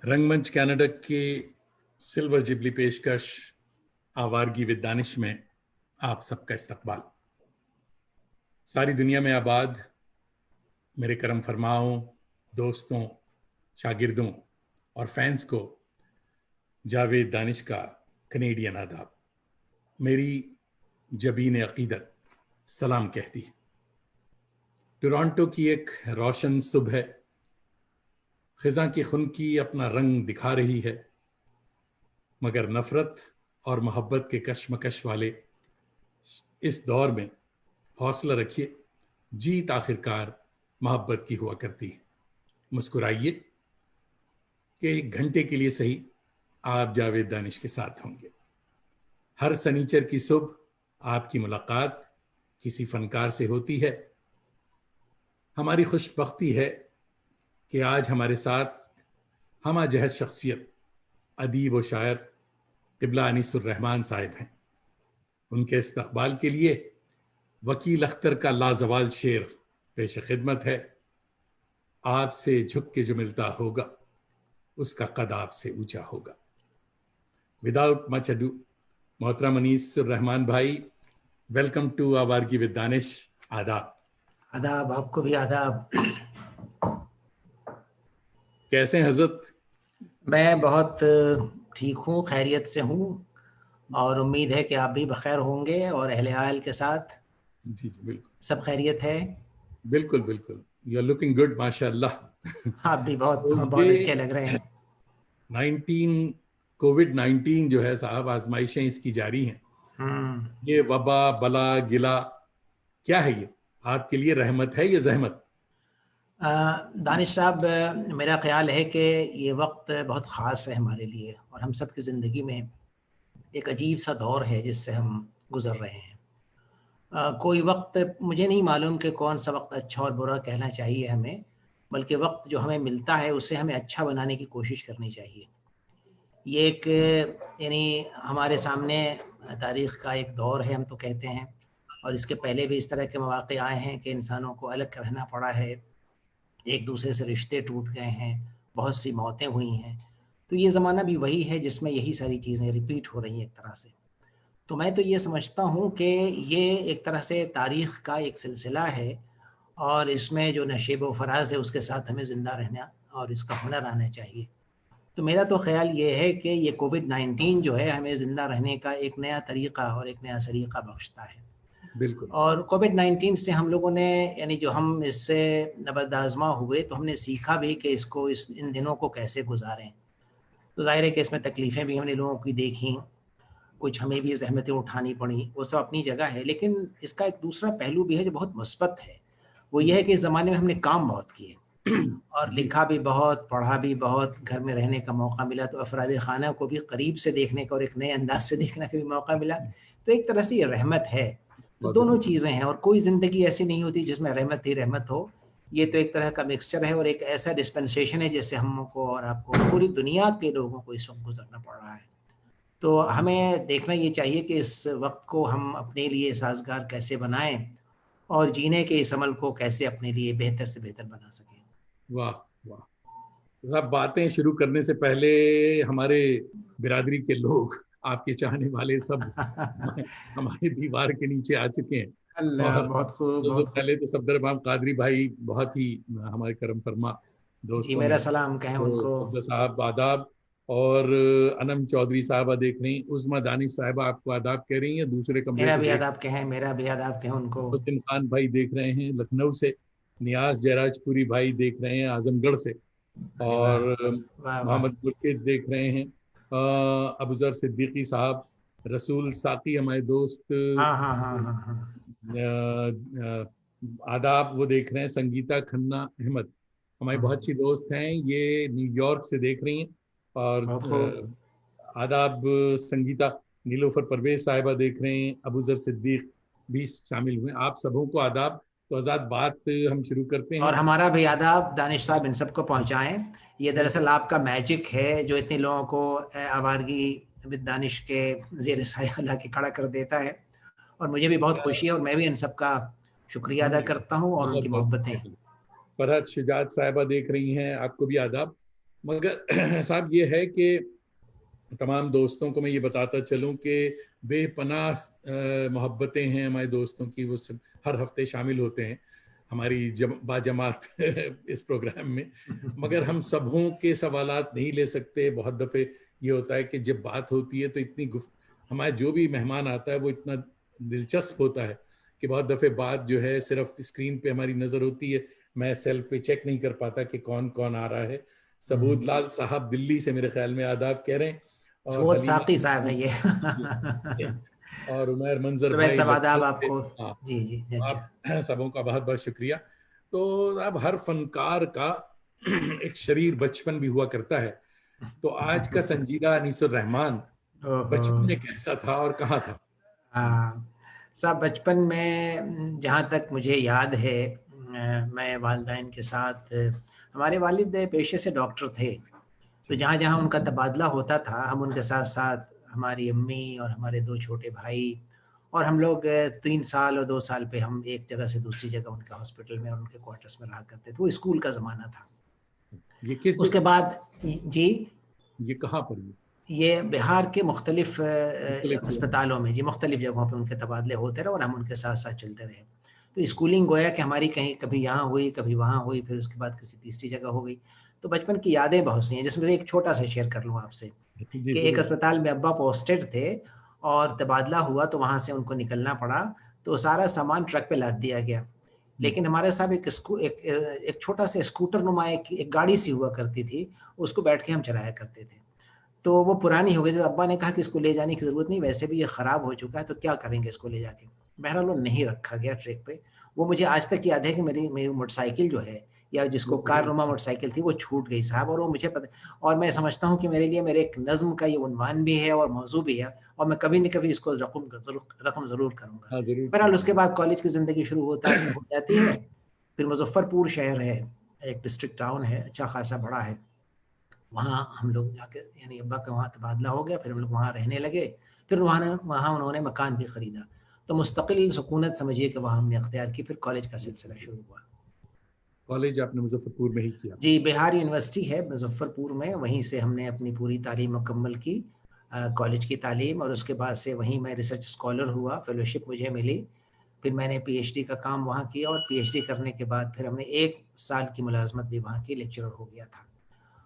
रंगमंच कनाडा के silver Ghibli पेशकश आवारगी विद दानिश में आप सबका इस्तकबाल। सारी दुनिया में आबाद मेरे करम फरमाओं, दोस्तों, शागिर्दों और फैंस को जावेद दानिश का कनेडियन आदाब। मेरी जबीन अकीदत सलाम कहती है। टोरंटो की एक रोशन सुबह खिज़ां की खुनकी अपना रंग दिखा रही है, मगर नफरत और मोहब्बत के कशमकश वाले इस दौर में हौसला रखिए, जीत आखिरकार मोहब्बत की हुआ करती है। मुस्कुराइए कि एक घंटे के लिए सही आप जावेद दानिश के साथ होंगे। हर सनीचर की सुबह आपकी मुलाकात किसी फनकार से होती है। हमारी खुशबख्ती है कि आज हमारे साथ हमा जहद शख्सियत अदीब व शायर क़िबला अनीसुर रहमान साहिब हैं। उनके इस्तकबाल के लिए वकील अख्तर का लाजवाल शेर पेश खिदमत है। आपसे झुक के जो मिलता होगा उसका कद आपसे ऊंचा होगा। विदाउट मच अडू, मोहतरम अनीसुर रहमान भाई, वेलकम टू आवारगी विद दानिश। आदाब। आदाब, आपको भी आदाब। कैसे हैं हजरत? मैं बहुत ठीक हूँ, खैरियत से हूँ और उम्मीद है कि आप भी बखैर होंगे और अहले आयल के साथ। जी जी बिल्कुल, सब खैरियत है। बिल्कुल बिल्कुल। यू आर लुकिंग गुड माशाअल्लाह। आप भी बहुत तो बहुत ये अच्छे लग रहे हैं। 19 जो है साहब, आजमाइशें इसकी जारी हैं। ये वबा बला गिला क्या है? ये आपके लिए रहमत है या जहमत? दानिश साहब, मेरा ख्याल है कि ये वक्त बहुत ख़ास है हमारे लिए और हम सब की ज़िंदगी में एक अजीब सा दौर है जिससे हम गुज़र रहे हैं। कोई वक्त मुझे नहीं मालूम कि कौन सा वक्त अच्छा और बुरा कहना चाहिए हमें, बल्कि वक्त जो हमें मिलता है उसे हमें अच्छा बनाने की कोशिश करनी चाहिए। ये एक यानी हमारे सामने तारीख़ का एक दौर है, हम तो कहते हैं, और इसके पहले भी इस तरह के मौक़े आए हैं कि इंसानों को अलग रहना पड़ा है, एक दूसरे से रिश्ते टूट गए हैं, बहुत सी मौतें हुई हैं। तो ये ज़माना भी वही है जिसमें यही सारी चीज़ें रिपीट हो रही हैं एक तरह से। तो मैं तो ये समझता हूँ कि ये एक तरह से तारीख़ का एक सिलसिला है और इसमें जो नशीब व फ़राज़ है उसके साथ हमें ज़िंदा रहना और इसका हुनर आना चाहिए। तो मेरा तो ख़्याल ये है कि ये कोविड-19 जो है हमें ज़िंदा रहने का एक नया तरीक़ा और एक नया सलीक़ा बख्शता है। बिल्कुल। और कोविड-19 से हम लोगों ने यानी जो हम इससे नबर्द-आज़मा हुए तो हमने सीखा भी कि इसको इन दिनों को कैसे गुज़ारें। तो ज़ाहिर है कि इसमें तकलीफ़ें भी हमने लोगों की देखी, कुछ हमें भी ज़हमतें उठानी पड़ी, वो सब अपनी जगह है। लेकिन इसका एक दूसरा पहलू भी है जो बहुत मुस्बत है। वो ये है कि इस ज़माने में हमने काम बहुत किए और जी। लिखा भी बहुत, पढ़ा भी बहुत, घर में रहने का मौका मिला तो अफ़राद ख़ाना को भी करीब से देखने का और एक नए अंदाज़ से देखने का भी मौका मिला। तो एक तरह से ये रहमत है। तो बहुत दोनों ज़रूरी। चीज़ें हैं और कोई ज़िंदगी ऐसी नहीं होती जिसमें रहमत ही रहमत हो। ये तो एक तरह का मिक्सचर है और एक ऐसा डिस्पेंसेशन है जैसे हमको और आपको, पूरी दुनिया के लोगों को इस वक़्त गुज़रना पड़ रहा है। तो हमें देखना ये चाहिए कि इस वक़्त को हम अपने लिए साज़गार कैसे बनाएँ और जीने के इस अमल को कैसे अपने लिए बेहतर से बेहतर बना सकें। वाह वाह साहब, बातें शुरू करने से पहले हमारे बिरादरी के लोग, आपके चाहने वाले सब हमारे दीवार के नीचे आ चुके हैं। अल्लाह, और बहुत खूब, तो बहुत खूब। पहले तो सफदर इमाम कादरी भाई बहुत ही हमारे करम फरमा जी, दोस्तों में मेरा है। सलाम कहें तो उनको। अब्दुल साहब आदाब। और अनम चौधरी साहबा देख रही, उस्मा दानिश साहबा आपको आदाब कह रही हैं, दूसरे कमरे मेरा से भी देख। आदाब कहें, मेरा भी आदाब कहें उनको। मोहसिन खान भाई देख रहे हैं लखनऊ से। नियाज जयराजपुरी भाई देख रहे हैं आजमगढ़ से। अरे वाह! और वाह, वाह! मोहम्मद मुर्शिद देख रहे हैं। अबूजर सिद्दीकी साहब, रसूल साकी हमारे दोस्त, हाँ, हाँ, हाँ, हाँ, हाँ। आदाब वो देख रहे हैं। संगीता खन्ना अहमद हमारी बहुत अच्छी दोस्त हैं, ये न्यूयॉर्क से देख रही हैं। और बहुत खूब। आदाब संगीता। नीलोफर परवेज साहिबा देख रहे हैं, अबूजर सिद्दीक भी शामिल हुए। आप सबों को आदाब। तो आजाद बात हम शुरू करते हैं। और हमारा भी आदाब दानिश साहब इन सबको पहुँचाएँ। ये बिल्कुल। दरअसल आपका मैजिक है जो इतने लोगों को आवारगी विद दानिश के ज़ेर साया ला के खड़ा कर देता है और मुझे भी बहुत खुशी है और मैं भी इन सबका शुक्रिया अदा हमें करता हूँ और बहुत उनकी बहुत मोहब्बतें। शुक्रिया। फरहत शुजात साहिबा देख रही हैं, आपको भी आदाब। मगर साहब ये है कि तमाम दोस्तों को मैं ये बताता चलूं कि बेपनाह मोहब्बतें हैं हमारे दोस्तों की, वो सब हर हफ्ते शामिल होते हैं हमारी बाजमात इस प्रोग्राम में। मगर हम सबों के सवालात नहीं ले सकते। बहुत दफ़े ये होता है कि जब बात होती है तो इतनी हमारे जो भी मेहमान आता है वो इतना दिलचस्प होता है कि बहुत दफ़े बात जो है सिर्फ स्क्रीन पे हमारी नज़र होती है, मैं सेल पे चेक नहीं कर पाता कि कौन कौन आ रहा है। सबूत लाल साहब दिल्ली से मेरे ख्याल में आदाब कह रहे हैं, और सोद हलीमा साकी साहब है ये। और उमर मंजर सुबह भाई सब आदाब लखनऊ से। आपको। हाँ, जी जी, अच्छा। आप सबों का बहुत बहुत शुक्रिया। तो अब हर फनकार का एक शरीर बचपन भी हुआ करता है। तो आज का संजीदा अनीसुर रहमान ओहो। बचपन में कैसा था और कहाँ था? हाँ साहब, बचपन में जहाँ तक मुझे याद है, मैं वालिदैन के साथ, हमारे वालिद पेशे से डॉक्टर थे, तो जहाँ जहाँ उनका तबादला होता था हम उनके साथ साथ, हमारी अम्मी और हमारे 2 छोटे भाई और हम लोग 3 साल और 2 साल पे हम एक जगह से दूसरी जगह उनके हॉस्पिटल में और उनके क्वार्टर्स में रहा करते थे। वो स्कूल का ज़माना था। ये किस उसके जगह? बाद जी, ये कहाँ पर? ये बिहार के मुख्तलिफ मुख्तलिफ अस्पतालों में, जी, मुख्तलिफ जगहों पे उनके तबादले होते रहे और हम उनके साथ-साथ चलते रहे। तो स्कूलिंग गोया कि हमारी कहीं कभी यहाँ हुई, कभी वहाँ हुई, फिर उसके बाद किसी तीसरी जगह हो गई। तो बचपन की यादें बहुत सी हैं, जिसमें से एक छोटा-सा शेयर कर लूँ आपसे जी कि एक जरूर। अस्पताल में अब्बा पोस्टेड थे और तबादला हुआ तो वहाँ से उनको निकलना पड़ा, तो सारा सामान ट्रक पे लाद दिया गया। लेकिन हमारे साहब एक छोटा-सा स्कूटर नुमा एक एक गाड़ी-सी हुआ करती थी, उसको बैठ के हम चलाया करते थे। तो वो पुरानी हो गई, तो अब्बा ने कहा कि इसको ले जाने की ज़रूरत नहीं, वैसे भी ये ख़राब हो चुका है, तो क्या करेंगे इसको ले जाके? बहरहाल वो नहीं रखा गया ट्रैक पे। वो मुझे आज तक याद है कि मेरी मेरी मोटरसाइकिल जो है, या जिसको कार-नुमा मोटरसाइकिल थी, वो छूट गई साहब, और वो मुझे पता, और मैं समझता हूँ कि मेरे लिए मेरे एक नज़्म का ये उन्वान भी है और मौज़ू भी है, और मैं कभी न कभी इसको रक़म ज़रूर करूँगा। हाँ जरूर बहरहाल उसके कीजिए। बाद कॉलेज की ज़िंदगी शुरू हो जाती है। फिर मुज़फ़्फ़रपुर शहर है, एक डिस्ट्रिक्ट टाउन है, अच्छा ख़ासा बड़ा है। वहाँ हम लोग जाके, यानी अब्बा का वहाँ तबादला हो गया, फिर हम लोग वहाँ रहने लगे। फिर वहाँ उन्होंने मकान भी खरीदा। तो मुस्तकिल सुकूनत समझिए कि वहाँ हमने अख्तियार की, फिर कॉलेज का सिलसिला शुरू हुआ। कॉलेज आपने मुजफ्फरपुर में ही किया? जी, बिहार यूनिवर्सिटी है मुज़फ़्फ़रपुर में, वहीं से हमने अपनी पूरी तालीम मुकम्मल की, कॉलेज की तालीम, और उसके बाद से वहीं मैं रिसर्च स्कॉलर हुआ, फेलोशिप मुझे मिली। फिर मैंने पीएचडी का काम वहाँ किया, और पीएचडी करने के बाद फिर हमने 1 साल की मुलाज़मत भी वहाँ की, लेक्चरर हो गया था।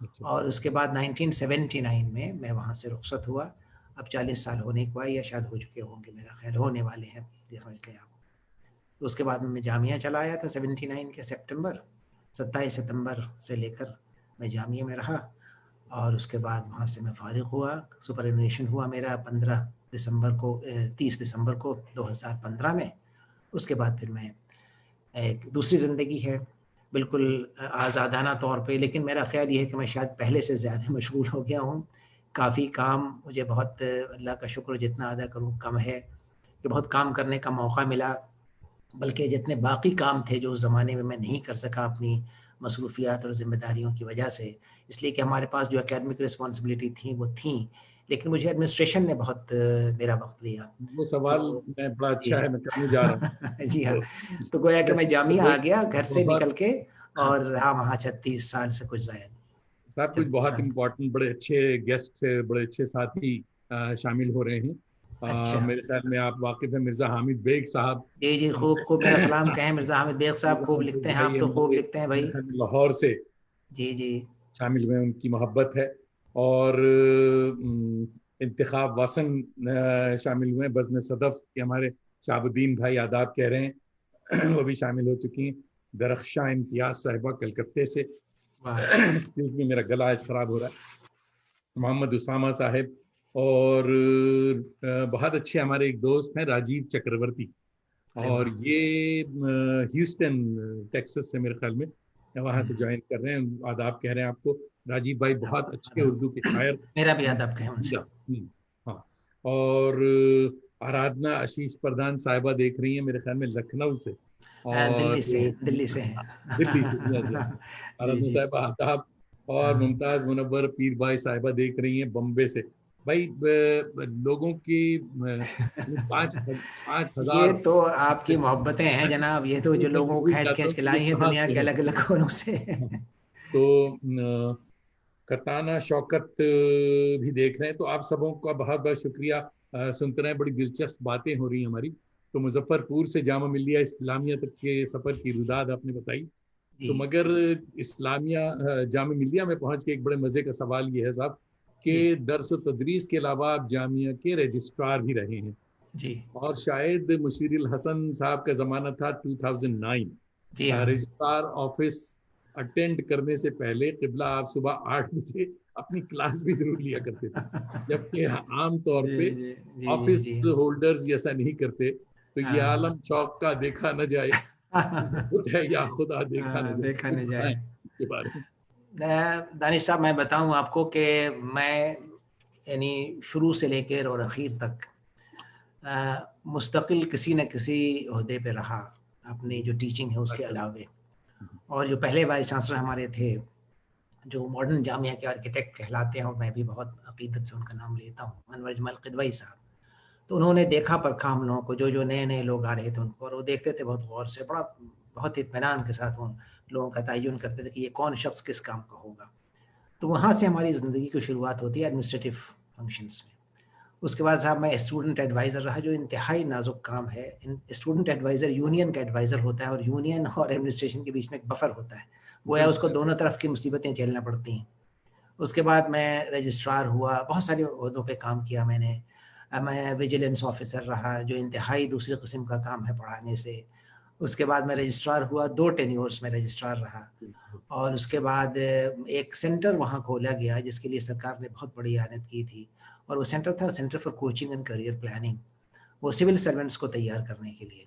अच्छा। और उसके बाद 1979 में मैं वहाँ से रुखसत हुआ। अब 40 साल होने को आए, या शायद हो चुके होंगे, मेरा ख़्याल होने वाले हैं, ये समझ लें आप। तो उसके बाद मैं जामिया चला आया था 79 के सितंबर, 27 सितंबर से लेकर मैं जामिया में रहा, और उसके बाद वहाँ से मैं फ़ारिग हुआ। सुपरएनुएशन हुआ मेरा 30 दिसंबर को 2015 में। उसके बाद फिर मैं, एक दूसरी ज़िंदगी है, बिल्कुल आज़ादाना तौर पे, लेकिन मेरा ख़्याल ये है कि मैं शायद पहले से ज़्यादा मशगूल हो गया हूँ। काफ़ी काम मुझे, बहुत अल्लाह का शुक्र जितना अदा करूँ कम है, कि बहुत काम करने का मौका मिला, बल्कि जितने बाकी काम थे जो उस ज़माने में मैं नहीं कर सका अपनी मसरूफ़ियात और ज़िम्मेदारियों की वजह से, इसलिए कि हमारे पास जो एकेडमिक रिस्पॉन्सिबिलिटी थी वो थीं, लेकिन मुझे एडमिनिस्ट्रेशन ने बहुत मेरा वक़्त लिया। वो सवाल तो मैं बड़ा अच्छा जी। है, मैं करने जा रहा हूँ। जी हाँ, तो तो गोया कि मैं तो जामिया आ बहुत गया घर से बहुत निकल के, और रहा वहाँ 36 साल से कुछ ज़ायद, साहब कुछ 36 बहुत साल। इम्पोर्टेंट बड़े अच्छे गेस्ट, बड़े अच्छे साथी शामिल हो रहे हैं। अच्छा। मेरे ख्याल में आप वाकिफ हैं मिर्ज़ा हामिद बेग साहब। जी, जी, खूब, खूब मेरा सलाम कहें मिर्ज़ा हामिद बेग साहब, मिर्ज़ा खूब हामिद लिखते हैं, आप भाई तो खूब हमारे लिखते हैं मेरे भई। ख्याल में लाहौर से जी, जी। शामिल हुए, उनकी मोहब्बत है। और इंतखाब वासन शामिल हुए, बज़्म सदफ के हमारे शाहबुद्दीन भाई आदाब कह रहे हैं। वो भी शामिल हो चुकी हैं। दरख्शां इम्तियाज साहिबा कलकत्ते से। वाह! एक्सक्यूज मी, मेरा गला आज खराब हो रहा है। मोहम्मद उसामा साहिब, और बहुत अच्छे हमारे एक दोस्त हैं राजीव चक्रवर्ती, अरे और वाह! ये ह्यूस्टन टेक्सास से मेरे ख्याल में वहाँ से हुँ, ज्वाइन कर रहे हैं। आदाब कह रहे हैं आपको। राजीव भाई आदाब, बहुत अच्छे आदाब। उर्दू के शायर, मेरा भी बहुत अदब कहें उनसे। पसंदीदा। हाँ। और आराधना आशीष प्रधान साहिबा देख रही हैं मेरे ख्याल में लखनऊ से, और दिल्ली से हैं, दिल्ली से हैं। दिल्ली से। जी हाँ, जी हाँ। जी, आराधना जी। साहिबा आदाब। और हाँ। मुमताज मुनव्वर पीर भाई साहिबा देख रही हैं बम्बे से। भाई लोगों की 5,000 ये तो आपकी मोहब्बतें हैं जनाब, ये तो जो मैं लोगों को भूल जाता खींच-खींच हूँ के कि ये लाई हैं कहाँ दुनिया से के हैं। अलग-अलग कोनों से। हाँ, तो कताना शौकत भी देख रहे हैं। तो आप सबों का बहुत बहुत शुक्रिया। सुनते रहे, बड़ी दिलचस्प बातें हो रही हैं हमारी। तो मुजफ्फरपुर से जामा मिल्लिया इस्लामिया तक के सफर की रुदाद आपने बताई। जी तो मगर इस्लामिया जामा मिल्लिया में पहुंच के एक बड़े मजे का सवाल ये है साहब जी कि दरस व तदरीस के अलावा आप जामिया के रजिस्ट्रार भी रहे हैं। जी और शायद मुशीर हसन साहब का जमाना था 2009। जी हाँ रजिस्ट्रार ऑफिस अटेंड करने से पहले किबला आप सुबह 8 बजे अपनी क्लास भी जरूर लिया करते थे, जबकि आम तौर जी पे जी जी ऑफिस जी होल्डर्स ऐसा नहीं करते। तो ये हाँ आलम चौक का देखा न जाए, खुद है या खुदा देखा न जाए। देखा कुछ नहीं बताएं जाए। इसके बारे में। दानिश साहब, मैं बताऊं आपको कि मैं यानी शुरू से लेकर और आखिर तक मुस्तकिल किसी न किसी ओहदे पे रहा, अपनी जो टीचिंग है उसके अलावे। और जो पहले वाइस चांसलर हमारे थे, जो मॉडर्न जामिया के आर्किटेक्ट कहलाते हैं, और मैं भी बहुत अकीदत से उनका नाम लेता हूँ, अनवर जमाल किदवई साहब। तो उन्होंने देखा परखा हम लोगों को, जो जो नए नए लोग आ रहे थे उनको, और वो देखते थे बहुत गौर से, बड़ा बहुत इत्मीनान के साथ वो लोगों का तयन करते थे कि ये कौन शख्स किस काम का होगा। तो वहाँ से हमारी ज़िंदगी की शुरुआत होती है एडमिनिस्ट्रेटिव फंक्शंस में। उसके बाद साहब मैं स्टूडेंट एडवाइज़र रहा, जो इंतहाई नाजुक काम है। स्टूडेंट एडवाइज़र यूनियन का एडवाइज़र होता है, और यूनियन और एडमिनिस्ट्रेशन के बीच में एक बफर होता है, गोया उसको दोनों तरफ की मुसीबतें झेलना पड़ती हैं। उसके बाद मैं रजिस्ट्रार हुआ, बहुत सारे ओहदों पे काम किया मैंने। मैं विजिलेंस ऑफिसर रहा, जो इंतहाई दूसरे किस्म का काम है पढ़ाने से। उसके बाद मैं रजिस्ट्रार हुआ, 2 टेन्योर्स में रजिस्ट्रार रहा। और उसके बाद एक सेंटर वहाँ खोला गया, जिसके लिए सरकार ने बहुत बड़ी आनत की थी, और वो सेंटर था centre for coaching and career planning, वो सिविल सर्वेंट्स को तैयार करने के लिए।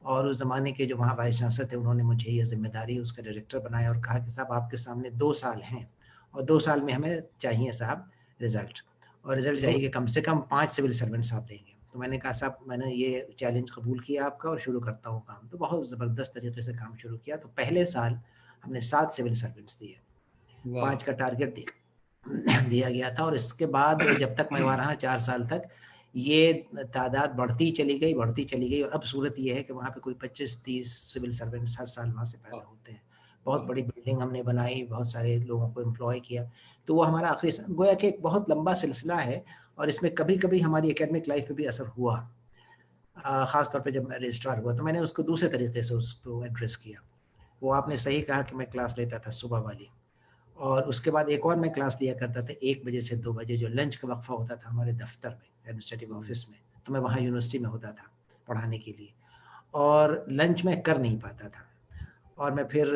और उस ज़माने के जो वहाँ वाइस चांसलर थे, उन्होंने मुझे ये ज़िम्मेदारी उसका डायरेक्टर बनाया, और कहा कि साहब आपके सामने 2 साल हैं, और 2 साल में हमें चाहिए साहब रिज़ल्ट, और रिज़ल्ट चाहिए कि कम से कम 5 सिविल सर्वेंट्स आप देंगे। तो मैंने कहा साहब, मैंने ये चैलेंज कबूल किया आपका, और शुरू करता हूँ काम। तो बहुत ज़बरदस्त तरीके से काम शुरू किया। तो पहले साल हमने 7 सिविल सर्वेंट्स दिए, 5 का टारगेट दिया गया था। और इसके बाद जब तक मैं वहाँ रहा 4 साल तक, ये तादाद बढ़ती चली गई, बढ़ती चली गई, और अब सूरत ये है कि वहाँ पे कोई 25-30 सिविल सर्वेंट्स हर साल वहाँ से पैदा होते हैं। बहुत बड़ी बिल्डिंग हमने बनाई, बहुत सारे लोगों को एम्प्लॉय किया। तो वो हमारा आखिरी गोया कि एक बहुत लंबा सिलसिला है, और इसमें कभी-कभी हमारी एकेडमिक लाइफ पे भी असर हुआ। ख़ास तौर पे जब मैं रजिस्ट्रार हुआ, तो मैंने उसको दूसरे तरीके से उसको एड्रेस किया। वो आपने सही कहा कि मैं क्लास लेता था सुबह वाली, और उसके बाद एक और मैं क्लास लिया करता था 1 बजे से 2 बजे, जो लंच का वक्फा होता था हमारे दफ्तर में, एडमिनिस्ट्रेटिव ऑफिस में। तो मैं वहाँ यूनिवर्सिटी में होता था पढ़ाने के लिए, और लंच में कर नहीं पाता था, और मैं फिर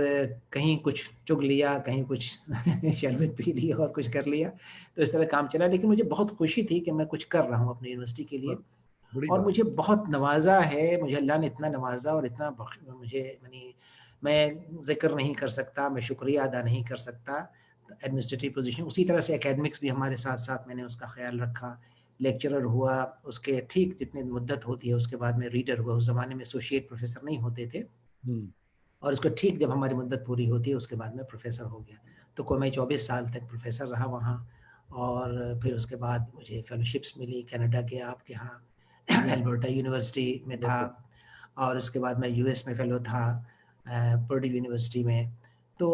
कहीं कुछ चुग लिया, कहीं कुछ शरबत पी लिया, और कुछ कर लिया। तो इस तरह काम चला, लेकिन मुझे बहुत खुशी थी कि मैं कुछ कर रहा हूँ अपनी यूनिवर्सिटी के लिए। बड़ी और बात। मुझे बहुत नवाजा है, मुझे अल्लाह ने इतना नवाजा, और इतना मुझे, यानी मैं जिक्र नहीं कर सकता, मैं शुक्रिया अदा नहीं कर सकता। एडमिनिस्ट्रेटिव पोजीशन, उसी तरह से एकेडमिक्स भी हमारे साथ साथ मैंने उसका ख्याल रखा। लेक्चरर हुआ, उसके ठीक जितनी मुद्दत होती है उसके बाद में रीडर हुआ। उस ज़माने में एसोसिएट प्रोफेसर नहीं होते थे, और उसको ठीक जब हमारी मुद्दत पूरी होती है उसके बाद में प्रोफेसर हो गया। तो को मैं 24 साल तक प्रोफेसर रहा वहाँ। और फिर उसके बाद मुझे फेलोशिप्स मिली कनाडा के, आपके यहाँ एल्बर्टा यूनिवर्सिटी में था, और उसके बाद मैं यूएस में फेलो था पर्ड्यू यूनिवर्सिटी में। तो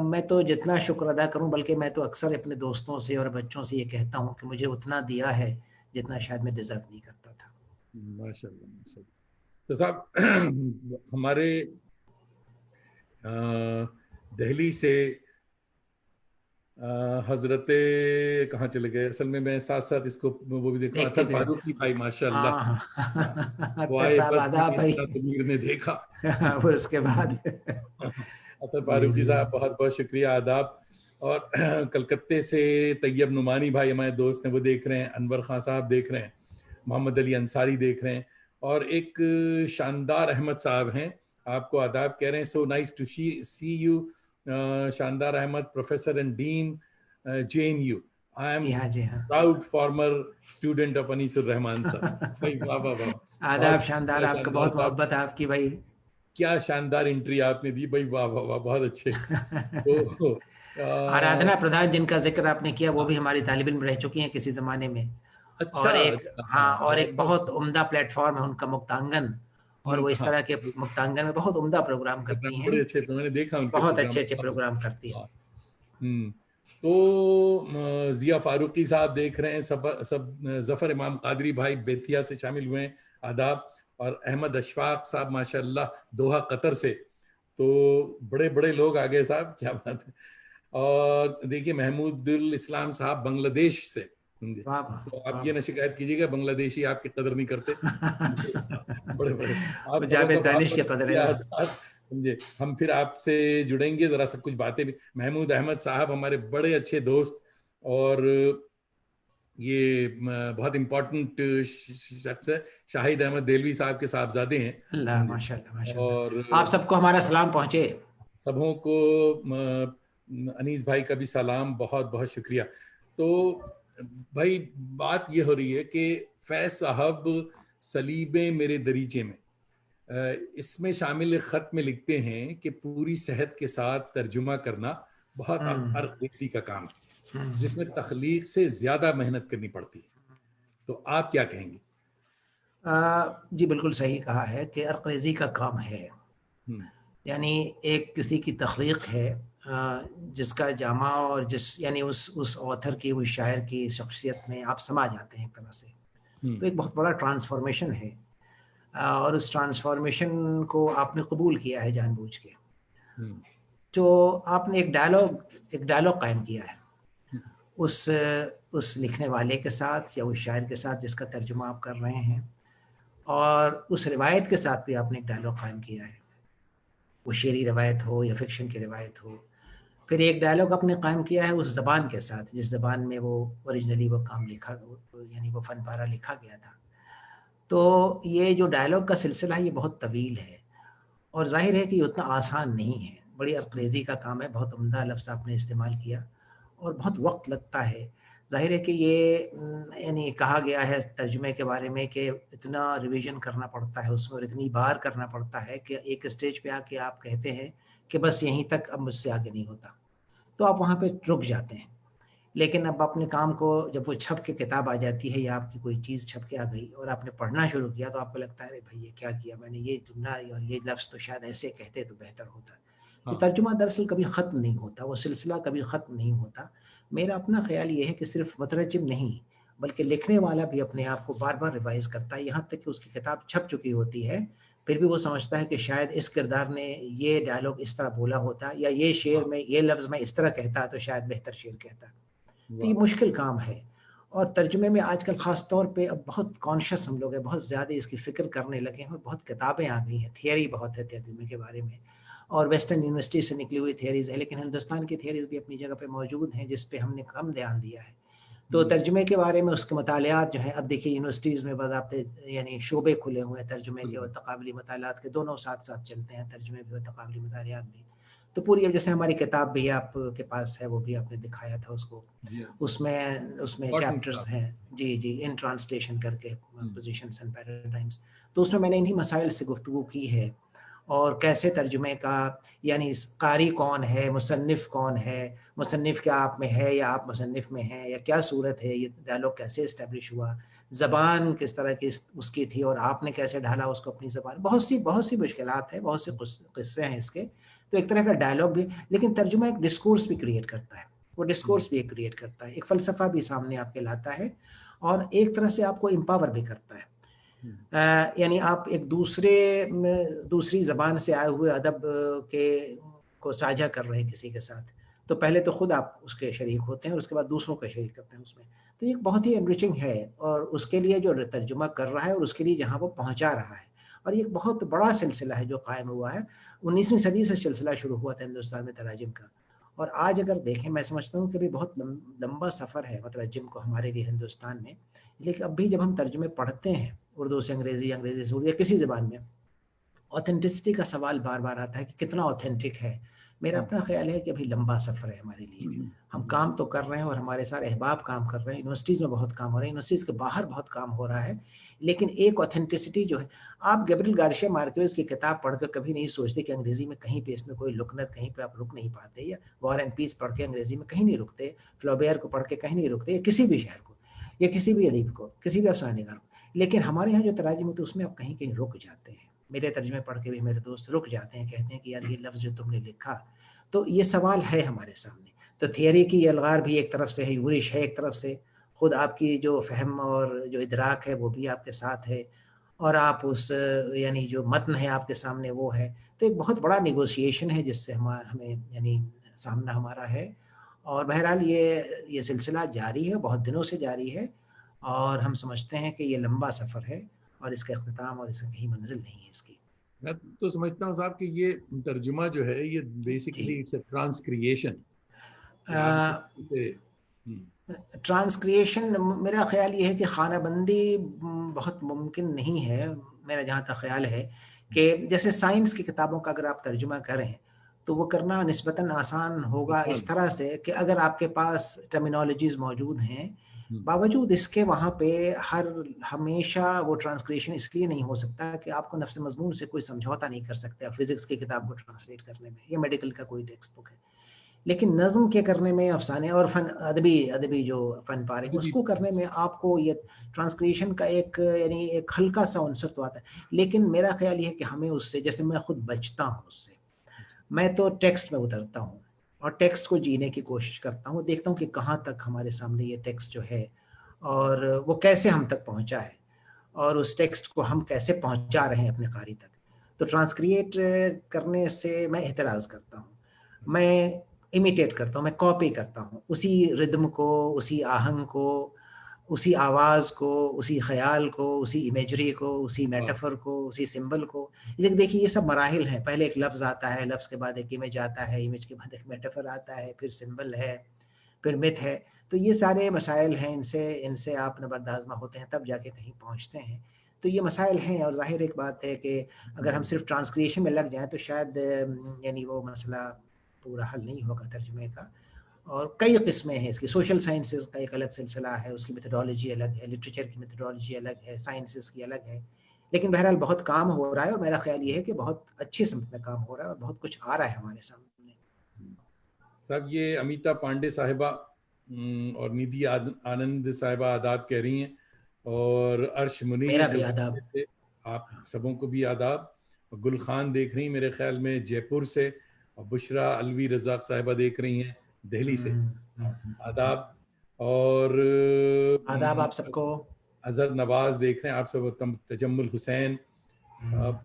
मैं तो जितना शुक्र अदा करूं, बल्कि मैं तो अक्सर अपने दोस्तों से और बच्चों से ये कहता हूं कि मुझे उतना दिया है जितना शायद मैं डिजर्व नहीं करता था। माशाल्लाह माशाल्लाह। तो साहब हमारे दिल्ली से हजरत कहाँ चले गए, असल में मैं साथ साथ इसको वो भी देख रहा हूँ, देखते अतर थे। फारूकी भाई माशाल्लाह। हाँ वो अत्तर आए साहब बस आदाब भाई। तमीर ने देखा। वो उसके बाद अतर जी फारूकी जी साहब बहुत बहुत शुक्रिया, आदाब। और कलकत्ते से तैयब नुमानी भाई हमारे दोस्त हैं, वो देख रहे हैं, अनवर खान साहब देख रहे हैं, मोहम्मद अली अंसारी देख रहे हैं, और एक शानदार अहमद साहब हैं, आपको आदाब कह रहे हैं। So nice to see you Shandar Ahmad, professor and dean JNU। I am जी हाँ जी हाँ। Proud former student of Anisur Rahman Sahab. भाई वाह वाह वाह, आदाब, बहुत शानदार, शुक्रिया, आपका शानदार बहुत साहब। मोहब्बत है आपकी भाई। क्या शानदार एंट्री आपने दी भाई, वाह वाह वाह, बहुत अच्छे। तो आराधना प्रधान जिनका जिक्र आपने किया, वो भी हमारी तालिब इल्म रह चुकी हैं किसी ज़माने में। अच्छा और एक, अच्छा, हाँ हाँ, और एक बहुत बहुत उम्दा प्लेटफॉर्म है उनका मुक्तांगन, और वो इस हाँ, तरह के मुक्तांगन में बहुत उम्दा प्रोग्राम करती हैं, बड़े अच्छे, मैंने देखा उनके बहुत प्रोग्राम। अच्छे अच्छे प्रोग्राम करती हैं। हाँ, हम्म। तो जिया फारूकी साहब देख रहे हैं, जफर इमाम कादरी भाई बेतिया से शामिल हुए हैं, आदाब। और अहमद अशफाक साहब माशाल्लाह दोहा कतर से, तो बड़े बड़े लोग आ गए साहब, क्या बात है। और देखिए महमूदुल इस्लाम साहब बांग्लादेश से, वाह वाह तो वाह आप ये ना शिकायत कीजिएगा बांग्लादेशी आपकी कदर नहीं करते। बड़े बड़े आप वो सबों का जावेद बहुत दानिश बहुत की कदर है शुक्रिया ना। आजाद। समझे, हम फिर आपसे जुड़ेंगे, जरा सब कुछ बातें भी। महमूद अहमद साहब हमारे बड़े अच्छे दोस्त, और ये बहुत इम्पोर्टेंट शख्स है, शाहिद अहमद देलवी साहब के साहबजादे हैं। अल्लाह माशाल्लाह माशाल्लाह, आप और सबको हमारा सलाम पहुंचे। सबों को अनीस भाई का भी सलाम, बहुत बहुत शुक्रिया। तो भाई बात ये हो रही है कि फैज साहब सलीबे मेरे दरीचे में, इसमें शामिल खत में लिखते हैं कि पूरी सेहत के साथ तर्जुमा करना बहुत अर्क का काम है, जिसमें तखलीक से ज्यादा मेहनत करनी पड़ती है। तो आप क्या कहेंगे? जी बिल्कुल सही कहा है कि अर्क़रेज़ी का काम है, हम्म, यानी एक किसी की तख्लीक है जिसका जामा और जिस यानी उस ऑथर की, उस शायर की शख्सियत में आप समा जाते हैं एक तरह से। हम्म, तो एक बहुत बड़ा ट्रांसफॉर्मेशन है, और उस ट्रांसफॉर्मेशन को आपने कबूल किया है जानबूझ के। हम्म, तो आपने एक डायलॉग कायम किया है हम्म, उस उस लिखने वाले के साथ या उस शायर के साथ जिसका तर्जुमा आप कर रहे हैं, और उस रिवायत के साथ भी आपने एक डायलॉग कायम किया है, वो शेरी रिवायत हो या फिक्शन की रिवायत हो। फिर एक डायलॉग आपने कायम किया है उस ज़बान के साथ जिस ज़बान में वो ओरिजिनली वो काम लिखा, यानी वो फ़न पारा लिखा गया था। तो ये जो डायलॉग का सिलसिला है ये बहुत तवील है, और ज़ाहिर है कि ये उतना आसान नहीं है, बड़ी अंग्रेज़ी का काम है, बहुत उम्दा लफ्ज़ आपने इस्तेमाल किया और बहुत वक़्त लगता है। ज़ाहिर है कि ये यानी कहा गया है तर्जुमे के बारे में कि इतना रिवीजन करना पड़ता है उसमें, और इतनी बार करना पड़ता है कि एक स्टेज पे आके आप कहते हैं कि बस यहीं तक, अब मुझसे आगे नहीं होता। तो आप वहाँ पे रुक जाते हैं। लेकिन अब अपने काम को जब वो छप के किताब आ जाती है या आपकी कोई चीज़ छप के आ गई और आपने पढ़ना शुरू किया, तो आपको लगता है अरे भाई ये क्या किया मैंने, ये जुमला और ये लफ्ज़ तो शायद ऐसे कहते तो बेहतर होता। तो हाँ, तर्जुमा दरअसल कभी ख़त्म नहीं होता, वो सिलसिला कभी ख़त्म नहीं होता। मेरा अपना ख़्याल ये है कि सिर्फ़ मुतरज्जिम नहीं, बल्कि लिखने वाला भी अपने आप को बार-बार रिवाइज़ करता है, यहाँ तक कि उसकी किताब छप चुकी होती है, फिर भी वो समझता है कि शायद इस किरदार ने ये डायलॉग इस तरह बोला होता, या ये शेर हाँ, में ये लफ्ज़ मैं इस तरह कहता तो शायद बेहतर शेर कहता। तो ये वाह, मुश्किल काम है, और तर्जुमे में आजकल ख़ास तौर पे अब बहुत कॉन्शियस हम लोग हैं, बहुत ज़्यादा इसकी फ़िक्र करने लगे हैं, और बहुत किताबें आ गई हैं, थियरी बहुत है तर्जुमे के बारे में, और वेस्टर्न यूनिवर्सिटी से निकली हुई थियरीज़ है, लेकिन हिंदुस्तान की थियरीज़ भी अपनी जगह पे मौजूद हैं, जिस पे हमने कम ध्यान दिया है। तो हम्म, तर्जुमे के बारे में उसके मुतालियात जो हैं, अब देखिए यूनिवर्सिटीज़ में बाज़ाब्ते यानी शोबे खुले हुए हैं तर्जुमे के और तक़ाबली मुतालात के, दोनों साथ-साथ चलते हैं, तर्जुमे भी और तक़ाबली मुतालियात भी। तो पूरी, अब जैसे हमारी किताब भी आपके पास है, वो भी आपने दिखाया था उसको, जी हाँ, उसमें उसमें इम्पोर्टेंट चैप्टर्स किताब। हैं। जी, जी, इन ट्रांसलेशन करके हम्म, पोज़ीशंस एंड पैराडाइम्स। तो उसमें मैंने इन्हीं मसाइल से गुफ्तगू की है, और कैसे तर्जुमे का, यानी क़ारी कौन है, मुसन्निफ़ कौन है, मुसन्निफ़ क्या आप में है या आप मुसन्निफ़ में हैं, या क्या सूरत है, ये डायलॉग कैसे एस्टेब्लिश हुआ, ज़बान किस तरह की उसकी थी और आपने कैसे ढाला उसको अपनी ज़बान। बहुत सी मुश्किलात हैं, बहुत से किस्से हैं इसके। तो एक तरह का डायलॉग भी, लेकिन तर्जुमा एक डिस्कोर्स भी क्रिएट करता है। वो डिस्कोर्स भी एक क्रिएट करता है, एक फ़लसफ़ा भी सामने आपके लाता है, और एक तरह से आपको एम्पावर भी करता है। हम्म, यानी आप एक दूसरी ज़बान से आए हुए अदब के को साझा कर रहे हैं किसी के साथ, तो पहले तो खुद आप उसके शरीक होते हैं और उसके बाद दूसरों का शरीक करते हैं उसमें। तो ये एक बहुत ही एनरिचिंग है, और उसके लिए जो तर्जुमा कर रहा है और उसके लिए जहाँ वो पहुँचा रहा है, और ये एक बहुत बड़ा सिलसिला है जो कायम हुआ है। 19वीं सदी से सिलसिला शुरू हुआ था हिंदुस्तान में तराजिम का, और आज अगर देखें, मैं समझता हूँ कि अभी बहुत लंबा सफ़र है मुतरज्जिम को हमारे लिए हिंदुस्तान में। लेकिन अब भी जब हम तर्जुमे पढ़ते हैं उर्दू से अंग्रेज़ी, अंग्रेज़ी से उर्दू, या किसी ज़बान में, ऑथेंटिसिटी का सवाल बार-बार आता है कि कितना ऑथेंटिक है। मेरा हाँ, अपना ख़्याल है कि अभी लंबा सफ़र है हमारे लिए। हम काम तो कर रहे हैं और हमारे सारे अहबाब काम कर रहे हैं, यूनिवर्सिटीज़ में बहुत काम हो रहा है, यूनिवर्सिटीज़ के बाहर बहुत काम हो रहा है। लेकिन एक ऑथेंटिसिटी जो है, आप गैब्रिएल गार्सिया मार्केज़ की किताब पढ़कर कभी नहीं सोचते कि अंग्रेज़ी में कहीं पे इसमें कोई लुकनत, कहीं पे आप रुक नहीं पाते, या वॉर एंड पीस पढ़ के अंग्रेज़ी में कहीं नहीं रुकते, फ्लॉबेयर को पढ़ के कहीं नहीं रुकते, या किसी भी शायर को, या किसी भी अदीब को, किसी भी अफ़सानेगार को। लेकिन हमारे यहाँ जो तराजुम होते हैं उसमें आप कहीं-कहीं रुक जाते हैं। मेरे तर्जुमे पढ़ के भी मेरे दोस्त रुक जाते हैं, कहते हैं कि यार ये लफ्ज़ जो तुमने लिखा, तो ये सवाल है हमारे सामने। तो थियरी की अलगार भी एक तरफ से है, यूरिश है एक तरफ से, खुद आपकी जो फ़हम और जो इदराक है वो भी आपके साथ है, और आप उस यानी जो मतन है आपके सामने वो है। तो एक बहुत बड़ा नेगोशिएशन है जिससे हमें यानी सामना हमारा है। और बहरहाल ये सिलसिला जारी है, बहुत दिनों से जारी है, और हम समझते हैं कि ये लंबा सफ़र है और इसका इख्तिताम और इसका कहीं मंज़िल नहीं है इसकी। मैं तो समझता हूँ साहब कि ये तर्जुमा जो है ये जी। बेसिकली इट्स अ ट्रांसक्रिएशन कि आप इसे अ, हम्म, ट्रांसक्रिएशन मेरा ख़्याल ये है कि ख़ानाबंदी बहुत मुमकिन नहीं है। मेरा जहाँ तक ख़्याल है कि जैसे साइंस की किताबों का अगर आप तर्जुमा करें, तो वो करना निस्बतन आसान होगा इस आसान तरह से कि अगर आपके पास टर्मिनोलॉजीज़ मौजूद हैं, हम्म, बावजूद इसके वहाँ पे हमेशा वो ट्रांसक्रिएशन इसलिए नहीं हो सकता कि आपको नफ़्स मज़मून से कोई समझौता नहीं कर सकते आप फ़िज़िक्स की किताब को ट्रांसलेट करने में या मेडिकल का कोई टेक्स्ट बुक है। लेकिन नज़्म के करने में, अफ़साने और फ़न अदबी अदबी जो फ़न पारे अभी भी उसको करने में आपको ये ट्रांसक्रिएशन का एक यानी एक हल्का-सा अनसर तो आता है। लेकिन मेरा ख़्याल ये है कि हमें उससे, जैसे मैं खुद बचता हूँ उससे, मैं तो टेक्स्ट में उतरता हूँ और टेक्स्ट को जीने की कोशिश करता हूँ, देखता हूँ कि कहाँ तक हमारे सामने ये टेक्स्ट जो है और वो कैसे हम तक पहुँचा है और उस टेक्स्ट को हम कैसे पहुँचा रहे हैं अपने क़ारी तक। तो ट्रांसक्रिएट करने से मैं एतराज़ करता हूँ। मैं इमिटेट करता हूँ, मैं कॉपी करता हूँ, उसी रिदम को, उसी आहंग को, उसी आवाज़ को, उसी ख़याल को, उसी इमेजरी को, उसी हाँ मेटाफ़र को, उसी सिंबल को। ये देखिए ये सब मराहिल हैं, पहले एक लफ्ज़ आता है, लफ्ज़ के बाद एक इमेज आता है, इमेज के बाद एक मेटाफ़र आता है, फिर सिंबल है, फिर मिथ है। तो ये सारे मसाइल हैं, इनसे इनसे आप नबर्द-आज़मा होते हैं, तब जाके कहीं पहुँचते हैं। तो ये मसाइल हैं और ज़ाहिर एक बात है कि अगर हम सिर्फ़ ट्रांसक्रिएशन में लग जाएँ तो शायद यानी वो मसला पूरा हल नहीं होगा तर्जुमे का। और कई किस्में हैं इसकी, सोशल साइंसेज़ का एक अलग सिलसिला है, उसकी मेथोडोलॉजी अलग है, लिटरेचर की मेथोडोलॉजी अलग है, साइंसेज़ की अलग है। लेकिन बहरहाल बहुत काम हो रहा है और मेरा ख़्याल ये है कि बहुत अच्छी समत में काम हो रहा है और बहुत कुछ आ रहा है हमारे सामने। साहब ये अमिता पांडे साहिबा और निधि आनंद साहिबा आदाब कह रही हैं और अर्श मुनीर मेरा भी कलकत्ते आदाब। से आप सबों को भी आदाब। और गुल खान देख रही हैं मेरे ख्याल में जयपुर से, और बुशरा अलवी रज़ाक साहिबा देख रही हैं दिल्ली से। आदाब। और आदाब आप सबको। अजहर नवाज देख रहे हैं आप सब, तजम्मुल हुसैन,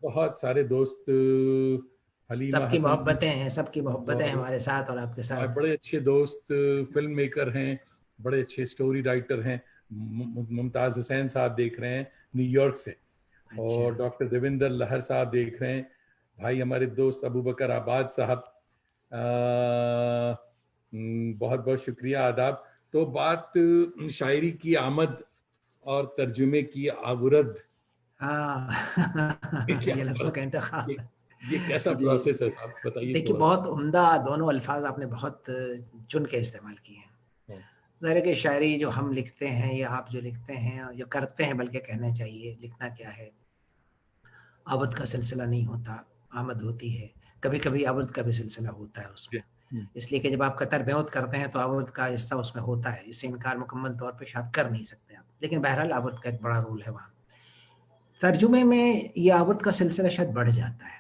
बहुत सारे दोस्त, हलीमा सबकी हसन, मोहब्बतें हैं, सबकी मोहब्बतें हैं और हमारे साथ और आपके हमारे साथ। बड़े अच्छे दोस्त फिल्म मेकर हैं, बड़े अच्छे स्टोरी राइटर हैं, मुमताज़ हुसैन साहब देख रहे हैं न्यूयॉर्क से, अच्छा। और डॉक्टर देवेंद्र लहर साहब देख रहे हैं, भाई हमारे दोस्त अबू बकर आबाद साहब, बहुत बहुत शुक्रिया, आदाब। तो बात शायरी की आमद और तर्जुमे की आवरद, हाँ क्या ये लफ्ज़ों का ये, इंतखाब। ये कैसा जी। प्रोसेस है साहब, बताइए देखिए थोड़ा सा। बहुत उम्दा दोनों अल्फ़ाज़ आपने बहुत चुन के इस्तेमाल किए हैं। हाँ, ज़ाहिर है कि शायरी जो हम लिखते हैं या आप जो लिखते हैं, जो करते हैं बल्कि कहना चाहिए, लिखना क्या है, आबद का सिलसिला नहीं होता, आमद होती है। कभी-कभी आबद का भी सिलसिला होता है उसमें। जी, हम्म, इसलिए कि जब आप कतर बेऊत करते हैं तो आबद का हिस्सा उसमें होता है, इससे इनकार मुकम्मल तौर पे शायद कर नहीं सकते आप। लेकिन बहरहाल आबद का एक बड़ा रोल है वहाँ। तर्जुमे में ये आबद का सिलसिला शायद बढ़ जाता है।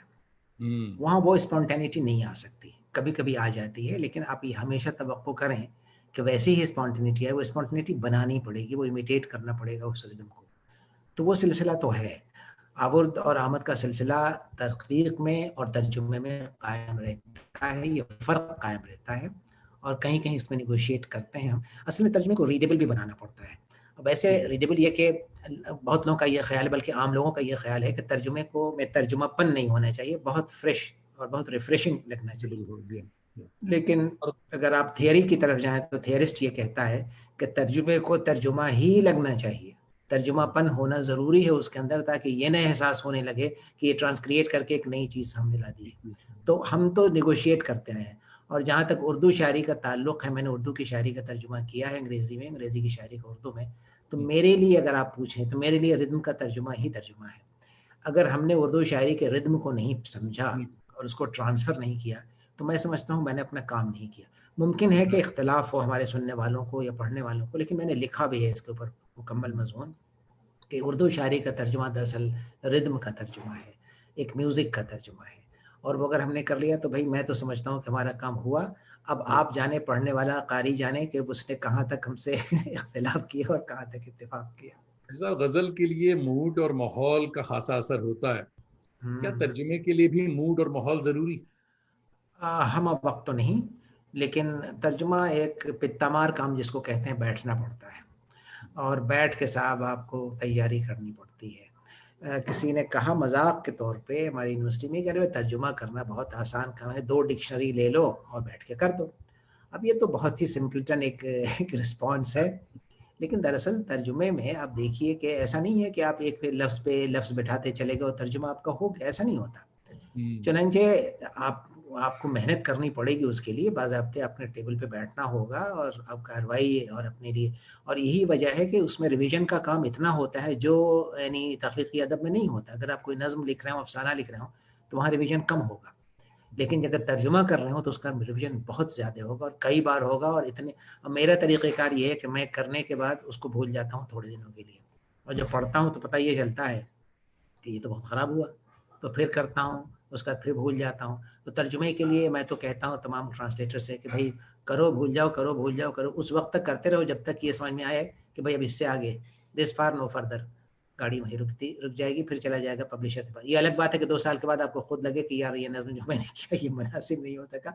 हम्म, वहाँ वो स्पॉन्टेनिटी नहीं आ सकती। कभी-कभी आ जाती है, लेकिन आप ये हमेशा तवक्को करें कि वैसी ही स्पॉन्टेनिटी है, वो स्पॉन्टेनिटी बनानी पड़ेगी, वो इमिटेट करना पड़ेगा उस रिदम को। तो वो सिलसिला तो है। आबुर्द और आमद का सिलसिला तख्लीक में और तर्जुमे में कायम रहता है, ये फ़र्क कायम रहता है और कहीं-कहीं इसमें नेगोशिएट करते हैं हम। असल में तर्जुमे को रीडेबल भी बनाना पड़ता है। अब ऐसे जी, रीडेबल ये कि बहुत लोगों का ये ख़्याल है, बल्कि आम लोगों का ये ख़्याल है कि तर्जुमे को में तर्जुमापन नहीं होना चाहिए, बहुत फ्रेश और बहुत रिफ्रेशिंग लगना जी, चाहिए। बिल्कुल, जी, जी। लेकिन और अगर आप थियरी की तरफ जाएँ तो थियरिस्ट ये कहता है कि तर्जुमे को तर्जुमा ही लगना चाहिए। तर्जुमापन होना ज़रूरी है उसके अंदर ताकि ये ना एहसास होने लगे कि ये ट्रांसक्रिएट करके एक नई चीज़ सामने ला दी है। तो हम तो नेगोशिएट करते आए हैं और जहाँ तक उर्दू शायरी का ताल्लुक है, मैंने उर्दू की शायरी का तर्जुमा किया है अंग्रेज़ी में, अंग्रेज़ी की शायरी का उर्दू में। तो मेरे लिए अगर आप पूछें तो मेरे लिए रिदम का तर्जुमा ही तर्जुमा है। अगर हमने उर्दू शायरी के रिदम को नहीं समझा और उसको ट्रांसफ़र नहीं किया, तो मैं समझता हूँ मैंने अपना काम नहीं किया। मुमकिन है कि इख्तिलाफ़ हो हमारे सुनने वालों को या पढ़ने वालों को, लेकिन मैंने लिखा भी है इसके ऊपर मुकम्मल मज़मून कि उर्दू शायरी का तर्जुमा दरअसल रिदम का तर्जुमा है, एक म्यूज़िक का तर्जुमा है और वो अगर हमने कर लिया तो भई मैं तो समझता हूँ कि हमारा काम हुआ अब आप जाने, पढ़ने वाला कारी जाने कि उसने कहाँ तक हमसे इख्तिलाफ किया और कहाँ तक इत्तेफाक किया। ऐसा गजल के लिए मूड और माहौल का खासा असर होता है। क्या हम्म। तर्जुमे के लिए भी मूड और माहौल जरूरी? हम अब वक्त तो नहीं, लेकिन तर्जुमा एक पित्तामार काम जिसको कहते हैं, बैठना पड़ता है और बैठ के साहब आपको तैयारी करनी पड़ती है। किसी ने कहा मजाक के तौर पे हमारी यूनिवर्सिटी में, कह रहे तर्जुमा करना बहुत आसान काम है, 2 डिक्शनरी ले लो और बैठ के कर दो। अब ये तो बहुत ही सिंपलटन एक रिस्पॉन्स है, लेकिन दरअसल तर्जुमे में आप देखिए कि ऐसा नहीं है कि आप एक लफ्ज़ पे लफ्ज़ बैठाते चले गए और तर्जुमा आपका हो गया, ऐसा नहीं होता। चुनांचे आप आपको मेहनत करनी पड़ेगी उसके लिए, बाज़ाब्ते अपने टेबल पे बैठना होगा और अब कार्रवाई और अपने लिए, और यही वजह है कि उसमें रिवीजन का काम इतना होता है जो यानी तहक़ीक़ी अदब में नहीं होता। अगर आप कोई नज़्म लिख रहे हो, अफ़साना लिख रहे हो, तो वहाँ रिवीजन कम होगा, लेकिन अगर तर्जुमा कर रहे हो तो उसका रिवीजन बहुत ज़्यादा होगा और कई बार होगा। और इतने, अब मेरा तरीक़ेकार ये है कि मैं करने के बाद उसको भूल जाता हूँ थोड़े दिनों के लिए, और जब पढ़ता हूँ तो पता ये चलता है कि ये तो बहुत ख़राब हुआ, तो फिर करता हूँ, उसके बाद फिर भूल जाता हूँ। तो तर्जुमे के लिए मैं तो कहता हूँ तमाम ट्रांसलेटर से कि भाई करो, भूल जाओ, करो, भूल जाओ, करो, उस वक़्त तक करते रहो जब तक ये समझ में आए कि भाई अब इससे आगे, दिस फार नो फर्दर, गाड़ी वहीं रुक जाएगी, फिर चला जाएगा पब्लिशर के पास। ये अलग बात है कि 2 साल के बाद आपको खुद लगे कि यार ये नज़्म जो मैंने किया ये मुनासिब नहीं हो सका।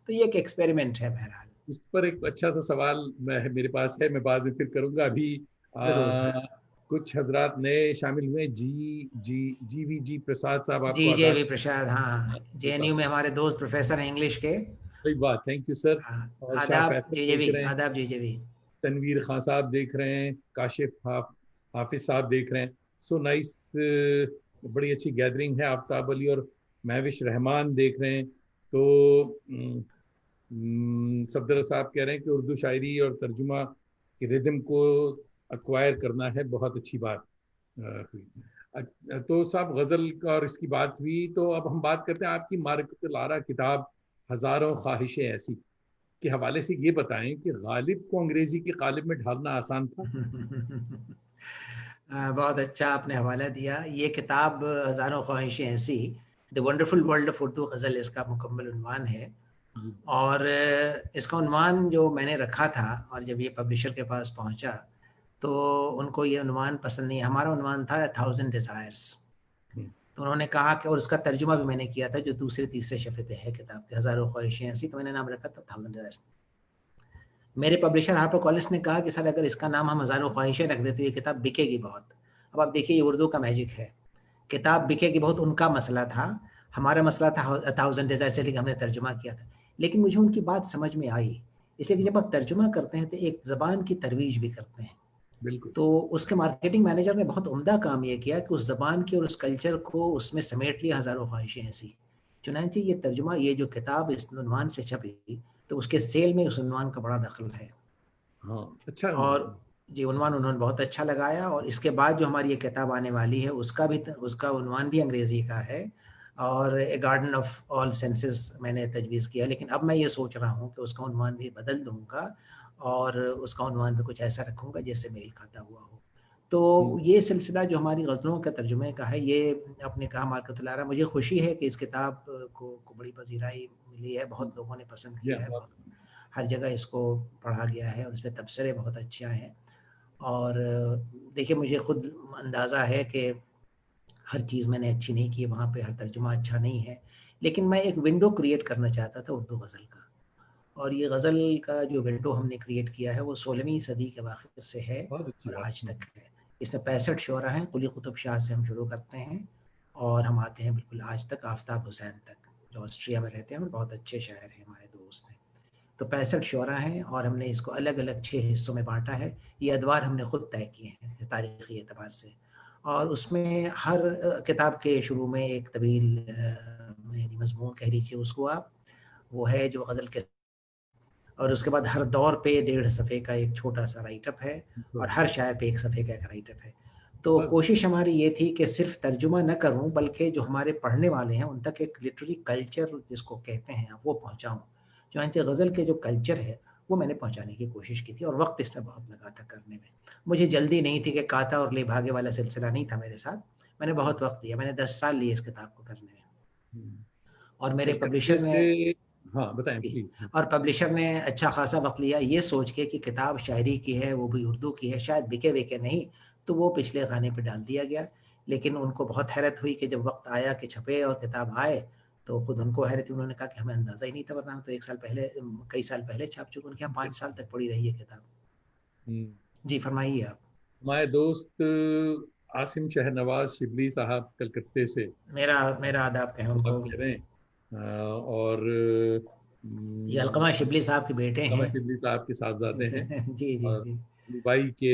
तो ये एक एक्सपेरिमेंट है बहरहाल। इस पर एक अच्छा सा सवाल मेरे पास है, मैं बाद में फिर करूंगा। अभी ज़रूर। कुछ हजरात नए शामिल हुए, जी प्रसाद साहब, आपको जी, आदाब। जेवी प्रसाद, हाँ, जेएनयू में हमारे दोस्त प्रोफ़ेसर हैं इंग्लिश के। सही बात, थैंक यू सर। हाँ, और शाह आदाब फैसल देख जेजेवी, रहे हैं, आदाब जेजेवी। तनवीर खान साहब देख रहे हैं, काशिफ हाफिज साहब देख रहे हैं। सो नाइस, बड़ी अच्छी गैदरिंग है। आफ्ताब अली और महविश रहमान देख रहे हैं। तो सफदर साहब कह रहे हैं कि उर्दू शायरी और तर्जुमा की रिदम को अक्वायर करना है, बहुत अच्छी बात हुई। तो साहब गजल का और इसकी बात हुई, तो अब हम बात करते हैं आपकी मारिफत लारा किताब हजारों ख्वाहिशें ऐसी के हवाले से। ये बताएं कि गालिब को अंग्रेजी के कालिब में ढालना आसान था? बहुत अच्छा आपने हवाला दिया। ये किताब हज़ारों ख्वाहिशें ऐसी, the wonderful world of Urdu ghazal इसका मुकम्मल उन्वान है। जी। और इसका उन्वान जो मैंने रखा था और जब ये पब्लिशर के पास पहुंचा तो उनको ये उन्वान पसंद नहीं, हमारा उन्वान था थाउजेंड डिज़ायर्स। हम्म, तो उन्होंने कहा कि, और उसका तर्जुमा भी मैंने किया था जो दूसरे तीसरे शफ़े पे है किताब के, हज़ारों ख्वाहिशें ऐसी, तो मैंने नाम रखा था थाउजेंड डिज़ायर्स। मेरे पब्लिशर हार्पर कॉलिन्स ने कहा कि सर अगर इसका नाम हम हज़ारों ख्वाहिशें रख दें तो ये किताब बिकेगी बहुत। अब आप देखिए ये उर्दू का मैजिक है, किताब बिकेगी बहुत उनका मसला था, हमारा मसला था थाउजेंड डिज़ायर से, लेकिन हमने तर्जुमा किया था। लेकिन मुझे उनकी बात समझ में आई, इसलिए कि जब आप तर्जुमा करते हैं तो एक ज़बान की तरोीज भी करते हैं। बिल्कुल। तो उसके मार्केटिंग मैनेजर ने बहुत उम्दा काम ये किया कि उस ज़बान की और उस कल्चर को उसमें समेट लिया, हज़ारों ख्वाहिशें ऐसी। चुनांचे ये तर्जुमा, ये जो किताब इस उन्वान से छपी, तो उसके सेल में उस उन्वान का बड़ा दखल है। हाँ, अच्छा और उन्वान। जी, उन्वान उन्होंने बहुत अच्छा लगाया, और इसके बाद जो हमारी ये किताब आने वाली है उसका उन्वान भी अंग्रेज़ी का है, और ए गार्डन ऑफ ऑल सेंसेस मैंने तजवीज़ किया। लेकिन अब मैं ये सोच रहा हूँ कि उसका उन्वान भी बदल दूँगा और उसका उन्वान भी कुछ ऐसा रखूँगा जिससे मेल खाता हुआ हो। तो ये सिलसिला जो हमारी ग़ज़लों के तर्जुमे का है, ये आपने कहा मार्केट लारा, मुझे खुशी है कि इस किताब को बड़ी पज़ीराई मिली है, बहुत लोगों ने पसंद ये किया है, बहुत। बहुत हर जगह इसको पढ़ा गया है और इसमें तबसरे बहुत अच्छे आए हैं। और देखिए मुझे खुद अंदाज़ा है कि हर चीज़ मैंने अच्छी नहीं की है वहाँ पे, हर तर्जुमा अच्छा नहीं है। लेकिन मैं एक विंडो क्रिएट करना चाहता था उर्दू गज़ल का, और ये गज़ल का जो विंडो हमने क्रिएट किया है वो 16वीं सदी के आखिर से है बहुत अच्छी और बात। आज तक है। इसमें 65 शुअरा हैं, कुली कुतुब शाह से हम शुरू करते हैं और हम आते हैं बिल्कुल आज तक, आफ़ताब हुसैन तक, जो ऑस्ट्रिया में रहते हैं और बहुत अच्छे शायर हैं, हमारे दोस्त हैं। तो 65 शुअरा हैं और हमने इसको अलग-अलग 6 हिस्सों में बाँटा है। ये अदवार हमने खुद तय किए हैं तारीख़ी एतबार से, और उसमें हर किताब के शुरू में एक तवील यानी मज़मून कह लीजिए उसको आप, वो है जो गज़ल के, और उसके बाद हर दौर पे 1.5 सफ़े का एक छोटा-सा राइट-अप है, और बहुत हर शायर पे 1 सफ़े का एक राइट-अप है। तो बहुत। कोशिश हमारी ये थी कि सिर्फ़ तर्जुमा ना करूँ, बल्कि जो हमारे पढ़ने वाले हैं उन तक एक लिटरेरी कल्चर जिसको कहते हैं आप, वो पहुँचाऊँ। चुनांचे गज़ल के जो कल्चर है वो मैंने पहुँचाने की कोशिश की थी, और वक़्त इसमें बहुत लगा था करने में। मुझे जल्दी नहीं थी कि काता और ले भागे वाला सिलसिला नहीं था मेरे साथ। मैंने बहुत वक़्त लिया, मैंने 10 साल लिए इस किताब को करने में। और मेरे एक तरीके पब्लिशर ने, से हाँ बताएं जी, प्लीज। और पब्लिशर ने अच्छा खासा वक़्त लिया ये सोच के कि किताब शायरी की है, वो भी उर्दू की है, शायद बिके-विके नहीं, तो वो पिछले खाने पे डाल दिया गया। लेकिन उनको बहुत हैरत हुई कि जब वक़्त आया कि छपे और किताब आए, तो खुद उनको हैरत हुई। उन्होंने कहा कि हमें अंदाज़ा ही नहीं था, वरना हम तो 1 साल पहले कई साल पहले छाप चुके हैं। उनके यहाँ 5 साल तक पड़ी रही है किताब। हम्म, जी, फरमाइए आप। हमारे दोस्त आसिम शहनवाज शिबली साहब कलकत्ते से मेरा मेरा आदाब कहें उनको बात भी। कर रहे हैं। और ये अलकमा शिबली साहब के बेटे अल्लामा हैं। शिबली साहब के साहबजादे हैं जी, जी, और जी। रुबाई के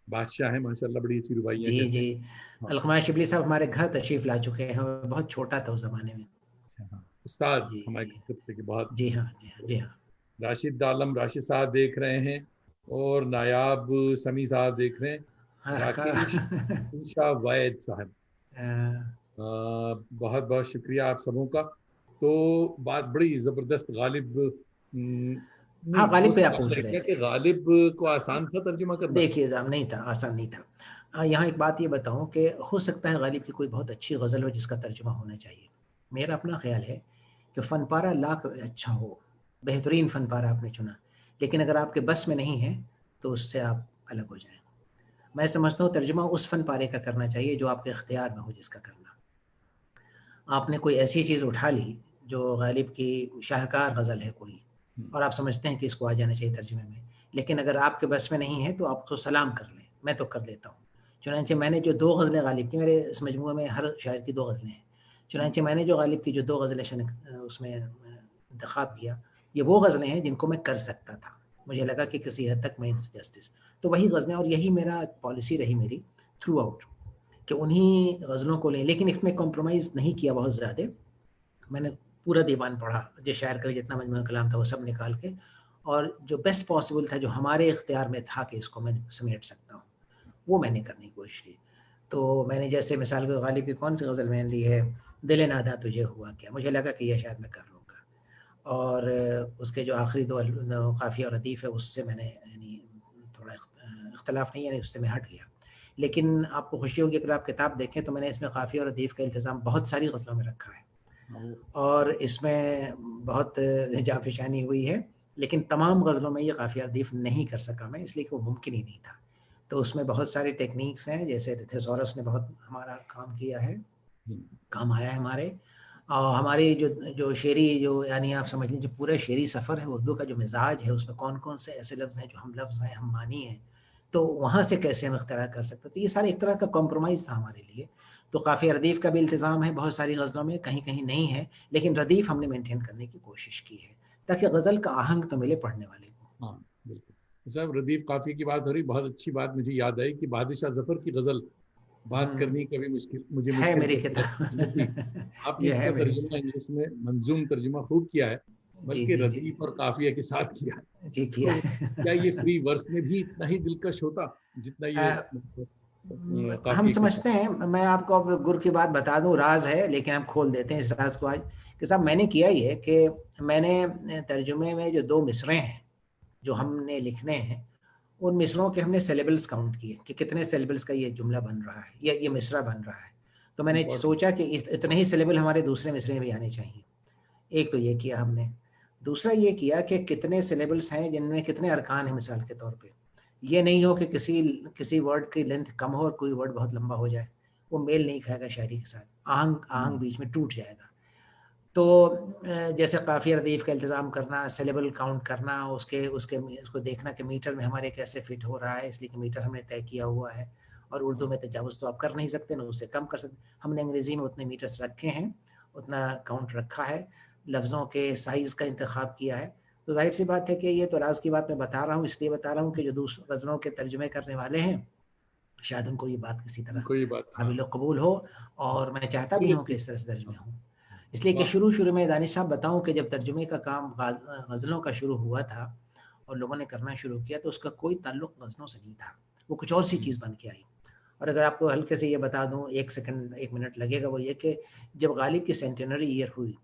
बादशाह हैं, माशाल्लाह बड़ी अच्छी रुबाइयाँ जी, कहते जी। हैं। हाँ। अलकमा शिबली साहब हमारे घर तशरीफ़ ला चुके हैं और बहुत छोटा था उस ज़माने में। अच्छा, हाँ उस्ताद जी, हमारे कलकत्ते के बहुत। जी हाँ, जी हाँ, जी हाँ। राशिद आलम राशिद साहब देख रहे हैं और नायाब समी साहब देख रहे हैं। राकेश ईशा वैद साहब, अ, बहुत बहुत शुक्रिया आप सबों का। तो बात बड़ी जबरदस्त गालिब, हाँ, नहीं वो गालिब पे आप सवाल पूछ है रहे क्या थे। कि गालिब को आसान था तर्जुमा करना? देखिए ज़ाम नहीं था, आसान नहीं था। यहाँ एक बात ये बताऊँ कि हो सकता है गालिब की कोई बहुत अच्छी ग़ज़ल हो जिसका तर्जुमा होना चाहिए। मेरा अपना ख़्याल है कि फ़नपारा लाख अच्छा हो, बेहतरीन फ़नपारा आपने चुना, लेकिन अगर आपके बस में नहीं है, तो उससे आप अलग हो जाएँ। मैं समझता हूँ तर्जुमा उस फ़नपारे का करना चाहिए जो आपके इख्तियार में हो जिसका करना। आपने कोई ऐसी चीज़ उठा ली, जो गालिब की शाहकार ग़ज़ल है कोई हम्म, और आप समझते हैं कि इसको आ जाना चाहिए तर्जुमे में। लेकिन अगर आपके बस में नहीं है तो आप तो सलाम कर लें, मैं तो कर लेता हूँ। चुनांचे मैंने जो 2 ग़ज़लें गालिब की मेरे इस मजमूए में हर शायर की 2 ग़ज़लें हैं। चुनांचे मैंने जो गालिब की जो 2 ग़ज़लें उसमें इंतख़ाब किया, ये वो ग़ज़लें हैं जिनको मैं कर सकता था। मुझे लगा कि किसी हद तक मैं इट्स जस्टिस। तो वही ग़ज़लें और यही मेरा पॉलिसी रही मेरी थ्रू आउट कि उन्हीं ग़ज़लों को लें, लेकिन इसमें कॉम्प्रोमाइज़ नहीं किया बहुत ज़्यादा। मैंने पूरा दीवान पढ़ा, जिस शायर का जितना मजमूआ कलाम था वो सब निकाल के और जो बेस्ट पॉसिबल था, जो हमारे इख्तियार में था कि इसको मैं समेट सकता हूँ, वो मैंने करने की कोशिश की। तो मैंने जैसे मिसाल के गालिब की कौन-सी ग़ज़ल मैंने ली है, दिल नादा तुझे हुआ क्या, मुझे लगा कि ये शायद मैं कर लूँगा और उसके जो आखिरी 2 काफ़िया और रदीफ़ है उससे मैंने यानी थोड़ा इख्तिलाफ़ नहीं यानी उससे मैं हट गया। लेकिन आपको खुशी होगी अगर आप किताब देखें तो मैंने इसमें काफ़िया और रदीफ़ का इल्तिज़ाम बहुत सारी ग़ज़लों में रखा है। हाँ, और इसमें बहुत जाफ़िशानी हुई है, लेकिन तमाम ग़ज़लों में ये काफ़िया अदीफ़ नहीं कर सका मैं इसलिए कि वो मुमकिन ही नहीं था। तो उसमें बहुत सारी टेक्नीक्स हैं, जैसे थिसॉरस ने बहुत हमारा काम किया है, हम्म, काम आया है हमारे हमारी जो जो शेरी जो यानी आप समझ लीजिए पूरा शेरी सफ़र है, उर्दू का जो मिज़ाज है, उसमें कौन-कौन से ऐसे लफ्ज़ हैं जो हम लफ्ज़ हैं, हम मानी हैं, तो वहाँ से कैसे हम इख्तिरा कर सकते हैं। तो ये सारे एक तरह का कॉम्प्रोमाइज़ था हमारे लिए। तो काफ़िया रदीफ़ का भी इल्तिज़ाम है बहुत सारी ग़ज़लों में, कहीं-कहीं नहीं है, लेकिन रदीफ़ हमने मेंटेन करने की कोशिश की है, ताकि ग़ज़ल का आहंग तो मिले पढ़ने वाले को। हाँ बिल्कुल। साहब रदीफ काफी की बात हो रही, बहुत अच्छी बात मुझे याद आई कि बहादुर शाह जफर की गजल बात हुँ, करनी कभी मुश्किल, मुझे है मुश्किल मेरी पड़ती है। किताब आपने ये है इसका मेरी तर्जुमा इंग्लिश में मंजूम तर्जुमा खूब किया है, जी, बल्कि जी, जी। रदीफ और काफिया के साथ किया है। जी, किया तो क्या ये है। फ्री वर्स में भी इतना ही दिलकश होता जितना ये अ, हम काफिया के साथ? समझते हैं मैं आपको अब गुर की बात बता दूँ, राज़ है लेकिन हम खोल देते हैं इस राज़ को आज कि साहब मैंने किया ये कि मैंने तर्जुमे में जो 2 मिसरे हैं, जो हमने लिखने हैं, उन मिसरों के हमने सिलेबल्स काउंट किए कि कितने सिलेबल्स का ये जुमला बन रहा है, ये मिसरा बन रहा है। तो मैंने इम्पोर्टेंट। सोचा कि इतने ही सिलेबल हमारे दूसरे मिसरे में भी आने चाहिए। एक तो ये किया हमने। दूसरा ये किया कि कितने सिलेबल्स हैं जिनमें कितने अरकान हैं मिसाल के तौर पे। ये नहीं हो कि किसी किसी वर्ड की लेंथ कम हो और कोई वर्ड बहुत लंबा हो जाए। वो मेल नहीं खाएगा शायरी के साथ। आहंग आहंग बीच में टूट जाएगा। तो जैसे काफ़िया रदीफ़ का इल्तिज़ाम करना, सिलेबल काउंट करना, उसके उसके उसको देखना कि मीटर में हमारे कैसे फिट हो रहा है, इसलिए कि मीटर हमने तय किया हुआ है और उर्दू में तजावुज़ तो आप कर नहीं सकते, ना उससे कम कर सकते। हमने अंग्रेज़ी में उतने मीटर्स रखे हैं, उतना काउंट रखा है, लफ्ज़ों के साइज़ का इंतख़ाब किया है। तो ज़ाहिर-सी बात है कि ये तो राज़ की बात मैं बता रहा हूँ, इसलिए बता रहा हूँ कि जो ग़ज़लों के तर्जुमे करने वाले हैं, शायद उनको ये बात किसी तरह कोई बात, हाँ। काबिल-क़बूल हो और मैं चाहता भी चलिए हूँ कि ठीक। इस तरह से तर्जुमे हाँ, हों। इसलिए कि वाह। शुरू-शुरू में दानिश साहब बताऊँ कि जब तर्जुमे का काम ग़ज़लों का शुरू हुआ था और लोगों ने करना शुरू किया तो उसका कोई ताल्लुक ग़ज़लों से नहीं था। वो कुछ और सी हम्म, चीज़ बन के आई। और अगर आपको हल्के से ये बता दूँ 1 सेकंड 1 मिनट लगेगा वो ये कि जब गालिब की सेंटेनरी ईयर हुई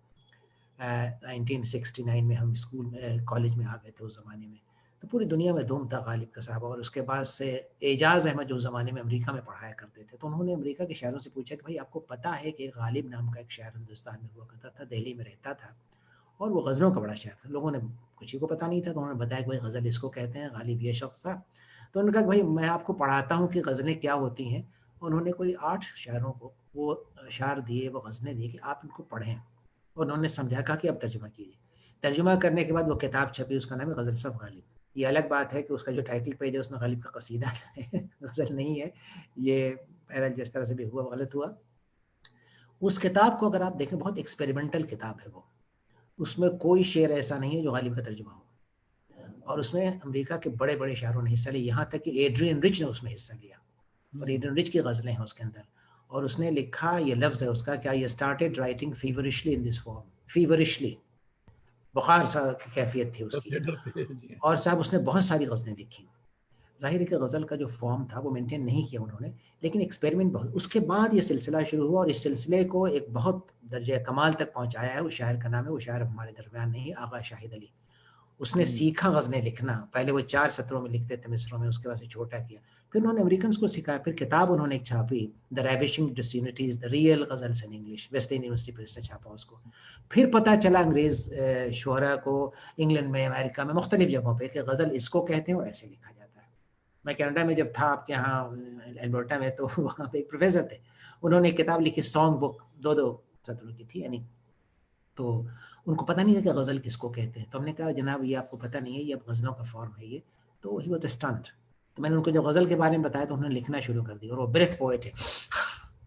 1969 में हम स्कूल में कॉलेज में आ गए थे उस ज़माने में। तो पूरी दुनिया में धूम था गालिब का साहब और उसके बाद से एजाज़ अहमद जो उस ज़माने में अमेरिका में पढ़ाया करते थे, तो उन्होंने अमेरिका के शायरों से पूछा कि भाई आपको पता है कि गालिब नाम का एक शायर हिंदुस्तान में हुआ करता था, दिल्ली में रहता था और वो गज़लों का बड़ा शायर था। लोगों ने किसी को पता नहीं था, तो उन्होंने बताया कि भाई गज़ल इसको कहते हैं, गालिब ये शख्स था। तो उन्होंने कहा कि भाई मैं आपको पढ़ाता हूँ कि गज़लें क्या होती हैं। उन्होंने कोई 8 शायरों को वो अशआर दिए, वो गज़लें दी कि आप इनको पढ़ें। और उन्होंने समझा, कहा कि अब तर्जुमा कीजिए। तर्जुमा करने के बाद वो किताब छपी, उसका नाम है गज़ल सफ़ गालिब। ये अलग बात है कि उसका जो टाइटल पेज है उसमें गालिब का कसीदा है, गज़ल नहीं है। ये बहरहाल जिस तरह से भी हुआ, गलत हुआ। उस किताब को अगर आप देखें, बहुत एक्सपेरिमेंटल किताब है वो। उसमें कोई शेर ऐसा नहीं है जो गालिब का तर्जुमा हो, और उसमें अमेरिका के बड़े-बड़े शायरों ने हिस्सा लिया, यहाँ तक कि एड्रियन रिच ने उसमें हिस्सा लिया, और एड्रियन रिच की गज़लें हैं उसके अंदर। और उसने लिखा, ये लफ्ज़ है उसका, कि I started writing feverishly in this form, feverishly, बुखार सा की कैफियत थी उसकी। डरते डरते जी हाँ। और साहब उसने बहुत सारी गज़लें लिखी। ज़ाहिर है कि गज़ल का जो फ़ॉर्म था वो मेंटेन नहीं किया उन्होंने, लेकिन एक्सपेरिमेंट बहुत। उसके बाद ये सिलसिला शुरू हुआ, और इस सिलसिले को एक बहुत दर्जे कमाल तक पहुँचाया है। उस शायर का नाम है, वो शायर अब हमारे दरमियान नहीं, आगा शाहिद अली। उसने सीखा गज़लें लिखना, पहले वो 4 सत्रों में लिखते थे मिसरों में, उसके बाद से छोटा किया। फिर उन्होंने अमेरिकन्स को सिखाया, फिर किताब उन्होंने एक छापी, the ravishing disunities, the real ghazals in English, western university press ने छापा उसको। फिर पता चला अंग्रेज़ शुअरा को इंग्लैंड में, अमेरिका में, मुख्तलिफ जगहों पे, कि गज़ल इसको कहते हैं और ऐसे लिखा जाता है। मैं कनाडा में जब था आपके यहाँ एल्बर्टा में, तो वहाँ पे एक प्रोफ़ेसर थे, उन्होंने एक किताब लिखी, सॉन्ग बुक, 2-2 सत्रों की थी यानी। तो उनको पता नहीं था कि गज़ल किसको कहते हैं। तो हमने कहा, जनाब ये आपको पता नहीं है, ये अब गज़लों का फ़ॉर्म है ये। तो ही वाज़ स्टन्ड। तो मैंने उनको जब गज़ल के बारे में बताया, तो उन्होंने लिखना शुरू कर दिया, और वो ब्रेथ पोएट है।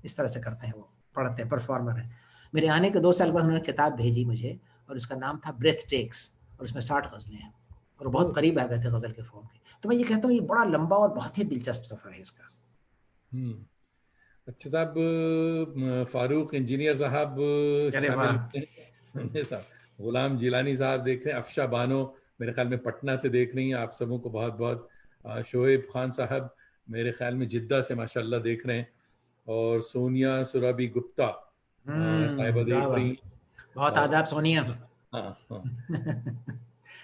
इस तरह से करते हैं वो, पढ़ते हैं, परफ़ॉर्मर है। मेरे आने के 2 साल बाद उन्होंने किताब भेजी मुझे, और उसका नाम था ब्रेथ टेक्स, और उसमें 60 गज़लें हैं, और वो बहुत करीब आ गए थे गज़ल के फ़ॉर्म के। तो मैं ये कहता हूँ, ये बड़ा लंबा और बहुत ही दिलचस्प सफ़र है इसका। अच्छा साहब, फारूक इंजीनियर साहब अरे शामिल वाह! हुए हैं साहब, गुलाम जिलानी साहब देख रहे हैं, अफशा बानो मेरे ख्याल में पटना से देख रही हैं, आप सबों को बहुत बहुत। शोएब खान साहब मेरे ख्याल में जिद्दा से माशाल्लाह देख रहे हैं, और सोनिया सुराबी गुप्ता साहिबा वाह, देख वाह! रही हैं, बहुत और आदाब सोनिया। हाँ हाँ,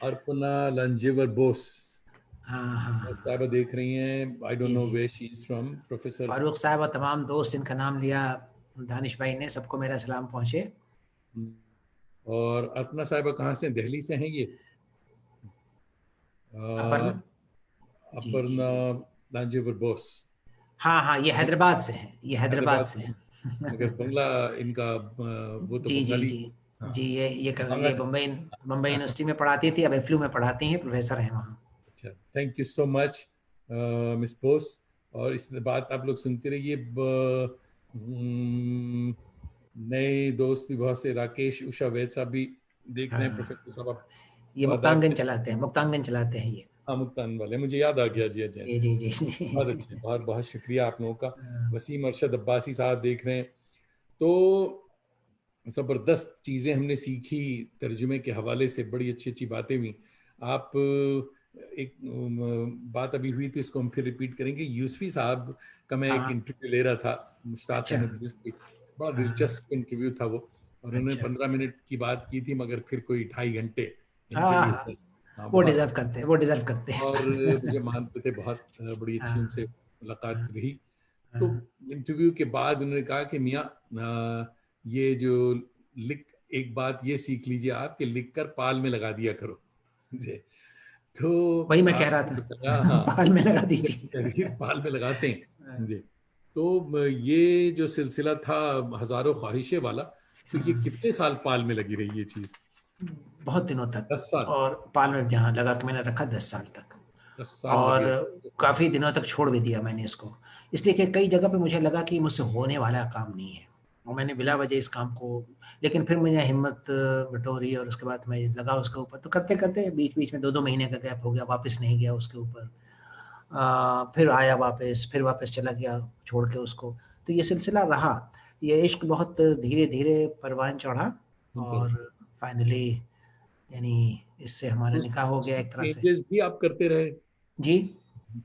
अर्पना लंजेवर बोस हाँ, हाँ, हाँ। साहिबा देख रही हैं। आई डोंट जी, नो जी। Where she is from professor. Farooq साहब और तमाम दोस्त जिनका नाम लिया दानिश भाई ने, सबको मेरा सलाम पहुँचे। और अर्पना साहिबा कहाँ से हैं? दिल्ली से हैं ये। अपर्णा? जी, जी, अपर्णा जी। लांजेवर बोस हाँ, हाँ, ये हैदराबाद से हैं, ये हैदराबाद हैदराबाद से से, हैं। मगर बंगला इनका वो तो जी, जी, बंगाली। जी। हाँ, जी, ये बांग्ला। बम्बई यूनिवर्सिटी में पढ़ाती थी, अब एफलू में पढ़ाती हैं, प्रोफ़ेसर हैं वहाँ। अच्छा, thank you so much miss Bose. और इस बात आप लोग सुनते रहिए। नए दोस्त भी बहुत से, राकेश उषा वैद साहब भी देख रहे हैं। हाँ, प्रोफेसर साहब आप ये आदाब मुक्तांगन चलाते हैं ये। मुल्तान वाले, मुझे याद आ गया जी अजय। जी, जी, जी, बहुत अच्छे, जी। बहुत बहुत शुक्रिया आप लोगों का। हाँ, वसीम अरशद अब्बासी साहब देख रहे हैं। तो ज़बरदस्त चीज़ें हमने सीखी, तर्जुमे के हवाले से बड़ी अच्छी अच्छी बातें हुई। आप एक बात अभी हुई तो इसको हम फिर रिपीट करेंगे। यूसुफी साहब का मैं एक हाँ, इंटरव्यू ले रहा था, मुश्ताक अच्छा। अहमद यूसुफी, बड़ा हाँ, हाँ, दिलचस्प इंटरव्यू था वो। और उन्होंने अच्छा। 15 मिनट की बात की थी, मगर फिर कोई 2.5 घंटे हाँ, इंटरव्यू हाँ, था। हाँ, बहुत। वो डिज़र्व करते हैं और इसका। मुझे मानते थे बहुत, बड़ी अच्छी हाँ, उनसे मुलाकात हाँ, रही। तो हाँ। इंटरव्यू के बाद उन्होंने कहा कि मियाँ, ये जो लिख एक बात ये सीख लीजिए आप, कि लिख कर पाल में लगा दिया करो जी। तो वही मैं कह रहा आपने बताया, था। हाँ, पाल में लगा जब दीजिए। तहरीर पाल में लगाते हैं हाँ, जी। तो ये जो सिलसिला था हजारों ख्वाहिशें वाला, तो ये हाँ। कितने साल पाल में लगी रही ये चीज? बहुत दिनों तक। 10 साल। और पाल में जहाँ लगा के मैंने रखा 10 साल तक। 10 साल और लगे। काफ़ी दिनों तक छोड़ भी दिया मैंने इसको। इसलिए कि कई जगह पे मुझे लगा कि मुझसे होने वाला काम नहीं है, और मैंने बिला वजह इस काम को, लेकिन फिर मुझे हिम्मत बटोरी, और उसके बाद मैं लगा उसके ऊपर। तो करते-करते बीच-बीच में 2-2 महीने का गैप हो गया, वापस नहीं गया उसके ऊपर। फिर आया वापस, फिर वापस चला गया छोड़ के उसको। तो ये सिलसिला रहा। ये इश्क बहुत धीरे-धीरे परवान चढ़ा, और फाइनली यानी इससे हमारा तो निकाह हो गया उसमें एक तरह से। चेंजेस भी आप करते रहे? जी,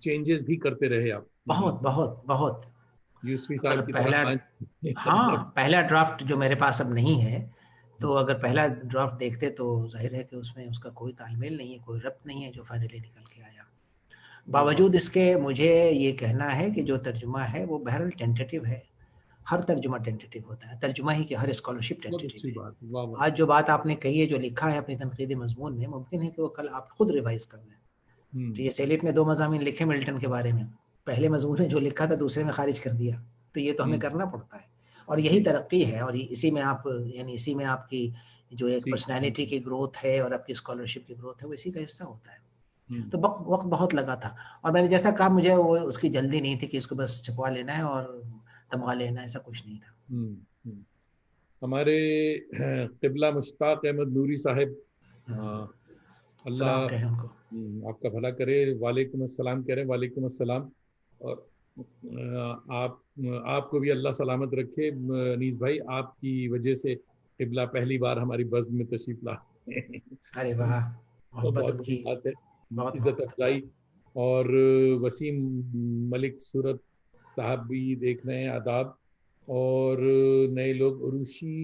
चेंजेस भी करते रहे आप? बहुत, बहुत, बहुत। यूसुफी अगर साहब की तरह पहला आज हाँ, पहला ड्राफ्ट जो मेरे पास अब नहीं है, तो जी। अगर पहला ड्राफ्ट देखते तो ज़ाहिर है कि उसमें उसका कोई तालमेल नहीं है, कोई रब्त नहीं है जो फाइनली निकल के आया। वाह। बावजूद इसके मुझे ये कहना है कि जो तर्जुमा है वो बहरहाल टेंटेटिव है, हर तर्जुमा टेंटेटिव होता है, तर्जुमा ही कि हर स्कॉलरशिप बहुत टेंटेटिव अच्छी है। बात, वाह वाह। आज जो बात आपने कही है, जो लिखा है अपनी तनकीदी मजमून में, मुमकिन है कि वो कल आप खुद रिवाइज कर दें। तो ये सेलिट ने 2 मज़ामीन लिखे मिल्टन के बारे में, पहले मज़मून में जो लिखा था दूसरे में खारिज कर दिया, तो ये तो हमें करना पड़ता है और यही जी, तरक्की है और इसी में आप यानी इसी में आपकी जो एक सीख पर्सनैलिटी की ग्रोथ है और आपकी स्कॉलरशिप की ग्रोथ है, वो इसी का हिस्सा होता है। हुँ, तो वक़्त बहुत लगा था और मैंने जैसा कहा, मुझे वो उसकी जल्दी नहीं थी कि इसको बस छपवा लेना है और तमगा लेना है, ऐसा कुछ नहीं था। हुँ, हुँ। हमारे क़िबला मुश्ताक अहमद नूरी साहिब, अ, अल्लाह सलाम कहें उनको। आपका भला करे, वालेकुम अस्सलाम कह रहे हैं, वालेकुम अस्सलाम। और आप आपको भी अल्लाह सलामत रखे। अनीस भाई, आपकी वजह से क़िबला पहली बार हमारी बज़्म में तशरीफ़ ला रहे हैं। अरे वाह! तो मोहब्बत बहुत बड़ी उनकी, बात है, बहुत इज़्ज़त मोहब्बत। अफ़ज़ाई। और वसीम मलिक सूरत साहब भी देख रहे हैं, आदाब। और नए लोग, अरूशी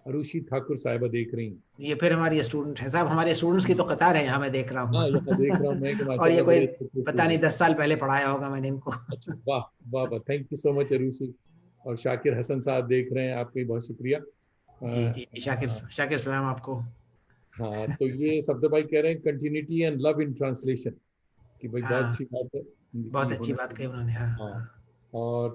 अरूशी ठाकुर साहिबा देख रही हैं। ये फिर हमारी स्टूडेंट है साहब, हमारे स्टूडेंट्स की तो कतार है यहाँ, मैं देख रहा हाँ, हूँ। यहाँ देख रहा हूँ मैं कि और ये माशाल्लाह कोई बड़े अच्छे पता नहीं स्टूडेंट। 10 साल पहले पढ़ाया होगा मैंने इनको। अच्छा, वाह वाह वाह, थैंक यू सो मच अरूशी। और शाकिर हसन साहब देख रहे हैं, आपका भी बहुत शुक्रिया। जी, जी, शाकिर हाँ शाकिर सलाम आपको। हाँ, तो ये सफदर भाई कह रहे हैं continuity and love in translation, कि भाई बहुत हाँ, अच्छी बात है, बहुत कि अच्छी होना बात कही चाहिए। उन्होंने। हाँ, हाँ। हाँ। और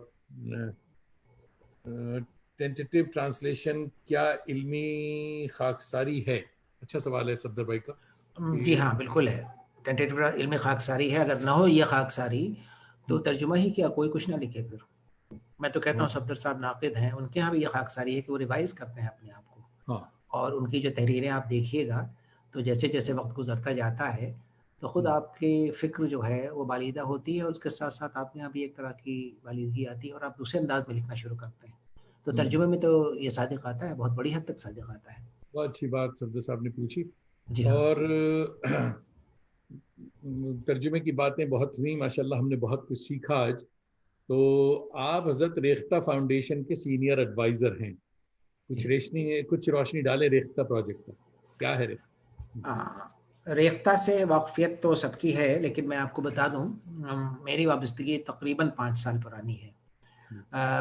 टेंटेटिव ट्रांसलेशन क्या इल्मी खाकसारी है? अच्छा सवाल है सफदर भाई का जी कि हाँ, बिल्कुल है। टेंटेटिव इल्म खाकसारी है, अगर ना हो ये खाकसारी, तो तर्जुमा ही क्या, कोई कुछ ना लिखे फिर। मैं तो कहता हाँ हूँ सफदर साहब नाक़िद हैं, उनके यहाँ भी ये खाकसारी है कि वो रिवाइज़ करते हैं अपने आप को। हाँ। और उनकी जो तहरीरें आप देखिएगा, तो जैसे-जैसे वक़्त गुज़रता जाता है, तो खुद हम्म, आपकी फ़िक्र जो है वो बालिदा होती है और उसके साथ-साथ आप में यहाँ भी एक तरह की बालिदगी आती है और आप दूसरे अंदाज़ में लिखना शुरू करते हैं। तो हम्म। तर्जुमे में तो ये सादिक़ आता है, बहुत बड़ी हद तक सादिक़ आता है। बहुत अच्छी बात सफदर साहब ने पूछी। जी हाँ। और तर्जुमे की बातें बहुत हुई माशाल्लाह, हमने बहुत कुछ सीखा आज। तो आप हजरत रेख्ता फाउंडेशन के सीनियर एडवाइजर हैं, जी। कुछ रोशनी डालें रेख्ता प्रोजेक्ट पर, क्या है रेख्ता? रेख्ता से वाक़फ़ियत तो सबकी है, लेकिन मैं आपको बता दूँ, मेरी वाबस्तगी तकरीबन 5 साल पुरानी है।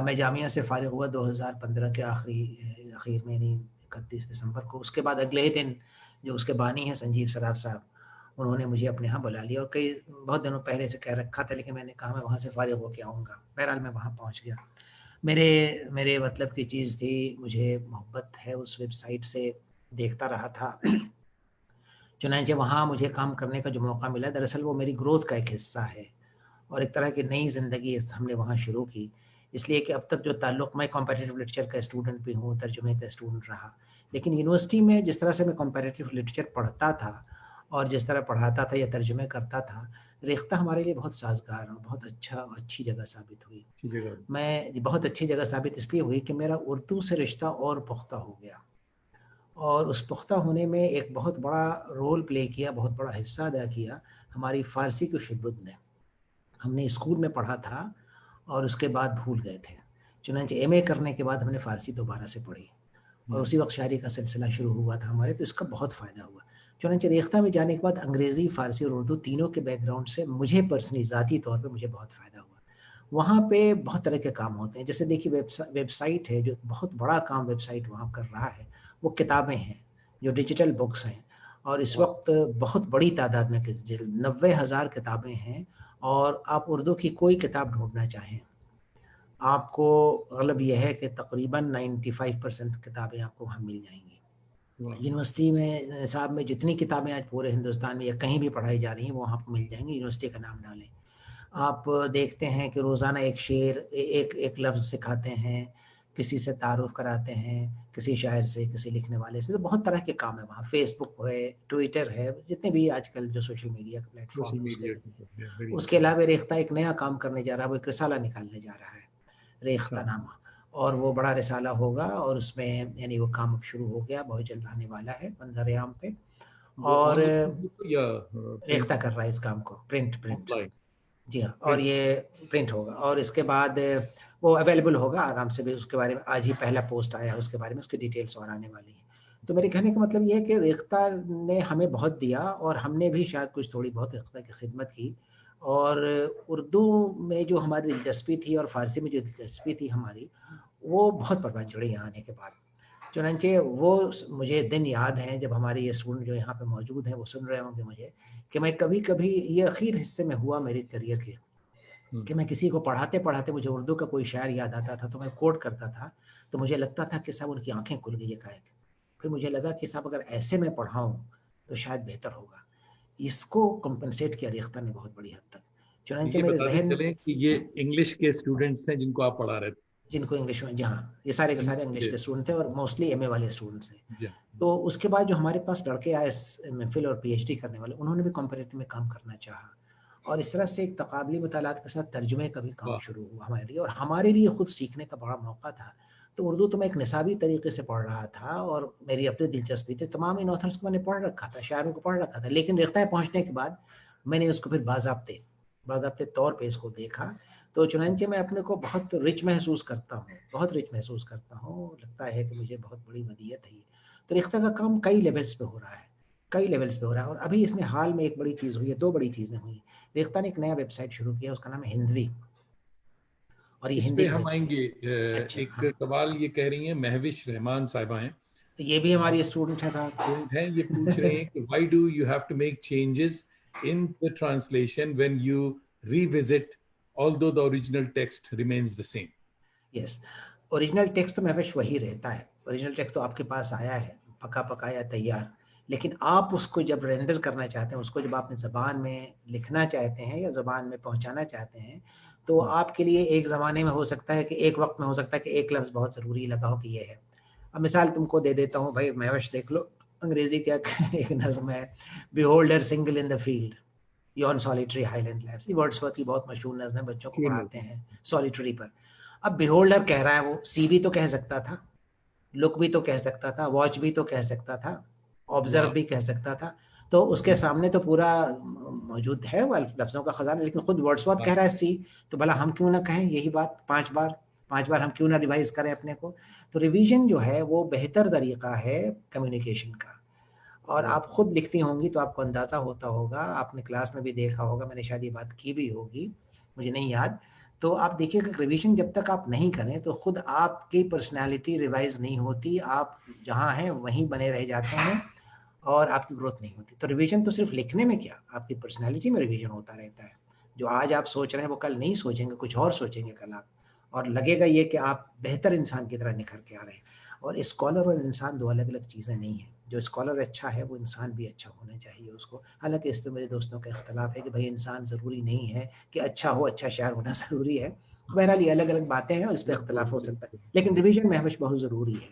मैं जामिया से फ़ारिग हुआ 2015 के आखिर में, यानी 31 दिसंबर को। उसके बाद अगले ही दिन जो उसके बानी हैं संजीव सराफ साहब, उन्होंने मुझे अपने यहाँ बुला लिया और कई बहुत दिनों पहले से कह रखा था, लेकिन मैंने कहा मैं वहाँ से फ़ारिग होके आऊँगा। बहरहाल मैं वहाँ पहुँच गया। मेरे मेरे मतलब की चीज़ थी, मुझे मोहब्बत है उस वेबसाइट से, देखता रहा था। चुनांचे वहाँ मुझे काम करने का जो मौका मिला, दरअसल वो मेरी ग्रोथ का एक हिस्सा है और एक तरह की नई ज़िंदगी हमने वहाँ शुरू की। इसलिए कि अब तक जो ताल्लुक़, मैं कॉम्पेटिटिव लिटरेचर का स्टूडेंट भी हूँ, तर्जुमे का स्टूडेंट रहा। लेकिन यूनिवर्सिटी में जिस तरह से मैं कॉम्पेटिटिव लिटरेचर पढ़ता था और जिस तरह पढ़ाता था या तर्जुमे करता था, रेख्ता हमारे लिए बहुत साज़गार और बहुत अच्छी जगह साबित हुई। अच्छी जगह। बहुत अच्छी जगह साबित इसलिए हुई कि मेरा उर्दू से रिश्ता और पुख्ता हो गया और उस पुख्ता होने में एक बहुत बड़ा रोल प्ले किया, बहुत बड़ा हिस्सा अदा किया हमारी फ़ारसी की शुद्बुद ने। हमने स्कूल में पढ़ा था और उसके बाद भूल गए थे। चुनांचे एमए करने के बाद हमने फ़ारसी दोबारा से पढ़ी और हम्म, उसी वक़्त शायरी का सिलसिला शुरू हुआ था हमारे, तो इसका बहुत फ़ायदा हुआ। चुनांचे रेख्ता में जाने के बाद अंग्रेज़ी, फ़ारसी और उर्दू तीनों के बैकग्राउंड से मुझे पर्सनली ज़ाती तौर पे मुझे बहुत फ़ायदा हुआ। वहाँ पे बहुत तरह के काम होते हैं। जैसे देखिए, वेबसाइट है, जो बहुत बड़ा काम वेबसाइट वहाँ कर रहा है, वो किताबें हैं, जो डिजिटल बुक्स हैं और इस वाह, वक़्त बहुत बड़ी तादाद में 90,000 किताबें हैं और आप उर्दू की कोई किताब ढूँढना चाहें, आपको मतलब ये है कि तकरीबन 95% किताबें आपको वहाँ मिल जाएँगी। वाह। यूनिवर्सिटी में निसाब में जितनी किताबें आज पूरे हिंदुस्तान में या कहीं भी पढ़ाई जा रही हैं, वो वहाँ आपको मिल जाएँगी, यूनिवर्सिटी का नाम डालें। आप देखते हैं कि रोज़ाना एक शेर, एक एक लफ्ज़ सिखाते हैं, किसी से तारुफ़ कराते हैं, किसी शायर से, किसी लिखने वाले से, तो बहुत तरह के काम है वहाँ। फ़ेसबुक है, ट्विटर है, जितने भी आजकल जो सोशल मीडिया का प्लेटफ़ॉर्म सोशल है उसके मीडिया ज़रिए। वेरी उसके इंपॉर्टेंट। अलावा रेख्ता एक नया काम करने जा रहा है, वो एक रिसाला निकालने जा रहा है, अच्छा। रेख्तानामा, और वो बड़ा रिसाला होगा और उसमें यानी वो काम अब शुरू हो गया, बहुत जल्द आने वाला है मंज़र-ए-आम पे। वो और ऑनलाइन बुक या रेख्ता प्रिंट? कर रहा है इस काम को, प्रिंट। ऑनलाइन जी हाँ, और प्रिंट। ये प्रिंट होगा और इसके बाद वो अवेलेबल होगा आराम से भी। उसके बारे में आज ही पहला पोस्ट आया है उसके बारे में, उसकी डिटेल्स और आने वाली हैं। तो मेरे कहने का मतलब ये है कि रेख्ता ने हमें बहुत दिया और हमने भी शायद कुछ थोड़ी बहुत रेख्ता की खिदमत की और उर्दू में जो हमारी दिलचस्पी थी और फ़ारसी में जो दिलचस्पी थी हमारी, वो बहुत परवान चढ़ी यहाँ आने के बाद। चुनांचे वो मुझे दिन याद हैं जब हमारे ये स्टूडेंट जो यहाँ पे मौजूद हैं वो सुन रहे होंगे मुझे, कि मैं कभी-कभी ये आखिर हिस्से में हुआ मेरे करियर के, कि मैं किसी को पढ़ाते-पढ़ाते मुझे उर्दू का कोई शायर याद आता था तो मैं कोट करता था, तो मुझे लगता था कि साहब उनकी आँखें खुल गई एकाएक। फिर मुझे लगा कि साहब अगर ऐसे मैं पढ़ाऊँ तो शायद बेहतर होगा। इसको कॉम्पेंसेट किया रेख्ता ने बहुत बड़ी हद तक। चुनांचे ये मेरे बताते ज़हन चलें कि ये इंग्लिश के स्टूडेंट्स थे जिनको आप पढ़ा रहे थे। जिनको इंग्लिश में, जी हाँ, ये सारे के सारे इंग्लिश के स्टूडेंट थे और मोस्टली एमए वाले स्टूडेंट्स हैं। जी। तो उसके बाद जो हमारे पास लड़के आए एमफिल और पीएचडी करने वाले, उन्होंने भी कॉम्पिटिटिव में काम करना चाहा और इस तरह से एक तकाबली मुतालात के साथ तर्जुमे का भी काम वाह। शुरू हुआ हमारे लिए और हमारे लिए खुद सीखने का बड़ा मौका था। तो उर्दू तो मैं एक निसाबी तरीके से पढ़ रहा था और मेरी अपनी दिलचस्पी थी। तमाम इन ऑथर्स को मैंने पढ़ रखा था, शायरों को पढ़ रखा था, लेकिन रेख्ता पहुँचने के बाद मैंने उसको फिर बाज़ाब्ते तौर पे इसको देखा। तो चुनांचे मैं अपने को बहुत रिच महसूस करता हूँ, बहुत रिच महसूस करता हूँ। लगता है कि मुझे बहुत बड़ी मदीयत है ये। तो रेख्ता का काम कई लेवल्स पे हो रहा है, कई लेवल्स पे हो रहा है और अभी इसमें हाल में एक बड़ी चीज़ हुई है, 2 बड़ी चीज़ें हुई। रेख्ता ने एक नया वेबसाइट शुरू किया, उसका नाम है हिंदवी और ये इस हिंदी पे का हम वेबसाइट। आएंगे। अच्छा, एक हाँ। सवाल ये कह रही हैं, महविश रहमान साहिबा हैं, तो ये भी हमारी स्टूडेंट हैं साहब। स्टूडेंट हैं, ये पूछ रहे हैं कि why do you have to make changes in the translation when you revisit although the original text remains the same. Yes, original text तो महविश वही रहता है। ओरिजिनल टेक्स्ट तो आपके पास आया है, पका-पकाया तैयार। लेकिन आप उसको जब रेंडर करना चाहते हैं, उसको जब अपनी ज़बान में लिखना चाहते हैं या ज़बान में पहुँचाना चाहते हैं, तो आपके लिए एक ज़माने में हो सकता है कि एक वक़्त में हो सकता है कि एक लफ्ज़ बहुत ज़रूरी लगा हो कि ये है। अब मिसाल तुमको दे देता हूँ भाई, महविश देख लो, अंग्रेज़ी का एक नज़्म है, behold her single in the field, yon solitary Highland lass. ये वर्ड्सवर्थ की बहुत मशहूर नज़्म है, बच्चों को पढ़ाते हैं सॉलिटरी पर। अब बिहोल्डर कह रहा है, वो सी भी तो कह सकता था, लुक भी तो कह सकता था, वॉच भी तो कह सकता था, ऑब्जर्व भी कह सकता था। तो उसके सामने तो पूरा मौजूद है लफ्ज़ों का खजाना, लेकिन खुद वर्ड्सवर्थ कह रहा है सी, तो भला हम क्यों ना कहें यही बात 5 बार हम क्यों ना रिवाइज करें अपने को। तो रिवीजन जो है वो बेहतर तरीका है कम्युनिकेशन का। और आप खुद लिखती होंगी तो आपको अंदाज़ा होता होगा, आपने क्लास में भी देखा होगा, मैंने शायद ये बात की भी होगी, मुझे नहीं याद। तो आप देखिएगा रिवीजन जब तक आप नहीं करें तो खुद आपकी पर्सनैलिटी रिवाइज़ नहीं होती, आप जहाँ हैं वहीं बने रह जाते हैं और आपकी ग्रोथ नहीं होती। तो रिवीजन तो सिर्फ़ लिखने में क्या, आपकी पर्सनैलिटी में रिवीजन होता रहता है। जो आज आप सोच रहे हैं वो कल नहीं सोचेंगे, कुछ और सोचेंगे कल आप, और लगेगा ये कि आप बेहतर इंसान की तरह निखर के आ रहे हैं। और स्कॉलर और इंसान 2 अलग-अलग चीज़ें नहीं हैं। जो स्कॉलर अच्छा है वो इंसान भी अच्छा होना चाहिए उसको। हालाँकि इस पे मेरे दोस्तों का इख्तिलाफ़ है कि भई इंसान ज़रूरी नहीं है कि अच्छा हो, अच्छा शायर होना ज़रूरी है। बहरहाल ये अलग-अलग बातें हैं और इस पे इख्तिलाफ़ हो सकता है। लेकिन रिवीजन महविश बहुत ज़रूरी है।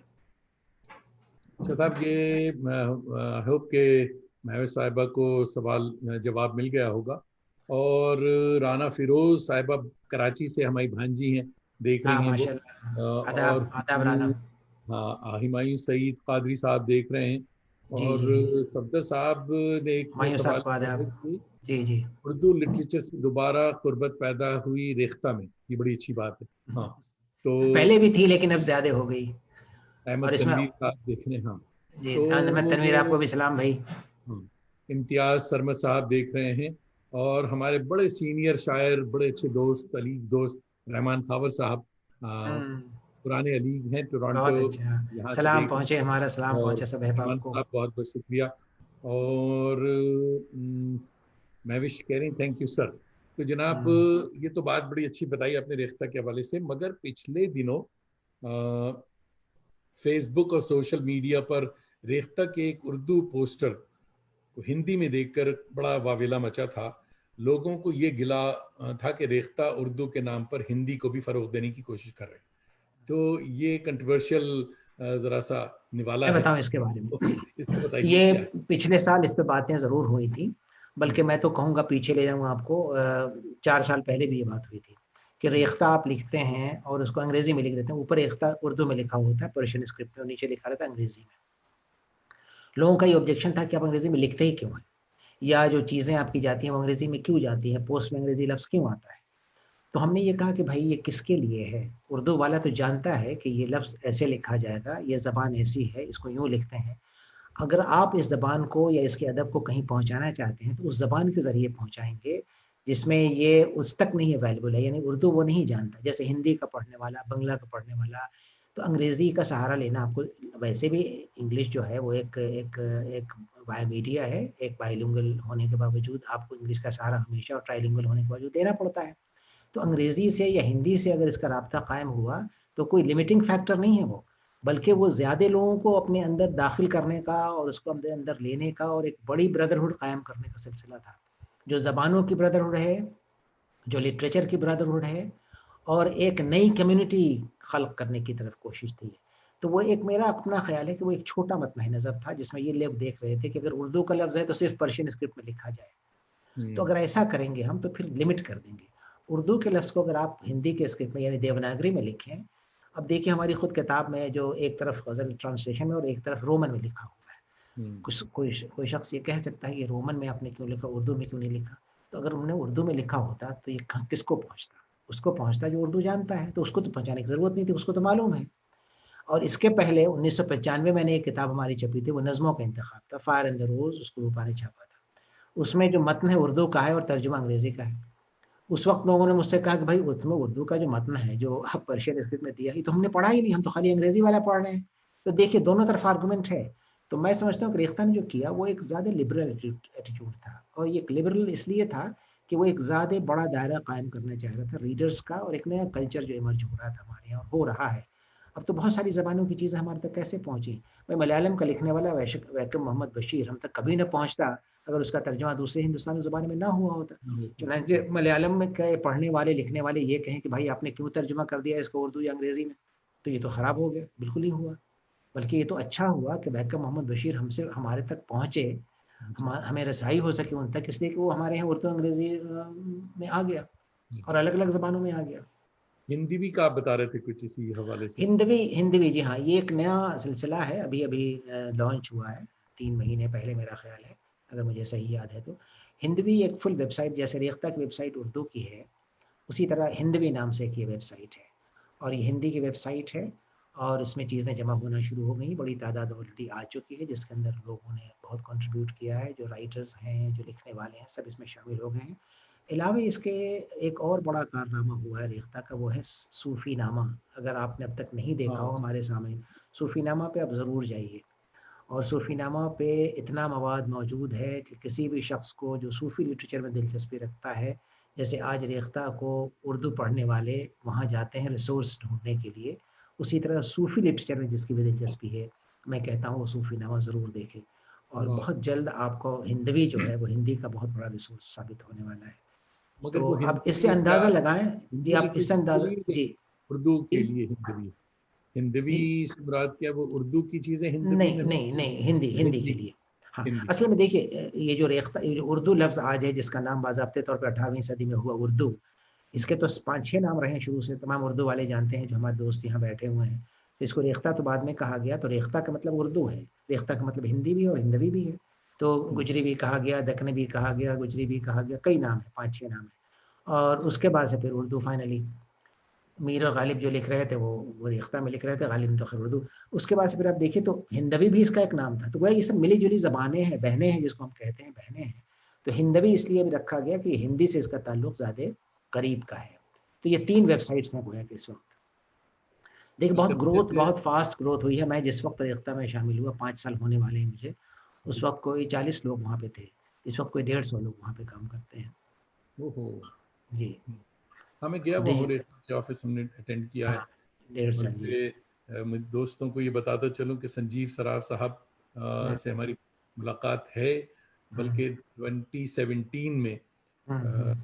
अच्छा साहब, ये आई होप के महविश साहिबा को सवाल जवाब मिल गया होगा। और राना फिरोज साहिबा कराची से हमारी भांजी हैं, देख हाँ, रही हैं वो। माशाअल्लाह। और आदाब राना। हाँ, हुमायूं सईद कादरी साहब देख रहे हैं। जी, और जी, जी। सफदर साहब ने एक हुमायूं सवाल साहब को किया है आदाब। कि जी, जी। उर्दू लिटरेचर से दोबारा कुर्बत पैदा हुई रेख्ता में, ये बड़ी अच्छी बात है। हाँ, पहले भी तो थी लेकिन अब ज़्यादा हो गई अहमद और इसमें तनवीर साहब देख रहे हैं। हाँ, जी, अहमद तनवीर तो आपको भी सलाम भाई। हाँ, इम्तियाज सरमद साहब देख रहे हैं। और हमारे बड़े सीनियर शायर, बड़े अच्छे दोस्त, अली दोस्त रहमान खावर साहब, हुँ, पुराने अलीग हैं, टोरंटो बहुत अच्छा। यहाँ से सलाम देख रहे पहुँचे, हमारा हैं। सलाम और पहुँचे सब अहबाब रहमान को। साहब बहुत बहुत शुक्रिया। और महविश कह रही थैंक यू सर। तो जनाब, हुँ, ये तो बात बड़ी अच्छी बताई आपने रेख्ता के हवाले से, मगर पिछले दिनों फेसबुक और सोशल मीडिया पर रेख्ता के एक उर्दू पोस्टर को हिंदी में देखकर बड़ा वावेला मचा था। लोगों को ये गिला था कि रेख्ता उर्दू के नाम पर हिंदी को भी फरोग देने की कोशिश कर रहे हैं। तो ये कंट्रोवर्शियल जरा सा निवाला मैं है, बताऊँ इसके बारे तो में। इसको बताइए ये क्या है। पिछले साल इस पे बातें ज़रूर हुई थी, बल्कि मैं तो कहूँगा पीछे ले जाऊँ आपको, 4 साल पहले भी ये बात हुई थी कि रेख्ता आप लिखते हैं और उसको अंग्रेज़ी में लिख देते हैं, ऊपर रेख्ता उर्दू में लिखा होता है, पर्शियन स्क्रिप्ट में, और नीचे लिखा रहता है अंग्रेज़ी में। लोगों का ये ऑब्जेक्शन था कि आप अंग्रेज़ी में लिखते ही क्यों हैं? या जो चीज़ें आपकी जाती हैं वो अंग्रेज़ी में क्यों जाती हैं? पोस्ट में अंग्रेज़ी लफ्ज़ क्यों आता है? तो हमने ये कहा कि भाई ये किसके लिए है? उर्दू वाला तो जानता है कि ये लफ्ज़ ऐसे लिखा जाएगा, ये ज़बान ऐसी है, इसको यूँ लिखते हैं। अगर आप इस ज़बान को या इसके अदब को कहीं पहुँचाना चाहते हैं, तो उस ज़बान के ज़रिए पहुँचाएँगे। जिसमें ये उस तक नहीं अवेलेबल है, यानी उर्दू वो नहीं जानता। जैसे हिंदी का पढ़ने वाला, बांग्ला का पढ़ने वाला, तो अंग्रेज़ी का सहारा लेना आपको, वैसे भी इंग्लिश जो है वो एक एक एक बाय मीडिया है, एक बाइलिंगुअल होने के बावजूद आपको इंग्लिश का सहारा हमेशा और ट्राइलिंगुअल होने के बावजूद देना पड़ता है। तो अंग्रेज़ी से या हिंदी से अगर इसका राब्ता कायम हुआ, तो कोई लिमिटिंग फैक्टर नहीं है वो, बल्कि वो ज़्यादा लोगों को अपने अंदर दाखिल करने का और उसको अपने अंदर लेने का और एक बड़ी ब्रदरहुड कायम करने का सिलसिला था। जो ज़बानों की ब्रदरहुड है, जो लिटरेचर की ब्रदरहुड है और एक नई कम्युनिटी ख़ल्क़ करने की तरफ कोशिश थी। तो वो एक मेरा अपना ख़्याल है कि वो एक छोटा मतमह नज़र था, जिसमें ये लोग देख रहे थे कि अगर उर्दू का लफ़्ज़ है तो सिर्फ़ पर्शियन स्क्रिप्ट में लिखा जाए। तो अगर ऐसा करेंगे हम तो फिर लिमिट कर देंगे। उर्दू के लफ्ज़ को अगर आप हिंदी के स्क्रिप्ट में यानी देवनागरी में लिखें, अब देखिए हमारी खुद किताब में जो एक तरफ ग़ज़ल ट्रांसलेशन में और एक तरफ रोमन में लिखा हुआ है। कुछ कोई शख़्स ये कह सकता है कि रोमन में आपने क्यों लिखा, उर्दू में क्यों नहीं लिखा? तो अगर उन्होंने उर्दू में लिखा होता तो ये किसको पहुँचता? उसको पहुँचता जो उर्दू जानता है, तो उसको तो पहुँचाने की ज़रूरत नहीं थी, उसको तो मालूम है। और इसके पहले 1995 में एक किताब हमारी छपी थी, वो नज़्मों का इंतख़ाब था, फायर इन द रोज़, उसको रूपा ने छापा था। उसमें जो मतन है उर्दू का है और तर्जुमा अंग्रेज़ी का है। उस वक़्त लोगों ने मुझसे कहा कि भाई उसमें उर्दू का जो मतन है, जो आप पर्शियन स्क्रिप्ट में दिया, ये तो हमने पढ़ा ही नहीं, हम तो खाली अंग्रेज़ी वाला पढ़ रहे हैं। तो देखिए दोनों तरफ आर्गुमेंट है। तो मैं समझता हूँ कि रेख्ता ने जो किया वो एक ज़्यादा लिबरल एटीट्यूड था और ये लिबरल इसलिए था कि वो एक ज़्यादा बड़ा दायरा कायम करना चाह रहा था रीडर्स का और एक नया कल्चर जो इमर्ज हो रहा था हमारे यहाँ और हो रहा है। अब तो बहुत सारी ज़बानों की चीज़ें हमारे तक कैसे पहुँची? भाई मलयालम का लिखने वाला वैकम मोहम्मद बशीर हम तक कभी ना पहुँचता अगर उसका तर्जुमा दूसरे हिंदुस्तानी ज़बान में ना हुआ होता। चुनांचे मलयालम में के पढ़ने वाले, लिखने वाले ये कहें कि भाई आपने क्यों तर्जुमा कर दिया इसको उर्दू या अंग्रेज़ी में? तो ये तो खराब हो गया, बिल्कुल नहीं हुआ। बल्कि ये तो अच्छा हुआ कि वैकम मोहम्मद बशीर हमसे हमारे तक पहुँचे, हमें रसाई हो सके उन तक इसलिए कि वो हमारे यहाँ उर्दू अंग्रेज़ी में आ गया और अलग-अलग ज़बानों में आ गया। हिंदी भी का आप बता रहे थे कुछ इसी हवाले से। हिंदवी जी हाँ, ये एक नया सिलसिला है, अभी-अभी लॉन्च हुआ है, 3 महीने पहले मेरा ख़्याल है, अगर मुझे सही याद है तो। हिंदवी एक फुल वेबसाइट जैसे रेख्ता की वेबसाइट उर्दू की है, उसी तरह हिंदवी नाम से एक ये वेबसाइट है और ये हिंदी की वेबसाइट है और इसमें चीज़ें जमा होना शुरू हो गई, बड़ी तादाद ऑलरेडी आ चुकी है जिसके अंदर लोगों ने बहुत कंट्रीब्यूट किया है, जो राइटर्स हैं, जो लिखने वाले हैं, सब इसमें शामिल हो गए हैं। अलावा इसके एक और बड़ा कारनामा हुआ है रेख्ता का वो है सूफ़ीनामा। अगर आपने अब तक नहीं देखा हाँ, हो हमारे सामने, सूफ़ीनामा पे आप ज़रूर जाइए और सूफ़ीनामा पे इतना मवाद मौजूद है कि किसी भी शख़्स को जो सूफ़ी लिटरेचर में दिलचस्पी रखता है, जैसे आज रेख्ता को उर्दू पढ़ने वाले वहाँ जाते हैं रिसोर्स ढूँढने के लिए, उसी तरह सूफ़ी लिटरेचर में जिसकी भी दिलचस्पी है, मैं कहता हूँ वो सूफ़ीनामा ज़रूर देखे और वाह! बहुत जल्द आपको हिंदवी जो है वो हिंदी का बहुत बड़ा रिसोर्स साबित होने वाला है। मगर तो वो आप इससे हिंदवी क्या अंदाज़ा लगाएँ जी, हिंदी आप इससे लिटरेचर के अंदाज़ा लिए जी, उर्दू के जी, लिए हिंदवी? हिंदवी जी। से मुराद क्या वो उर्दू की चीज़ें हिंदवी नहीं, में नहीं, होती नहीं, हिंदी हैं? हिंदी के हिंदी, लिए। हाँ, हिंदी। असल में देखिए ये जो उर्दू लफ्ज़ आज है जिसका नाम बाज़ाब्ते तौर पे 18वीं सदी में हुआ उर्दू, इसके तो 5-6 नाम रहे हैं शुरू से, तमाम उर्दू वाले जानते हैं जो हमारे दोस्त यहाँ बैठे हुए हैं। तो इसको रेख्ता तो बाद में कहा गया, तो रेख्ता का मतलब उर्दू है, रेख्ता का मतलब हिंदी भी है और हिंदवी भी है। तो हुँ, गुजरी भी कहा गया, दक्कनी भी कहा गया, गुजरी भी कहा गया, कई नाम हैं, 5-6 नाम हैं। और उसके बाद से फिर उर्दू फाइनली मीर और गालिब जो लिख रहे थे वो रेख्ता में लिख रहे थे, गालिब ने तो खैर उर्दू। उसके बाद से फिर आप देखिए तो हिंदवी भी इसका एक नाम था। तो गोया ये सब मिली-जुली ज़बानें हैं, बहनें हैं जिसको हम कहते हैं, बहनें हैं। तो हिंदवी इसलिए भी रखा गया कि हिंदी से इसका ताल्लुक ज़्यादा करीब का है। तो ये 3 वेबसाइट्स हैं गोया कि इस वक़्त। देखिए कलकत्ते से बहुत फ़ास्ट ग्रोथ हुई है। मैं जिस वक़्त रेख्ता में शामिल हुआ 5 साल होने वाले हैं मुझे। उस वक़्त कोई 40 लोग वहाँ पे थे। इस वक़्त कोई 150 लोग वहाँ पे काम करते हैं। ओहो! जी, हुँ। हाँ, मैं गया हुआ हूँ, डिजि रेखा के ऑफ़िस हमने अटेंड किया है। हाँ, 150 जी। बल्कि मैं दोस्तों को ये बताता चलूँ कि संजीव सराफ साहब हुँ, से हमारी मुलाकात है, हुँ, बल्कि 2017 में हुँ, अ,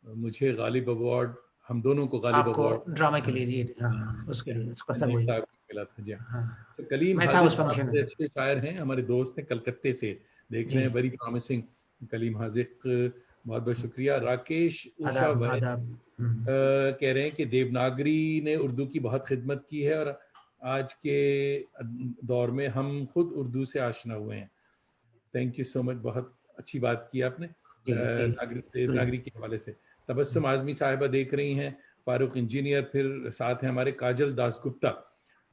हुँ। मुझे गालिब अवार्ड, हम दोनों को गालिब आपको अवार्ड ड्रामा के हाँ, लिए जी हाँ, जी, हाँ, उसके जी हाँ, लिए उसका सब संजीव वही साहब को मिला था, जी हाँ। हाँ, तो कलीम मैं था हाज़िक़ उस साहब फंक्शन बड़े में। अच्छे शायर हैं, हमारे दोस्त हैं कलकत्ते से, देख रहे जी, हैं, वेरी प्रॉमिसिंग कलीम हाज़िक़, बहुत-बहुत हुँ, शुक्रिया। राकेश उषा आदाब वैद आदाब। हुँ, कह रहे हैं कि देवनागरी ने उर्दू की बहुत खिदमत की है और आज के दौर में हम खुद उर्दू से आशना हुए हैं। थैंक यू सो मच, बहुत अच्छी बात की आपने जी, जी, देवनागरी शुक्रिया। के हवाले से। हुँ, तबस्सुम आज़मी साहिबा देख रही हैं, फारूक इंजीनियर, फिर साथ हैं हमारे काजल दासगुप्ता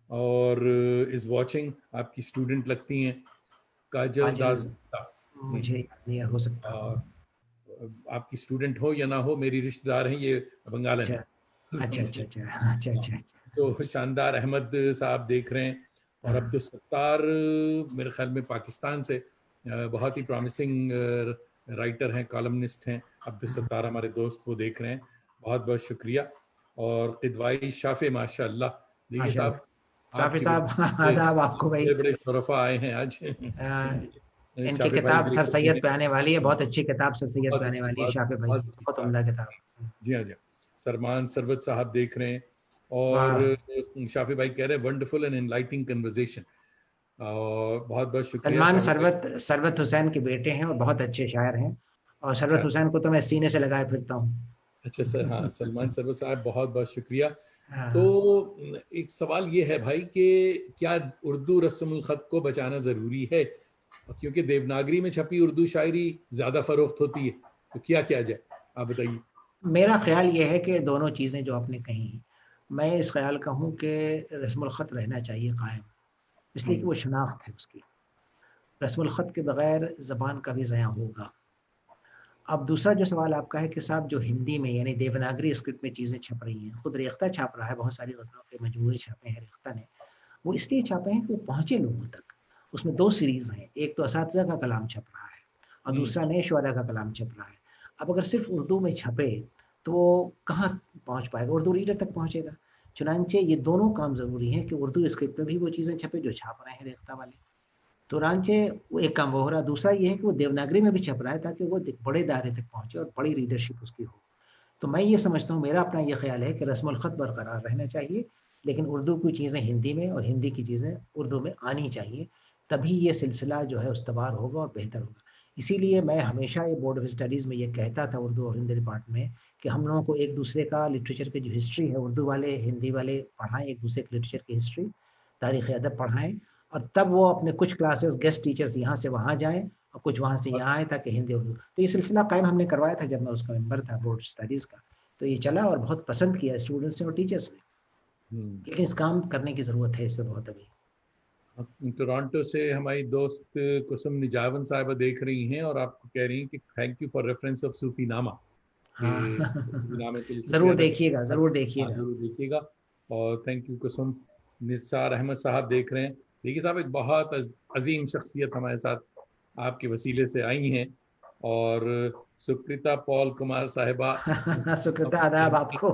और इज़ वॉचिंग, आपकी स्टूडेंट लगती हैं काजल काजल दासगुप्ता। हुँ, मुझे याद नहीं है, हो सकता और हो। आपकी स्टूडेंट हो या ना हो, मेरी रिश्तेदार हैं, ये बंगालन अच्छा है। अच्छा अच्छा अच्छा अच्छा हाँ, अच्छा। तो शानदार अहमद साहब देख रहे हैं, और हाँ, अब्दुल सत्तार मेरे ख्याल में पाकिस्तान से बहुत ही प्रॉमिसिंग राइटर हैं, कॉलमनिस्ट हैं अब्दुल सत्तार, हमारे दोस्त, वो देख रहे हैं। बहुत बहुत शुक्रिया। और किदवाई शाफे माशाअल्लाह, देखिए माशाल्लाह। साहब, साफी आपकी साहब वजह से आदाब आपको भाई। बड़े बड़े शुरफा आए हैं आज। इनकी शाफे भाई किताब देख सर रहे सैयद हैं। पे आने वाली है, बहुत अच्छी किताब सर सैयद पे बहुत आने अच्छी वाली है बात, शाफे भाई बहुत की, अच्छी बहुत बात। उम्दा किताब। जी हाँ, जी हाँ। सरमान सरवत साहब देख रहे हैं, और वाह। शाफी भाई कह रहे हैं वंडरफुल एंड एनलाइटिंग कन्वर्सेशन। और बहुत बहुत शुक्रिया सलमान शाफी भाई। सरवत हुसैन के बेटे हैं और बहुत अच्छे शायर हैं, और सरवत अच्छा हुसैन को तो मैं सीने से लगाए फिरता हूँ। अच्छा सर, हाँ, सलमान सरवत साहब बहुत बहुत शुक्रिया। तो हाँ, एक सवाल ये है भाई कि क्या उर्दू रस्मुल खत को बचाना ज़रूरी है? क्योंकि देवनागरी में छपी उर्दू शायरी ज़्यादा फरोख्त होती है, तो क्या किया जाए, आप बताइए। मेरा ख्याल ये है कि दोनों चीज़ें जो आपने कही, मैं इस ख्याल का हूँ कि रस्मुल ख़त रहना चाहिए कायम, इसलिए कि हम्म, वो शनाख्त है उसकी। रस्मुल ख़त के बगैर ज़बान कभी ज़या होगा। अब दूसरा जो सवाल आपका है कि साहब जो हिंदी में यानी देवनागरी स्क्रिप्ट में चीज़ें छप रही हैं, खुद रेख्ता छाप रहा है, बहुत सारी गज़लों के मजमूए छापे हैं रेख्ता ने, वो इसलिए छापे हैं कि वो पहुँचे लोगों तक। उसमें 2 सीरीज़ हैं, एक तो असातिज़ा का कलाम छप रहा है और हम्म, दूसरा नए शुअरा का कलाम छप रहा है। अब अगर सिर्फ़ उर्दू में छपे, तो वो कहाँ पहुँच पाएगा? उर्दू रीडर तक पहुँचेगा। चुनांचे ये दोनों काम ज़रूरी हैं कि उर्दू स्क्रिप्ट में भी वो चीज़ें छपें जो छाप रहे हैं रेख्ता वाले। तो रांचे वो एक काम वो हो रहा है, दूसरा ये है कि वो देवनागरी में भी छप रहा है ताकि वो बड़े दायरे तक पहुँचे और बड़ी रीडरशिप उसकी हो। तो मैं ये समझता हूँ, मेरा अपना ये ख़्याल है कि रस्मुल ख़त बरकरार रहना चाहिए, लेकिन उर्दू की चीज़ें हिंदी में और हिंदी की चीज़ें उर्दू में आनी चाहिए, तभी ये सिलसिला जो है उस्तवार होगा और बेहतर होगा। इसीलिए मैं हमेशा ये बोर्ड ऑफ स्टडीज़ में ये कहता था उर्दू और हिंदी डिपार्टमेंट में कि हम लोगों को एक-दूसरे का लिटरेचर की जो हिस्ट्री है, उर्दू वाले, हिंदी वाले पढ़ाएँ एक-दूसरे के लिटरेचर की हिस्ट्री, तारीख़-ए-अदब पढ़ाएँ, और तब वो अपने कुछ क्लासेस गेस्ट टीचर्स यहाँ से वहाँ जाएँ और कुछ वहाँ से यहाँ आएँ ताकि हिंदी उर्दू, तो ये सिलसिला कायम हमने करवाया था जब मैं उसका मेंबर था बोर्ड स्टडीज़ का। तो ये चला और बहुत पसंद किया स्टूडेंट्स ने और टीचर्स ने। हम्म। लेकिन इस काम करने की ज़रूरत है इस पे बहुत अभी। टोरंटो से हमारी दोस्त कुसुम निजावन साहिबा देख रही हैं, और आपको कह रही हैं कि thank you for reference of Sufinama, कि हाँ। सूफीनामे के लिए शुक्रिया ज़रूर अदा देखिएगा, करना। ज़रूर हाँ, देखिएगा। जरूर देखिएगा। और थैंक यू कुसुम। निसार अहमद साहब देख रहे हैं। देखिए साहब, एक बहुत अजीम शख्सियत हमारे साथ आपके वसीले से आई हैं, और सुकृता पॉल कुमार साहिबा, शुक्रिया आदाब आपको।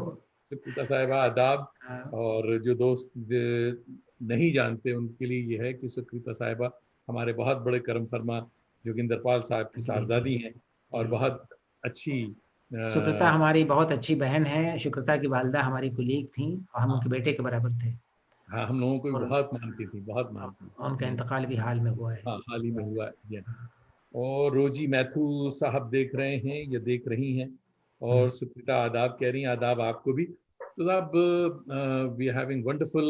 सुकृता साहिबा आदाब। हाँ, और जो दोस्त नहीं जानते उनके लिए ये है कि सुकृता साहिबा हमारे बहुत बड़े करम फरमा जोगिंदर पाल साहब की जी, जी, साहबजादी हैं, और जी। बहुत अच्छी शुक्रिता हमारी बहुत अच्छी बहन है, शुक्रिता की वालिदा हमारी कुलीग थीं और हम उनके हाँ, बेटे के बराबर थे, हाँ, हम लोगों को भी और बहुत मानती थी, बहुत मानती उनका थी। इंतकाल भी हाल में हुआ है। हाँ, हाल ही में हुआ है जी। और रोजी मैथ्यू साहब देख रहे हैं या देख रही हैं, हुँ। और सुप्रीता आदाब कह रही हैं, आदाब आपको भी। तो साहब, we are having wonderful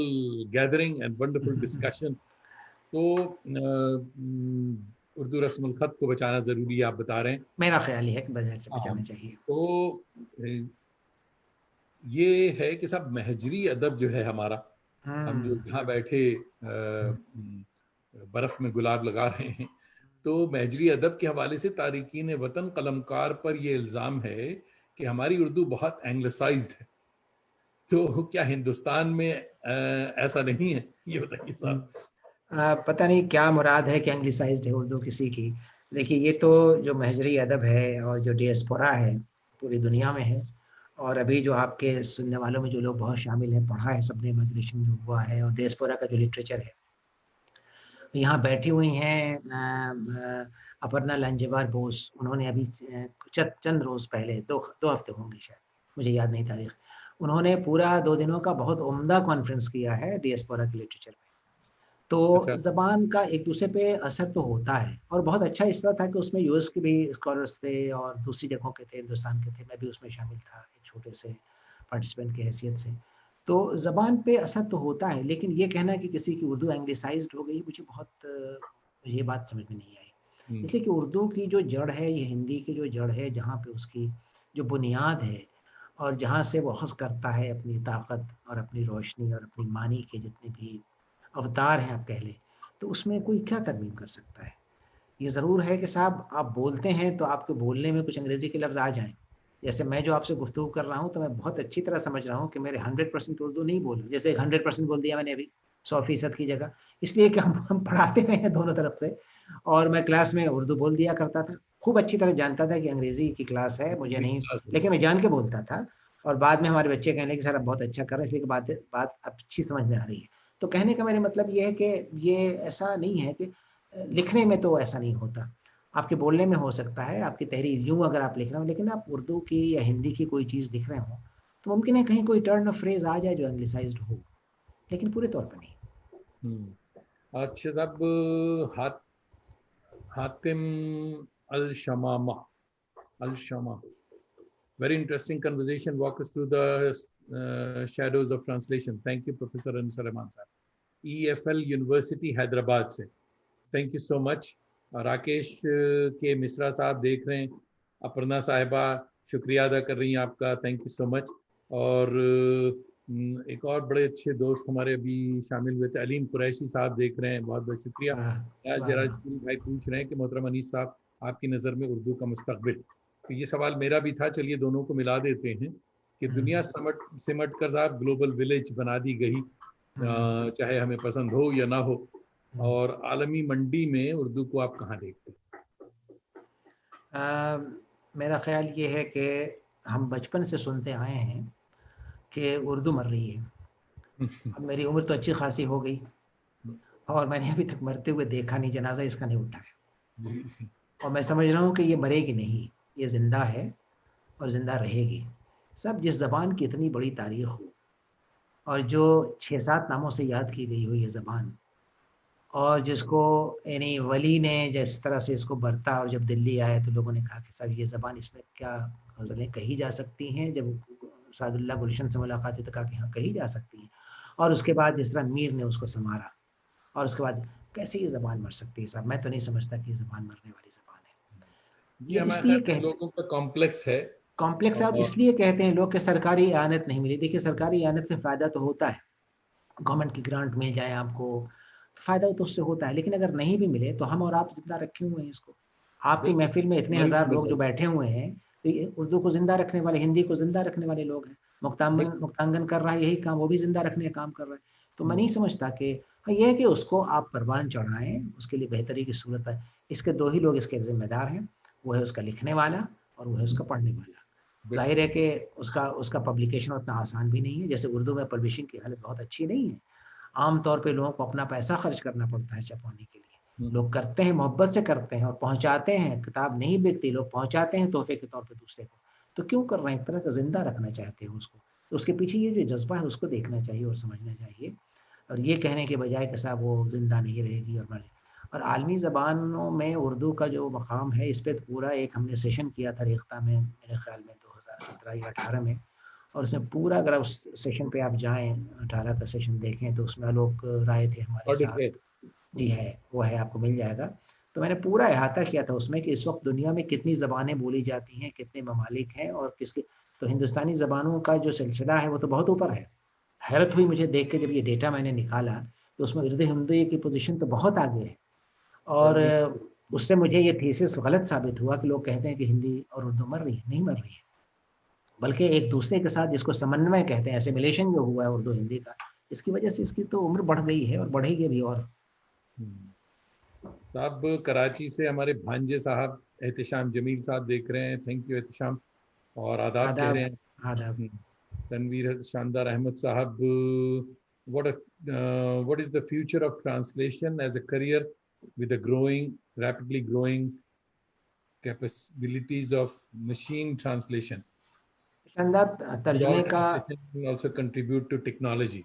gathering and wonderful discussion. तो उर्दू रस्मुल खत को बचाना ज़रूरी है, आप बता रहे हैं। मेरा ख़्याल ये है कि हाँ, बचाना चाहिए। तो ये है कि साहब, महजरी अदब जो है हमारा, हम जो हुँ, यहाँ बैठे हुँ। बर्फ़ में गुलाब लगा रहे हैं, तो महजरी अदब के हवाले से तारिकीन वतन कलमकार पर ये इल्ज़ाम है कि हमारी उर्दू बहुत एंग्लिसाइज्ड है। तो क्या हिंदुस्तान में ऐसा नहीं है? ये बताइए हुँ। साहब। पता नहीं क्या मुराद है कि एंग्लिसाइज्ड है उर्दू किसी की। देखिए ये तो जो महज़री अदब है और जो डायस्पोरा है, पूरी दुनिया में है, और अभी जो आपके सुनने वालों में जो लोग बहुत शामिल हैं, पढ़ा है सबने माइग्रेशन जो हुआ है और डायस्पोरा का जो लिटरेचर है। यहाँ बैठी हुई हैं अपर्णा लांजेवार बोस, उन्होंने अभी चंद रोज़ पहले 2 हफ्ते होंगे शायद, मुझे याद नहीं तारीख़। उन्होंने पूरा 2 दिनों का बहुत उम्दा कॉन्फ्रेंस किया है डायस्पोरा के लिटरेचर पे। तो अच्छा। ज़बान का एक दूसरे पे असर तो होता है, और बहुत अच्छा इस तरह था कि उसमें यूएस के भी स्कॉलर्स थे और दूसरी जगहों के थे, हिंदुस्तान के थे, मैं भी उसमें शामिल था एक छोटे से पार्टिसिपेंट की हैसियत से। तो ज़बान पे असर तो होता है, लेकिन ये कहना कि किसी की उर्दू एंग्लिसाइज़्ड हो गई, मुझे बहुत ये बात समझ में नहीं आई। हुँ, इसलिए कि उर्दू की जो जड़ है, ये हिंदी की जो जड़ है, जहाँ पे उसकी जो बुनियाद है और जहाँ से वो अख़ज़ करता है अपनी ताकत और अपनी रोशनी और अपनी मानी के जितने भी अवतार हैं आप कह लें, तो उसमें कोई क्या तरमीम कर सकता है? ये ज़रूर है कि साहब आप बोलते हैं तो आपके बोलने में कुछ अंग्रेज़ी के लफ्ज़ आ जाएँ। जैसे मैं जो आपसे गुफ्तगू कर रहा हूँ तो मैं बहुत अच्छी तरह समझ रहा हूँ कि मेरे 100% उर्दू नहीं बोलूँ। जैसे 100% बोल दिया मैंने अभी 100% की जगह। इसलिए कि हम पढ़ाते रहे हैं दोनों तरफ से और मैं क्लास में उर्दू बोल दिया करता था। खूब अच्छी तरह जानता था कि अंग्रेज़ी की क्लास है, मुझे हिंदी नहीं क्लास है। लेकिन मैं जान के बोलता था और बाद में हमारे बच्चे कहने लगे सर आप बहुत अच्छा कर रहे हैं इसलिए कि बात अच्छी समझ में आ रही है। तो कहने का मेरा मतलब ये है कि ये ऐसा नहीं है कि लिखने में तो ऐसा नहीं होता। आपके बोलने में हो सकता है, आपकी तहरीर यूँ अगर आप लिख रहे हो, लेकिन आप उर्दू की या हिंदी की कोई चीज़ लिख रहे हो, तो मुमकिन है कहीं कोई टर्न ऑफ फ्रेज़ आ जाए जो एंग्लिसाइज़्ड हो, लेकिन पूरे तौर पे नहीं। अच्छा साहब, हात हातिम अल शमामा अल शमा, very interesting conversation. Walk us through the shadows of translation. Thank you, Professor Anusar Rahman sir. EFL University Hyderabad से thank you so much. Rakesh के मिश्रा साहब देख रहे हैं, अपर्णा साहिबा शुक्रिया अदा कर रही हैं आपका, थैंक यू सो मच। और एक और बड़े अच्छे दोस्त हमारे अभी शामिल हुए थे, अलीम कुरैशी साहब देख रहे हैं, बहुत बहुत शुक्रिया। वाह! आज वाह, जरा वाह! भाई पूछ रहे हैं कि मोहतरम अनीस साहब आपकी नज़र में उर्दू का मुस्तकबिल, तो ये सवाल मेरा भी था, चलिए दोनों को मिला देते हैं कि हुँ, दुनिया सिमट कर साहब ग्लोबल विलेज बना दी गई, हुँ, चाहे हमें पसंद हो या ना हो, हुँ। और आलमी मंडी में उर्दू को आप कहाँ देखते मेरा ख़्याल ये है कि हम बचपन से सुनते आए हैं कि उर्दू मर रही है। हैं? अब मेरी उम्र तो अच्छी खासी हो गई और मैंने अभी तक मरते हुए देखा नहीं, जनाज़ा इसका नहीं उठाया और मैं समझ रहा हूँ कि ये मरेगी नहीं, ये ज़िंदा है और ज़िंदा रहेगी। साहब जिस ज़बान की इतनी बड़ी तारीख़ हो और जो 6-7 नामों से याद की गई हो ये ज़बान और जिसको यानी वली ने जिस तरह से इसको बरता और जब दिल्ली आए तो लोगों ने कहा कि साहब ये ज़बान इसमें क्या ग़ज़लें कही जा सकती हैं? जब सादुल्लाह गुलशन से मुलाकात हुई तो कहा कि हाँ, कही जा सकती हैं और उसके बाद जिस तरह मीर ने उसको सँवारा और उसके बाद कैसे ये ज़बान मर सकती है साहब? मैं तो नहीं समझता कि ये ज़बान मरने वाली ज़बान है। जी, ये हमारे इसलिए ख्याल में लोगों का कॉम्प्लेक्स है। कॉम्प्लेक्स है और और इसलिए कहते हैं लोग कि सरकारी इआनत नहीं मिली। देखिए सरकारी इआनत से फ़ायदा तो होता है, गवर्नमेंट की ग्रांट मिल जाए आपको, तो फ़ायदा तो उससे होता है। लेकिन अगर नहीं भी मिले तो हम और आप ज़िंदा रखे हुए हैं इसको। आपकी बिल्कुल महफ़िल में इतने हमारी हज़ार लोग जो जिम्मेदारी, बैठे हुए हैं, तो ये उर्दू को ज़िंदा रखने वाले, हिंदी को ज़िंदा रखने वाले लोग हैं। बिल्कुल। मुक्तांगन कर रहा है यही काम, वो भी ज़िंदा रखने का काम कर रहा है। तो मैं नहीं समझता कि हाँ, ये है कि उसको आप परवान चढ़ाएँ, उसके लिए बेहतरी की सूरत है। इसके 2 ही लोग इसके ज़िम्मेदार हैं, वो है उसका लिखने वाला और वो है उसका पढ़ने वाला। ज़ाहिर है बिल्कुल। कि उसका उसका पब्लिकेशन उतना आसान भी नहीं है, जैसे उर्दू में पब्लिशिंग की हालत बहुत अच्छी नहीं है। आम तौर पे लोगों को अपना पैसा खर्च करना पड़ता है छपवाने के लिए। लोग करते हैं, मोहब्बत से करते हैं और पहुँचाते हैं, किताब नहीं बिकती, लोग पहुँचाते हैं तोहफ़े के तौर पे दूसरे को। तो क्यों कर रहे हैं? एक तरह का ज़िंदा रखना चाहते हैं उसको। तो उसके पीछे ये जो जज़्बा है उसको देखना चाहिए और समझना चाहिए और ये कहने के बजाय कि साहब वो ज़िंदा नहीं रहेगी और मरे और आलमी ज़बानों में उर्दू का जो मक़ाम है, इस पे तो पूरा एक हमने सेशन किया था रेख्ता में, मेरे ख़्याल में 2017 या 18 में और उसमें पूरा अगर उस सेशन पे आप जाएँ, 18 का सेशन देखें तो उसमें आलोक राय थे हमारे ऑडिट साथ। है। जी है, वो है आपको मिल जाएगा। तो मैंने पूरा अहाता किया था उसमें कि इस वक़्त दुनिया में कितनी ज़बानें बोली जाती हैं, कितने ममालिक हैं और किसके तो हिंदुस्तानी ज़बानों का जो सिलसिला है वो तो बहुत ऊपर है। हैरत हुई मुझे देख के जब ये डेटा मैंने निकाला, तो उसमें उर्दू-हिंदी की पोज़ीशन तो बहुत आगे है और तनवीर। उससे मुझे ये थीसिस गलत साबित हुआ कि लोग कहते हैं कि हिंदी और उर्दू मर रही है, नहीं मर रही है। बल्कि एक दूसरे के साथ जिसको समन्वय कहते हैं, एसिमिलेशन जो हुआ है उर्दू-हिंदी का, इसकी वजह से इसकी तो उम्र बढ़ गई है और बढ़ेगी अभी और। साहब कराची से हमारे भांजे साहब एहतिशाम जमील साहब देख रहे हैं, थैंक यू एहतिशाम, और आदाब कह रहे आदाब, हैं। आदाब। तनवीर शानदार अहमद साहब, what a what is the future of translation as a career with the rapidly growing capabilities of machine translation? शानदार Could all तर्जुमे का translation also contribute to technology?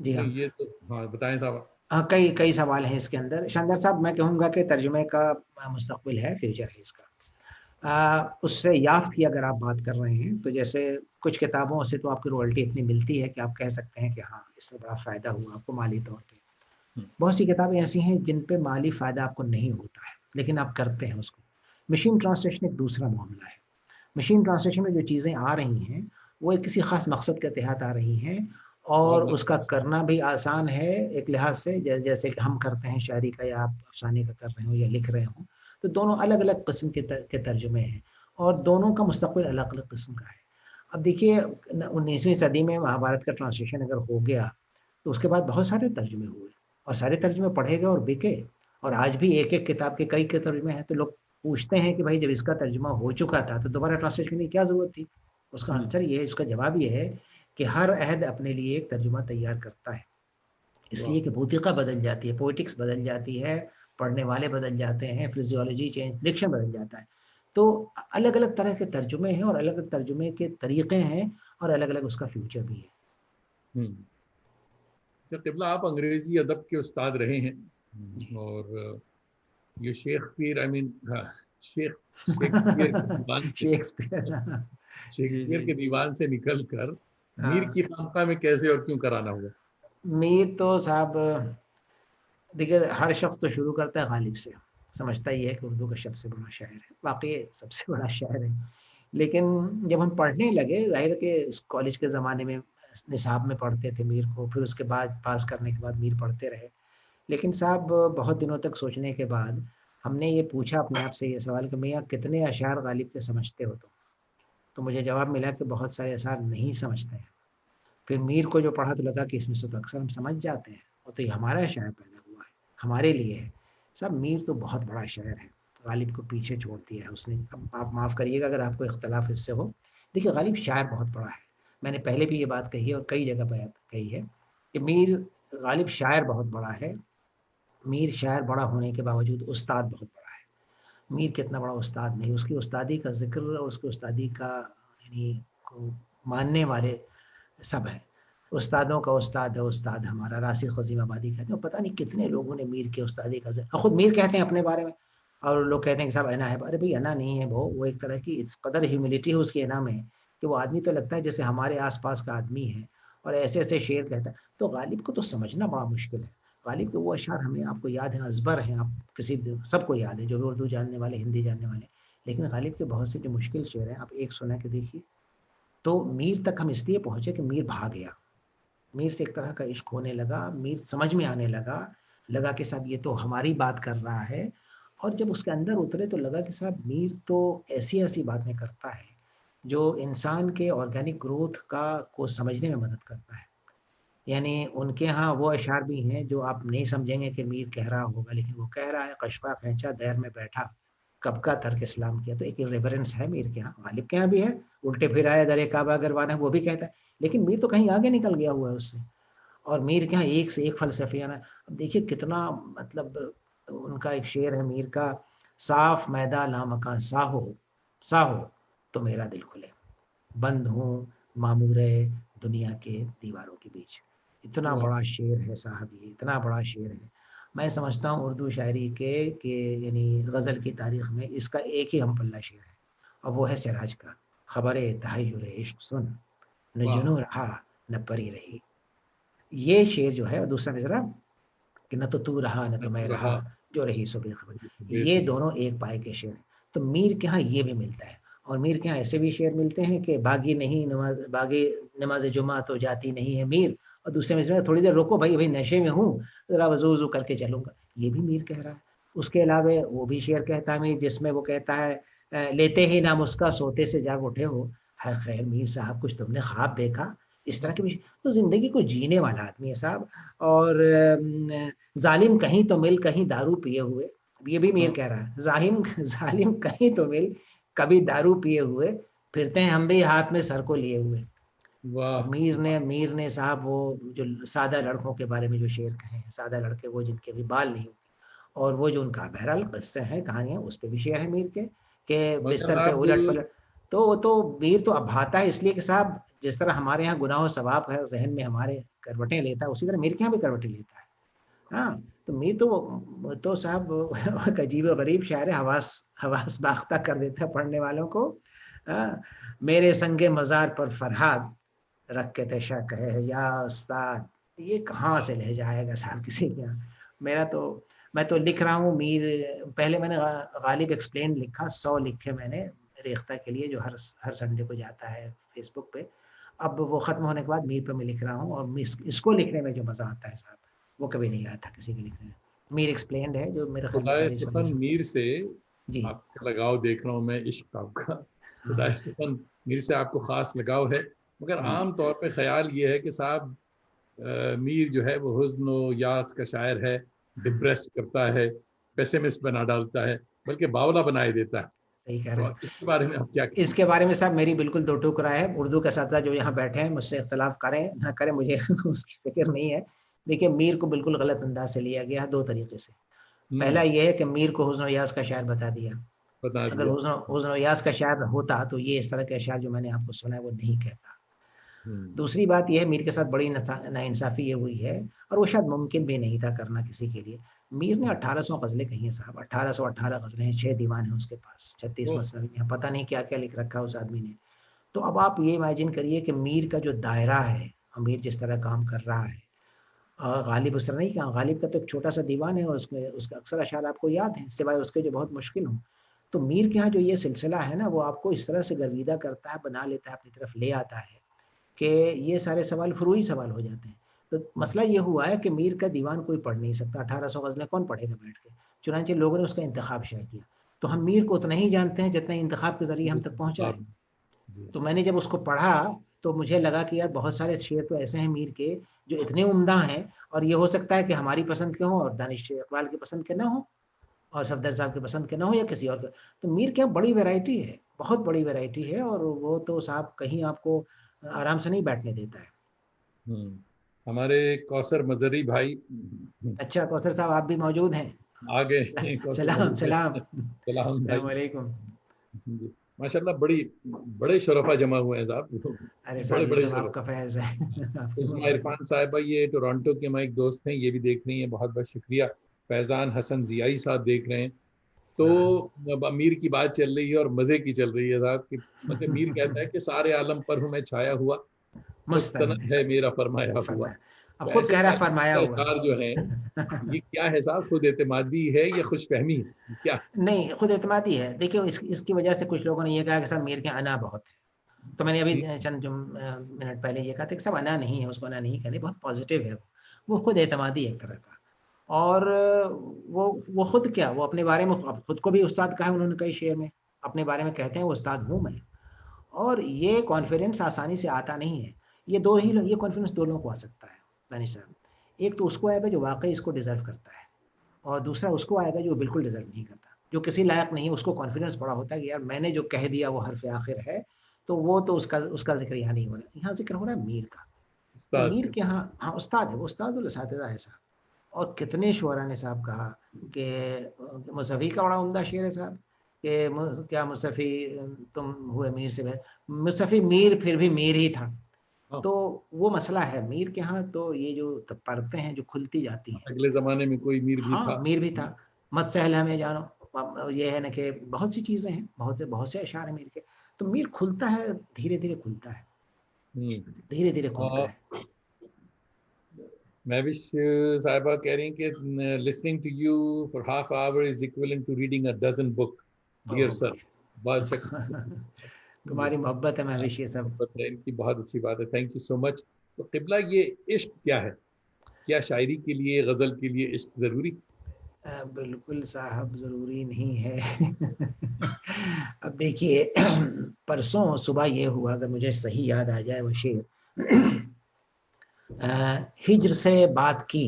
जी नहीं हाँ। ये तो हाँ बताएं साहब। हाँ, कई कई सवाल हैं इसके अंदर। शानदार साहब मैं कहूँगा कि तर्जुमे का मुस्तक़बिल है, फ्यूचर है इसका। उससे याफ़्त की अगर आप बात कर रहे हैं, तो जैसे कुछ किताबों से तो आपको रॉयल्टी इतनी मिलती है कि आप कह सकते हैं कि हाँ, इसमें बड़ा फ़ायदा हुआ आपको माली तौर पे। बहुत सी किताबें ऐसी हैं जिन पे माली फ़ायदा आपको नहीं होता है, लेकिन आप करते हैं उसको। मशीन ट्रांसलेशन एक दूसरा मामला है। मशीन ट्रांसलेशन में जो चीज़ें आ रही हैं, वो एक किसी ख़ास मकसद के तहत आ रही हैं और और उसका करना भी आसान है एक लिहाज़ से जैसे कि हम करते हैं शायरी का या आप अफ़साने का कर रहे हो या लिख रहे हो। तो दोनों अलग अलग किस्म के तर्जुमे हैं और दोनों का मुस्तक़बिल अलग अलग किस्म का है। अब देखिए 19वीं सदी में महाभारत का ट्रांसलेशन अगर हो गया तो उसके बाद बहुत सारे तर्जुमे हुए और सारे तर्जुमे पढ़े गए और बिके, और आज भी एक एक किताब के कई के तर्जुमे हैं। तो लोग पूछते हैं कि भाई जब इसका तर्जुमा हो चुका था तो दोबारा ट्रांसलेट करने की क्या ज़रूरत थी? उसका आंसर ये है, उसका जवाब ये है कि हर अहद अपने लिए एक तर्जुमा तैयार करता है, इसलिए कि भौतिका बदल जाती है, पोएटिक्स बदल जाती है, पढ़ने वाले बदल जाते हैं, फिजियोलॉजी चेंज, डिक्शन बदल जाता है। तो अलग अलग तरह के तर्जुमे हैं और अलग अलग तर्जुमे के तरीके हैं और अलग अलग उसका फ्यूचर भी है। तो क़िबला आप अंग्रेजी अदब के उस्ताद रहे हैं जी। और ये शेक्सपियर आई मीन शेक्सपियर के दीवान से शेक्सपियर जी, शेक्सपियर जी, के जी। दीवान से निकलकर मीर हाँ, की खानका में कैसे और क्यों कराना हुआ? मीर तो साहब देखिए हर शख्स तो शुरू करता है गालिब से, समझता ही है कि उर्दू का सबसे बड़ा शायर है, वाक़ई सबसे बड़ा शायर है। लेकिन जब हम पढ़ने लगे, ज़ाहिर है कि इस कॉलेज के ज़माने में निसाब में पढ़ते थे मीर को, फिर उसके बाद पास करने के बाद मीर पढ़ते रहे। लेकिन साहब बहुत दिनों तक सोचने के बाद हमने ये पूछा अपने आप से ये सवाल कि मियाँ कितने अशआर गालिब के समझते हो तुम? तो मुझे जवाब मिला कि बहुत सारे अशआर नहीं समझते हैं। फिर मीर को जो पढ़ा तो लगा कि इसमें से तो अक्सर हम समझ जाते हैं, और तो ये हमारा शायर पैदा हुआ है, हमारे लिए है। साहब मीर तो बहुत बड़ा शायर है, गालिब को पीछे छोड़ दिया है उसने। अब आप माफ़ करिएगा अगर आपको इख्तलाफ इससे हो। देखिए गालिब शायर बहुत बड़ा है, मैंने पहले भी ये बात कही है और कई जगह पे कही है कि गालिब शायर बहुत बड़ा है। मीर शायर बड़ा होने के बावजूद उस्ताद बहुत बड़ा है। मीर कितना बड़ा उस्ताद नहीं, उसकी उस्तादी का ज़िक्र और उसकी उस्तादी का यानी को मानने वाले सब हैं। उस्तादों का उस्ताद है उस्ताद हमारा, राशिद ख़ज़ीमाबादी कहते हैं। पता नहीं कितने लोगों ने मीर की उस्तादी का ज़िक्र, खुद मीर कहते हैं अपने बारे में, और लोग कहते हैं कि साहब अना है। अरे भई अना नहीं है वो एक तरह की इस कदर ह्यूमिलिटी है उसकी अना में कि वो आदमी तो लगता है जैसे हमारे आस-पास का आदमी है और ऐसे-ऐसे शेर कहता है। तो गालिब को तो समझना बड़ा मुश्किल है। गालिब के वो अशआर हमें आपको याद है, अज़बर हैं, आप किसी सबको याद है जो भी उर्दू जानने वाले, हिंदी जानने वाले। लेकिन गालिब के बहुत से जो मुश्किल शेर हैं, आप एक सुना के देखिए। तो मीर तक हम इसलिए पहुँचे कि मीर भाग गया। मीर से एक तरह का इश्क होने लगा, मीर समझ में आने लगा, लगा कि साहब ये तो हमारी बात कर रहा है। और जब उसके अंदर उतरे तो लगा कि साहब मीर तो ऐसी-ऐसी बातें करता है, जो इंसान के ऑर्गेनिक ग्रोथ का को समझने में मदद करता है। यानी उनके यहाँ वो अशआर भी हैं जो आप नहीं समझेंगे कि मीर कह रहा होगा, लेकिन वो कह रहा है कशफ़ा खींचा दैर में बैठा, कब का तर्क इस्लाम किया। तो एक इर्रेवरेंस है मीर के यहाँ, गालिब के यहाँ भी है, उल्टे फिर आया दरे काबा गरवाना वो भी कहता है। लेकिन मीर तो कहीं आगे निकल गया हुआ है उससे। और मीर के यहाँ एक से एक फ़लसफ़ियाना। अब देखिए कितना मतलब उनका एक शेर है मीर का, साफ़ मैदा लामकां साहो, साहो तो मेरा दिल खुले। बंद हूँ मामूरे दुनिया के दीवारों के बीच। इतना वाह, बड़ा शेर है साहब ये, इतना बड़ा शेर है। मैं समझता हूँ उर्दू शायरी के यानी ग़ज़ल की तारीख़ में इसका एक ही हम पल्ला शेर है और वो है सिराज का। ख़बरे तहय्युर इश्क सुन, न वाह, जुनूँ रहा न परी रही। ये शेर जो है, और दूसरा मिसरा कि न तो तू रहा न न तो मैं तो रहा, रहा जो रही सो बेखबर। ये बेखबर। दोनों एक पाए के शेर हैं। तो मीर के यहाँ ये भी मिलता है, और मीर के यहाँ ऐसे भी शेर मिलते हैं कि बागी नमाज़ जुमा तो जाती नहीं है मीर, और दूसरे मिसरे में थोड़ी देर रुको भाई, अभी नशे में हूँ, ज़रा वज़ू-वज़ू करके चलूँगा। ये भी मीर कह रहा है। उसके अलावा वो भी शेर कहता है मीर, जिसमें वो कहता है लेते ही नाम उसका सोते से जाग उठे हो। है खैर मीर साहब कुछ तुमने ख्वाब देखा? इस तरह के भी। तो ज़िंदगी को जीने वाला आदमी है साहब। और ज़ालिम कहीं तो मिल कहीं दारू पिए हुए, ये भी मीर हाँ, कह रहा है। ज़ाहिम ज़ालिम कहीं तो मिल, कभी दारू पिए हुए, फिरते हैं हम भी हाथ में सर को लिए हुए। और वाह, मीर ने साहब वो जो सादा लड़कों के बारे में जो शेर कहे हैं, सादा लड़के वो जिनके भी बाल नहीं होते, और वो जो उनका बहरहाल किस्से हैं, कहानियाँ, उस पे भी शेर है मीर के मगर बिस्तर पे आप उलट-पलट। तो वो तो मीर तो अब भाता है इसलिए कि साहब जिस तरह हमारे यहाँ गुनाह और सवाब है, ज़हन में हमारे करवटें लेता है, उसी तरह मीर के यहाँ भी करवटें लेता है। हाँ, तो मीर तो साहब एक अजीब-ओ-गरीब शायर है, हवास हवास बाख्ता कर देता है पढ़ने वालों को। हाँ, मेरे संगे मज़ार पर फरहाद रख के तशा कहे या उस्ताद। ये कहाँ से लहज़ा आएगा साहब किसी के यहाँ। मेरा तो मैं तो लिख रहा हूँ मीर। पहले मैंने गालिब एक्सप्लेन लिखा, 100 लिखे मैंने रेख्ता के लिए जो हर संडे को जाता है फेसबुक पे। अब वो ख़त्म होने के बाद मीर पे मैं लिख रहा हूँ, और इसको लिखने में जो मज़ा आता है साहब, वो कभी नहीं आया था किसी के लिखने में। मीर एक्सप्लेन्ड है जो मेरे ख़्याल में खुदाए 40 वाली सुखन मीर से जी आपका लगाव देख रहा हूँ मैं, इश्क आपका खुदाए सुबहान मीर से आपको खास लगाव है। मगर जी आम तौर पे ख्याल ये है कि साहब मीर जो है वो हुस्न व यास का शायर है, डिप्रेस करता है, पेसिमिस्ट बना डालता है, बल्कि बावला बनाए देता है। सही कह रहे तो हैं। इसके बारे में आप क्या कहेंगे? इसके बारे में साहब मेरी बिल्कुल दो टूक राय है। उर्दू के साथ-साथ जो यहाँ बैठे हैं मुझसे इख्तिलाफ़ करें, ना करें मुझे उसकी फ़िक्र नहीं है। देखिए मीर को बिल्कुल गलत अंदाज़ से लिया गया है 2 तरीके से। पहला ये है कि मीर को हुस्न और याज़ का शायर बता दिया। बता अगर दिया। हुस्न और याज़ का शायर होता तो ये इस तरह के अशआर जो मैंने आपको सुनाए वो नहीं कहता। हम्म। दूसरी बात ये है मीर के साथ बड़ी नाइंसाफ़ी ये हुई है और वो शायद मुमकिन भी नहीं था करना किसी के लिए। मीर ने 1800 ग़ज़लें कही हैं साहब, 1818 ग़ज़लें हैं, 6 दीवान हैं उसके पास, 36 वो मसनवी हैं, पता नहीं क्या-क्या लिख रखा है उस आदमी ने। तो अब आप ये इमेजिन करिए कि मीर का जो दायरा है, मीर जिस तरह काम कर रहा है, गालिब उस तरह नहीं कहा, गालिब का तो एक छोटा-सा दीवान है और उसमें उसका अक्सर अशआर आपको याद हैं, सिवाय उसके जो बहुत मुश्किल हों। तो मीर के यहाँ जो ये सिलसिला है ना, वो आपको इस तरह से गर्विदा करता है, बना लेता है, अपनी तरफ ले आता है कि ये सारे सवाल फ़ुरूई सवाल हो जाते हैं। तो मसला ये हुआ है कि मीर का दीवान कोई पढ़ नहीं सकता, 1800 ग़ज़लें कौन पढ़ेगा बैठ के? चुनांचे लोगों ने उसका इंतख़ाब शायद किया। तो हम मीर को उतना ही जानते हैं जितना इंतख़ाब के ज़रिए हम तक पहुँचा है। आप जी। तो मैंने जब उसको पढ़ा, तो मुझे लगा कि यार बहुत सारे शेर तो ऐसे हैं मीर के, जो इतने उम्दा हैं और ये हो सकता है कि हमारी पसंद के हों और दानिश इकबाल की पसंद के ना हों और सफदर साहब की पसंद के ना हों या किसी और के। तो मीर के यहाँ बड़ी वैरायटी है, बहुत बड़ी वैरायटी है और वो तो साहब कहीं आपको आराम से नहीं बैठने देता है। हम्म। हमारे कौसर मजरी भाई अच्छा कौसर साहब आप भी मौजूद हैं? आ गए। कौसर सलाम, मजरी सलाम। भाई, सलाम अस्सलाम भाई वालेकुम। जी। माशाल्लाह बड़े शरफा जमा हुए हैं साहब, अरे बड़े साहब ये बड़े सब शरफ। आपका फैज़ है। आपकी उस्मा मोहब्बत है। इरफान साहिबा ये टोरंटो के हमारे एक दोस्त हैं, ये भी देख रही हैं, बहुत बहुत शुक्रिया। फैजान हसन जियाई साहब देख रहे हैं। तो हाँ। अब मीर की बात चल रही है और मजे की चल रही है साहब कि मतलब मीर कहता है कि सारे आलम पर हूं मैं छाया हुआ, मुस्तनद मुस्तनद है मेरा फरमाया हुआ। फरमाया। अब तो खुद ऐसे कह रहा है फरमाया सारे हुआ अशआर जो हैं, है। ये क्या है साहब, खुद एतमादी है या खुशफहमी है क्या? नहीं, खुद एतमादी है। देखिए इसकी वजह से कुछ लोगों ने ये कहा कि साहब मीर के अना बहुत है। तो मैंने अभी चंद जो मिनट पहले ये कहा था कि साहब अना नहीं है, उसको अना नहीं कहते, बहुत पॉज़िटिव है वो। वो खुद एतमादी है एक तरह का। और वो खुद क्या, वो अपने बारे में अब खुद को भी उस्ताद कहा है उन्होंने कई शेर में। अपने बारे में कहते हैं वो उस्ताद हूँ मैं। और ये कॉन्फिडेंस आसानी से आता नहीं है। ये कॉन्फिडेंस 2 लोगों को आ सकता है, दानिश साहब। एक तो उसको आएगा जो वाक़ई इसको डिज़र्व करता है और दूसरा उसको आएगा जो बिल्कुल डिज़र्व नहीं करता। जो किसी लायक नहीं है उसको कॉन्फिडेंस बड़ा होता है कि यार मैंने जो कह दिया वो हर्फ़ आखिर है, तो वो तो उसका ज़िक्र यहाँ नहीं हो रहा है। यहाँ ज़िक्र हो रहा है मीर का। तो उस्ताद मीर के। के यहाँ हाँ, उस्ताद है, वो उस्तादुल असातिज़ा है साहब। और कितने शुअरा ने साहब कहा कि मुसफ़ी का बड़ा उम्दा शेर है साहब कि क्या मुसफ़ी तुम हुए मीर से मुसफ़ी मीर फिर भी मीर ही था। हाँ, तो वो मसला है मीर के यहाँ तो ये जो परतें हैं जो खुलती जाती हैं। अगले जमाने में कोई मीर भी हाँ, था। मीर भी था। मत सहल हमें जानो ये है ना कि बहुत सी चीज़ें हैं, बहुत से अशआर हैं मीर के। तो मीर खुलता है, धीरे-धीरे खुलता है, हम्म। धीरे-धीरे खुलता और है। महविश साहिबा कह रही हैं कि listening to you for half hour is equivalent to reading a dozen book. Dear oh sir, भाई! बहुत अच्छा। जी, तुम्हारी मोहब्बत है महविश ये सब। मोहब्बत है इनकी, बहुत अच्छी बात है, थैंक यू सो मच। तो किबला ये इश्क क्या है? क्या शायरी के लिए, गजल के लिए इश्क जरूरी? बिल्कुल साहब ज़रूरी नहीं है। अब देखिए परसों सुबह ये हुआ अगर मुझे सही याद आ जाए वो शेर हिज्र से बात की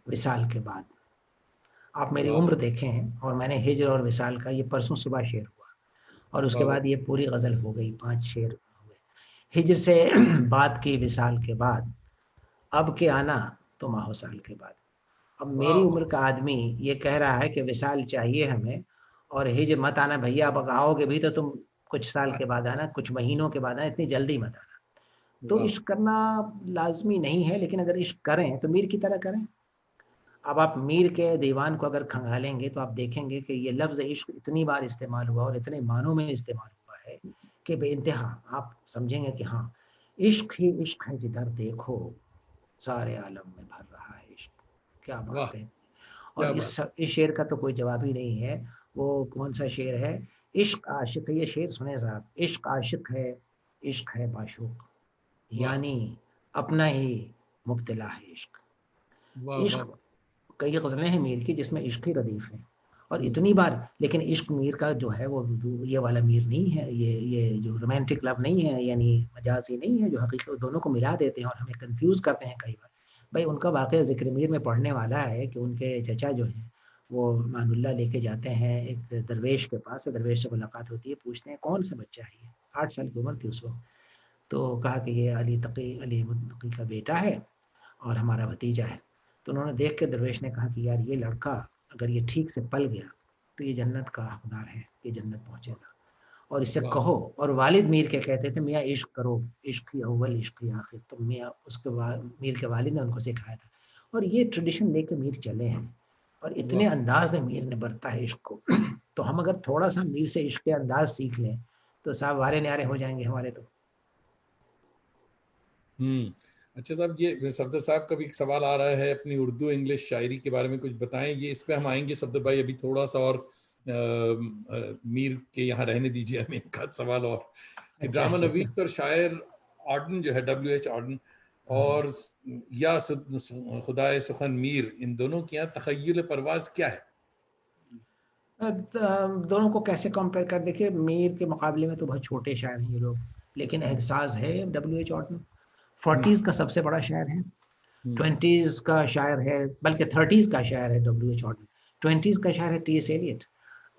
विसाल के बाद। आप मेरी वाह उम्र देखें हैं और मैंने हिज्र और विसाल का ये परसों सुबह शेर हुआ और उसके वाह वाह। बाद ये पूरी गज़ल हो गई, 5 शेर हुए। हिज्र से बात की विसाल के बाद, अब के आना तो माहो साल के बाद। अब वाह मेरी वाह। उम्र का आदमी ये कह रहा है कि विसाल चाहिए हमें और हिज्र मत आना भैया, अब आओगे भी तो तुम कुछ साल के बाद आना, कुछ महीनों के बाद आना, इतनी जल्दी मत आना। तो वाह। इश्क करना लाज़मी नहीं है, लेकिन अगर इश्क करें तो मीर की तरह करें। अब आप मीर के दीवान को अगर खंगालेंगे तो आप देखेंगे कि ये लफ्ज़ इश्क इतनी बार इस्तेमाल हुआ और इतने मानों में इस्तेमाल हुआ है कि बेइंतहा आप समझेंगे कि हाँ, इश्क ही इश्क है जिधर देखो, सारे आलम में भर रहा है इश्क। क्या वाह, बात है! और क्या बात। इस शेर का तो कोई जवाब ही नहीं है। वो कौन-सा शेर है? इश्क आशिक है, ये शेर सुने साहब। इश्क आशिक है, इश्क है माशूक, वाह यानी अपना ही मुब्तला है इश्क। वाह वाह। इश्क कई ग़ज़लें हैं मीर की जिसमें इश्क ही रदीफ़ है और इतनी बार, लेकिन इश्क मीर का जो है वो ये वाला मीर नहीं है, ये जो रोमांटिक लव नहीं है, यानी मजाजी नहीं है, जो हकीकत दोनों को मिला देते हैं और हमें कंफ्यूज करते हैं कई बार। भाई उनका वाकया ज़िक्र मीर में पढ़ने वाला है कि उनके चचा जो हैं वो मानुल्लाह लेके जाते हैं एक दरवेश के पास, दरवेश से मुलाकात होती है, पूछते हैं कौन सा बच्चा है ये, 8 साल की उम्र थी उस वक्त। तो कहा कि ये अली मुत्तकी का बेटा है और हमारा भतीजा है। तो उन्होंने देख के दरवेश ने कहा कि यार ये लड़का अगर ये ठीक से पल गया तो ये जन्नत का हकदार है, ये जन्नत पहुंचेगा, और इससे वाह। कहो। और वालिद मीर के कहते थे मियाँ इश्क करो, इश्क ही अव्वल इश्क ही आखिर। तो मियाँ उसके मीर के वालिद ने उनको सिखाया था और ये ट्रेडिशन लेके मीर चले हैं और इतने वाह। अंदाज में मीर ने बरता है इश्क को। तो हम अगर थोड़ा सा मीर से इश्क के अंदाज सीख लें तो साहब वारे न्यारे हो जाएंगे हमारे तो। अच्छा साहब, ये सफदर साहब का भी एक सवाल आ रहा है अपनी उर्दू इंग्लिश शायरी के बारे में कुछ बताएं। ये इस पे हम आएंगे सफदर भाई, अभी थोड़ा सा और मीर के यहाँ रहने दीजिए हमें एक आध सवाल और। कि अच्छा ड्रामा अच्छा। नवीस और शायर ऑर्डन जो है, W.H. ऑर्डन और या खुदाए सुखन मीर, इन दोनों के यहाँ तखय्युल परवाज क्या है? दोनों को कैसे कंपेयर कर, देखिए मीर के मुकाबले में तो बहुत छोटे शायर हैं ये लोग, लेकिन एहसास है W.H. ऑर्डन। 40s का सबसे बड़ा शायर है, 20s का शायर है, बल्कि 30s का शायर है W.H. ऑर्डन, 20s का शायर है T.S. एलियट।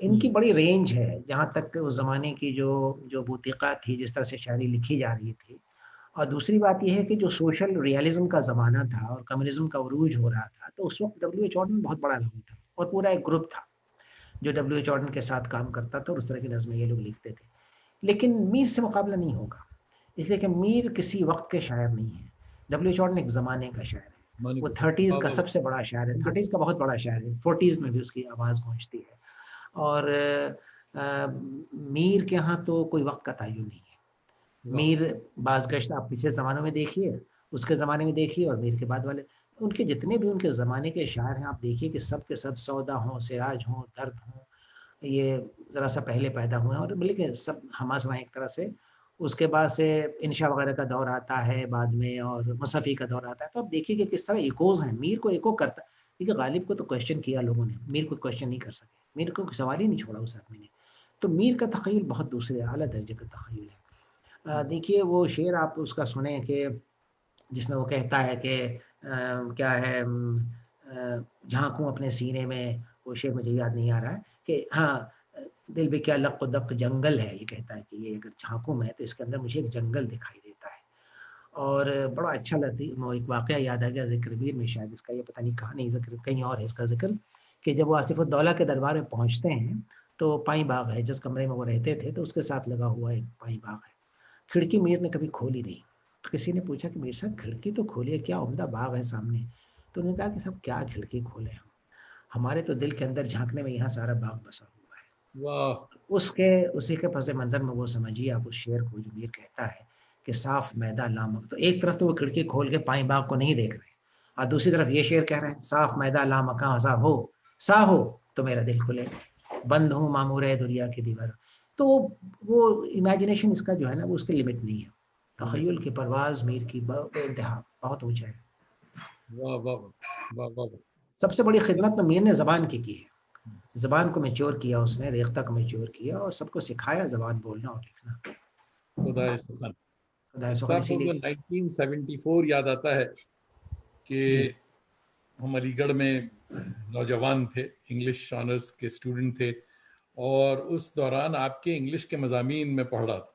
इनकी बड़ी रेंज है, जहाँ तक उस ज़माने की जो जो बूतिका थी, जिस तरह से शायरी लिखी जा रही थी। और दूसरी बात यह है कि जो सोशल रियलिज्म का ज़माना था और कम्युनिज्म का उरूज हो रहा था, तो उस वक्त W.H. ऑर्डन बहुत बड़ा नाम था और पूरा एक ग्रुप था जो W.H. ऑर्डन के साथ काम करता था और उस तरह की नज़में ये लोग लिखते थे। लेकिन मीर से मुकाबला नहीं होगा, इसलिए कि मीर किसी वक्त के शायर नहीं है, W.H. ऑर्डन एक ज़माने का शायर है। वो 30s का सबसे बड़ा शायर है, 30s का बहुत बड़ा शायर है, 40s में भी उसकी आवाज़ पहुँचती है। और मीर के यहाँ तो कोई वक्त का तयन नहीं है। मीर बाज़गश्त आप पिछले ज़मानों में देखिए, उसके ज़माने में देखिए और मीर के बाद वाले, उनके जितने भी उनके ज़माने के शायर हैं, आप देखिए कि सब के सब सौदा हों, सिराज हों, दर्द हों, ये ज़रा सा पहले पैदा हुए हैं और बल्कि सब हमास एक तरह से। उसके बाद से इंशा वगैरह का दौर आता है बाद में और मुसफ़ी का दौर आता है। तो आप देखिए कि किस तरह इकोज़ हैं, मीर को इको करता। देखिए गालिब को तो क्वेश्चन किया लोगों ने, मीर को क्वेश्चन नहीं कर सके, मीर को सवाल ही नहीं छोड़ा उस आदमी ने। तो मीर का तख़य्युल बहुत दूसरे आला दर्जे का तख़य्युल है। देखिए वो शेर आप उसका सुने कि जिसमें वो कहता है कि क्या है, झाँकूँ अपने सीने में, वो शेर मुझे याद नहीं आ रहा है कि हाँ, दिल भी क्या लक दक जंगल है, ये कहता है कि ये अगर झाँकूँ मैं तो इसके अंदर मुझे एक जंगल दिखाई देता है। और बड़ा अच्छा लगती वो एक वाक़या याद आ गया ज़िक्र वीर में, शायद इसका, ये पता नहीं कहाँ, नहीं ज़िक्र कहीं और है इसका ज़िक्र, कि जब वो आसिफ़ुद्दौला के दरबार में पहुँचते हैं, तो पाई बाग है, जिस कमरे में वो रहते थे, तो उसके साथ लगा हुआ एक पाई बाग है। खिड़की मीर ने कभी खोली नहीं। तो किसी ने पूछा कि मीर साहब खिड़की तो खोलिए, क्या उम्दा बाग है सामने। तो उन्होंने कहा कि साहब क्या खिड़की खोले हम, हमारे तो दिल के अंदर झाँकने में यहाँ सारा बाग बसा हुआ है। वाह। उसके उसी के पस मंज़र में वो समझिए आप उस शेर को, जो मीर कहता है कि साफ मैदा लामक। तो एक तरफ तो वो खिड़की खोल के पाई बाग को नहीं देख रहे और दूसरी तरफ ये शेर कह रहे हैं साफ मैदा लामकां सा हो तो मेरा दिल खुले, बंद हूँ मामूर है दुनिया की दीवार। तो वो इमेजिनेशन इसका जो है ना, वो उसकी लिमिट नहीं है। तख़य्युल की परवाज़ मीर की बेइंतहा बहुत ऊँचा है। वाह वाह वाह वाह वाह। सबसे बड़ी खिदमत तो मीर ने ज़बान की है। ज़बान को मैच्योर किया उसने, रेख्ता को मैच्योर किया और सबको सिखाया ज़बान बोलना और लिखना। खुदाए सुखन खुदाए सुख़न साहब, इसीलिए। 1974 याद आता है कि जी। हम अलीगढ़ में नौजवान थे, इंग्लिश ऑनर्स के स्टूडेंट थे, और उस दौरान आपके इंग्लिश के मज़ामीन में पढ़ रहा था